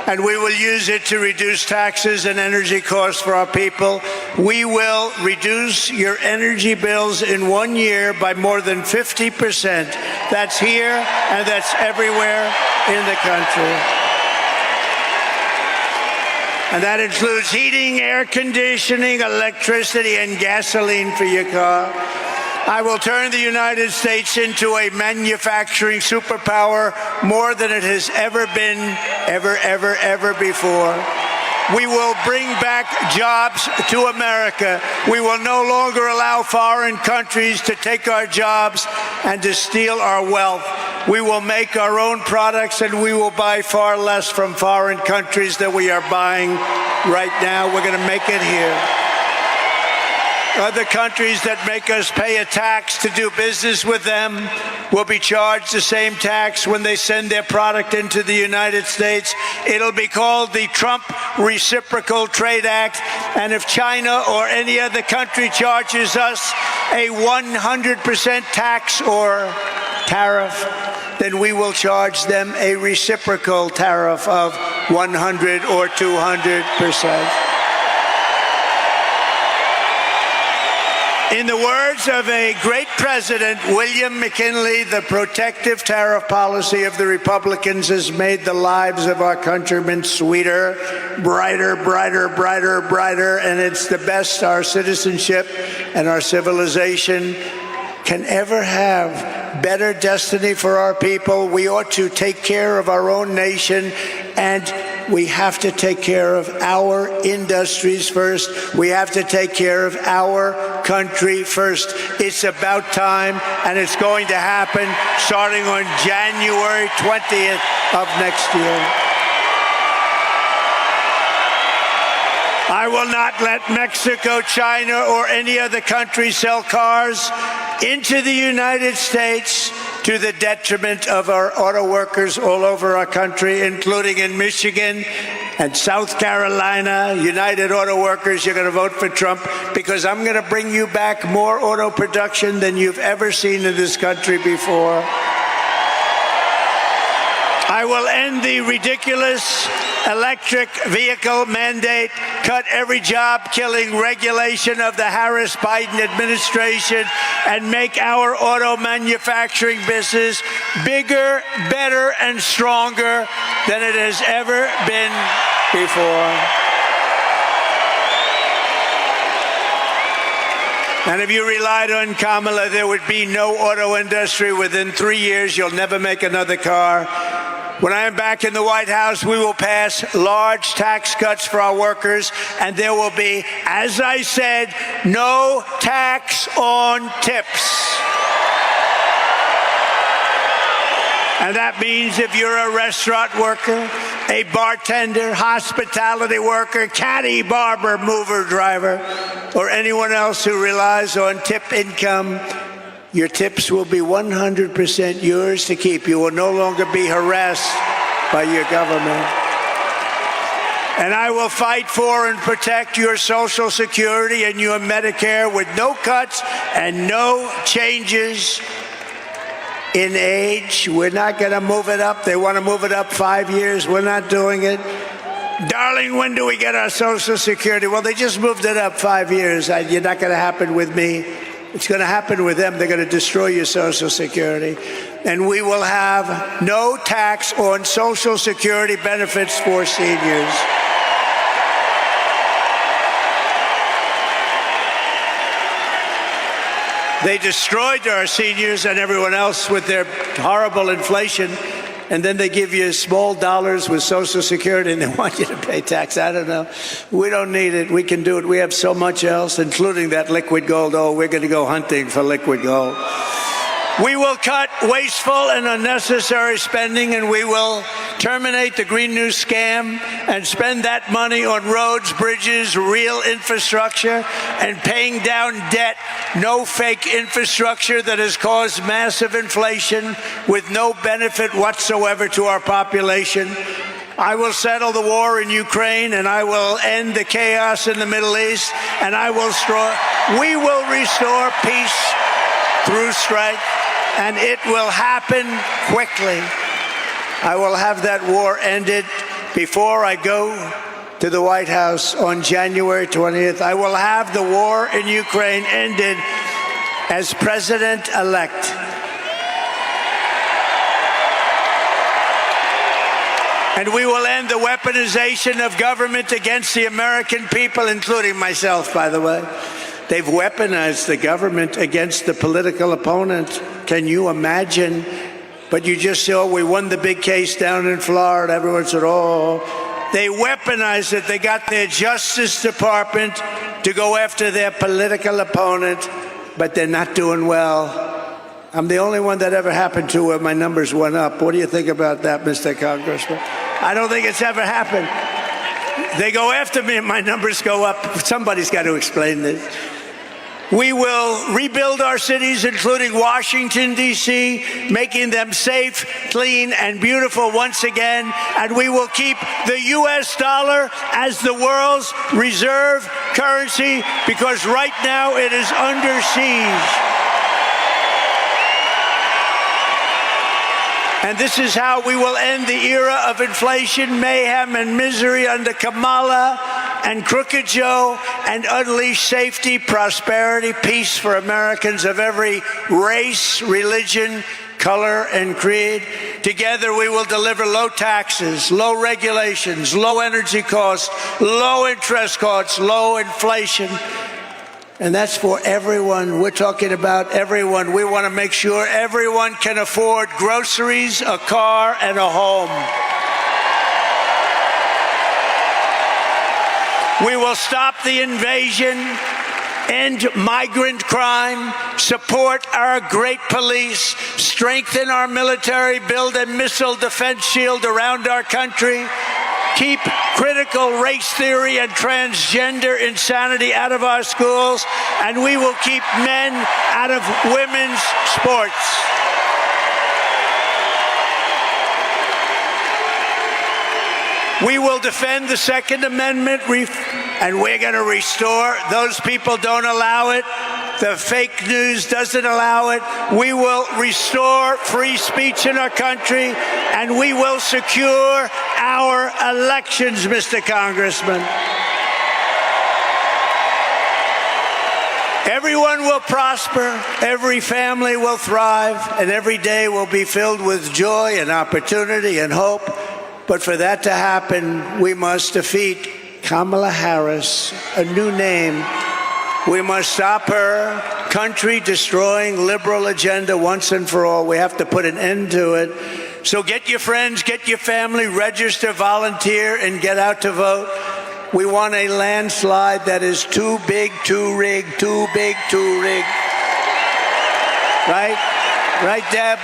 And we will use it to reduce taxes and energy costs for our people. We will reduce your energy bills in 1 year by more than 50%. That's here and that's everywhere in the country. And that includes heating, air conditioning, electricity, and gasoline for your car. I will turn the United States into a manufacturing superpower more than it has ever been, ever before. We will bring back jobs to America. We will no longer allow foreign countries to take our jobs and to steal our wealth. We will make our own products and we will buy far less from foreign countries than we are buying right now. We're going to make it here. Other countries that make us pay a tax to do business with them will be charged the same tax when they send their product into the United States. It'll be called the Trump Reciprocal Trade Act. And if China or any other country charges us a 100% tax or tariff, then we will charge them a reciprocal tariff of 100 or 200%. In the words of a great president, William McKinley, the protective tariff policy of the Republicans has made the lives of our countrymen sweeter, brighter, and it's the best our citizenship and our civilization can ever have. Better destiny for our people. We ought to take care of our own nation, and we have to take care of our industries first. We have to take care of our country first. It's about time, and it's going to happen starting on January 20th of next year. I will not let Mexico, China, or any other country sell cars into the United States to the detriment of our auto workers all over our country, including in Michigan and South Carolina. United Auto Workers, you're going to vote for Trump because I'm going to bring you back more auto production than you've ever seen in this country before. I will end the ridiculous electric vehicle mandate, cut every job-killing regulation of the Harris-Biden administration, and make our auto manufacturing business bigger, better, and stronger than it has ever been before. And if you relied on Kamala, there would be no auto industry. Within 3 years, you'll never make another car. When I am back in the White House, we will pass large tax cuts for our workers, and there will be, as I said, no tax on tips. And that means if you're a restaurant worker, a bartender, hospitality worker, caddy, barber, mover, driver, or anyone else who relies on tip income, your tips will be 100% yours to keep. You will no longer be harassed by your government. And I will fight for and protect your Social Security and your Medicare with no cuts and no changes in age. We're not going to move it up. They want to move it up 5 years. We're not doing it. Darling, when do we get our Social Security? Well, they just moved it up 5 years. You're not going to happen with me. It's going to happen with them. They're going to destroy your Social Security. And we will have no tax on Social Security benefits for seniors. They destroyed our seniors and everyone else with their horrible inflation. And then they give you small dollars with Social Security and they want you to pay tax. I don't know. We don't need it. We can do it. We have so much else, including that liquid gold. Oh, we're going to go hunting for liquid gold. We will cut wasteful and unnecessary spending, and we will terminate the Green New Scam and spend that money on roads, bridges, real infrastructure, and paying down debt. No fake infrastructure that has caused massive inflation with no benefit whatsoever to our population. I will settle the war in Ukraine, and I will end the chaos in the Middle East, and we will restore peace through strike. And it will happen quickly. I will have that war ended before I go to the White House on January 20th. I will have the war in Ukraine ended as president-elect. And we will end the weaponization of government against the American people, including myself, by the way. They've weaponized the government against the political opponent. Can you imagine? But you just saw we won the big case down in Florida. Everyone said, oh. They weaponized it. They got their Justice Department to go after their political opponent, but they're not doing well. I'm the only one that ever happened to where my numbers went up. What do you think about that, Mr. Congressman? I don't think it's ever happened. They go after me and my numbers go up. Somebody's got to explain this. We will rebuild our cities, including Washington, D.C., making them safe, clean, and beautiful once again. And we will keep the U.S. dollar as the world's reserve currency because right now it is under siege. And this is how we will end the era of inflation, mayhem, and misery under Kamala and Crooked Joe and unleash safety, prosperity, peace for Americans of every race, religion, color, and creed. Together we will deliver low taxes, low regulations, low energy costs, low interest costs, low inflation. And that's for everyone. We're talking about everyone. We want to make sure everyone can afford groceries, a car, and a home. We will stop the invasion, end migrant crime, support our great police, strengthen our military, build a missile defense shield around our country, keep critical race theory and transgender insanity out of our schools, and we will keep men out of women's sports. We will defend the Second Amendment, and we're going to restore. Those people don't allow it. The fake news doesn't allow it. We will restore free speech in our country, and we will secure our elections, Mr. Congressman. Everyone will prosper, every family will thrive, and every day will be filled with joy and opportunity and hope. But for that to happen, we must defeat Kamala Harris, a new name. We must stop her country-destroying liberal agenda once and for all. We have to put an end to it. So get your friends, get your family, register, volunteer, and get out to vote. We want a landslide that is too big, too rigged, too big, too rigged. Right? Right, Deb?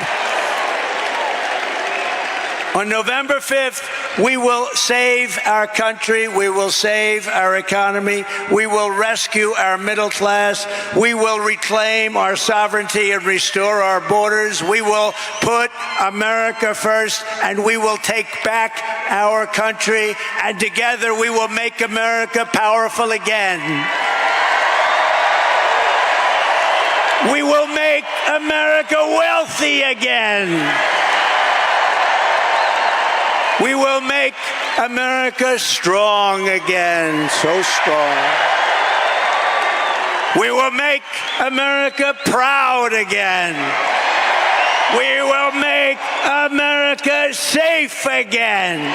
On November 5th, we will save our country. We will save our economy. We will rescue our middle class. We will reclaim our sovereignty and restore our borders. We will put America first, and we will take back our country. And together, we will make America powerful again. We will make America wealthy again. We will make America strong again, so strong. We will make America proud again. We will make America safe again.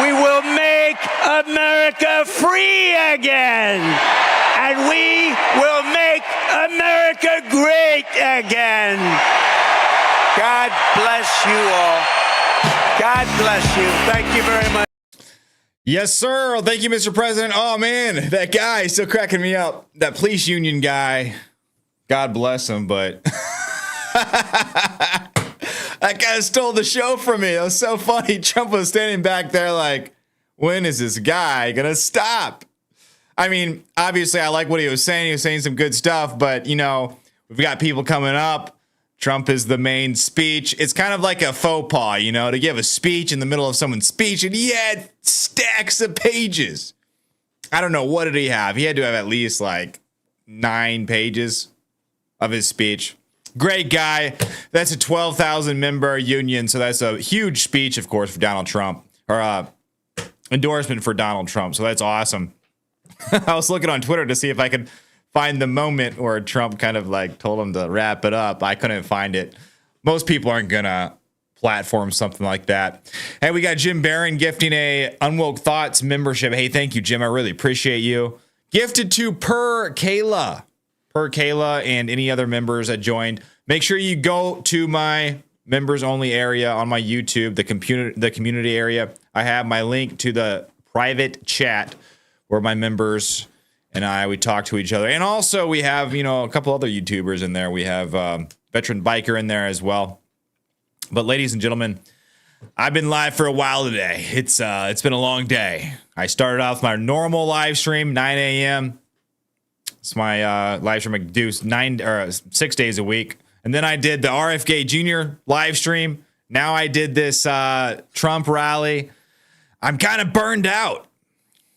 We will make America free again. And we will make America great again. God bless you all. God bless you. Thank you very much. Yes, sir. Thank you, Mr. President. Oh, man, that guy is still cracking me up. That police union guy. God bless him, but that guy stole the show from me. It was so funny. Trump was standing back there like, when is this guy going to stop? I mean, obviously, I like what he was saying. He was saying some good stuff, but, you know, we've got people coming up. Trump is the main speech. It's kind of like a faux pas, you know, to give a speech in the middle of someone's speech, and he had stacks of pages. I don't know, what did he have? He had to have at least like 9 pages of his speech. Great guy. That's a 12,000 member union, so that's a huge speech, of course, for Donald Trump, or endorsement for Donald Trump, so that's awesome. I was looking on Twitter to see if I could find the moment where Trump kind of like told him to wrap it up. I couldn't find it. Most people aren't gonna platform something like that. Hey, we got Jim Barron gifting a Unwoke Thoughts membership. Hey, thank you, Jim. I really appreciate you. Gifted to Per Kayla and any other members that joined. Make sure you go to my members only area on my YouTube, the community area. I have my link to the private chat where my members and we talk to each other. And also we have, you know, a couple other YouTubers in there. We have Veteran Biker in there as well. But ladies and gentlemen, I've been live for a while today. It's been a long day. I started off my normal live stream, 9 a.m. It's my live stream I do 6 days a week. And then I did the RFK Jr. live stream. Now I did this Trump rally. I'm kind of burned out.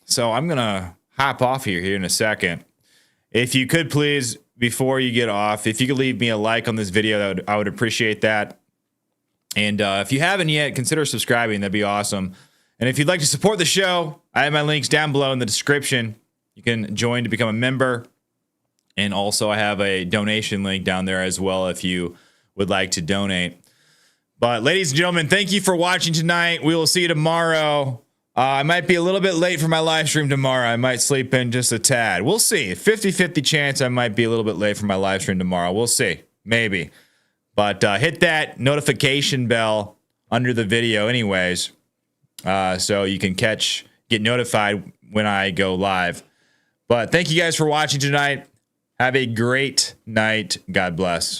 So I'm going to hop off here in a second. If you could please, before you get off, if you could leave me a like on this video, I would appreciate that. And if you haven't yet, consider subscribing. That'd be awesome. And if you'd like to support the show, I have my links down below in the description. You can join to become a member. And also I have a donation link down there as well if you would like to donate. But ladies and gentlemen, thank you for watching tonight. We will see you tomorrow. I might be a little bit late for my live stream tomorrow. I might sleep in just a tad. We'll see. 50-50 chance I might be a little bit late for my live stream tomorrow. We'll see. Maybe. But hit that notification bell under the video anyways, so you can get notified when I go live. But thank you guys for watching tonight. Have a great night. God bless.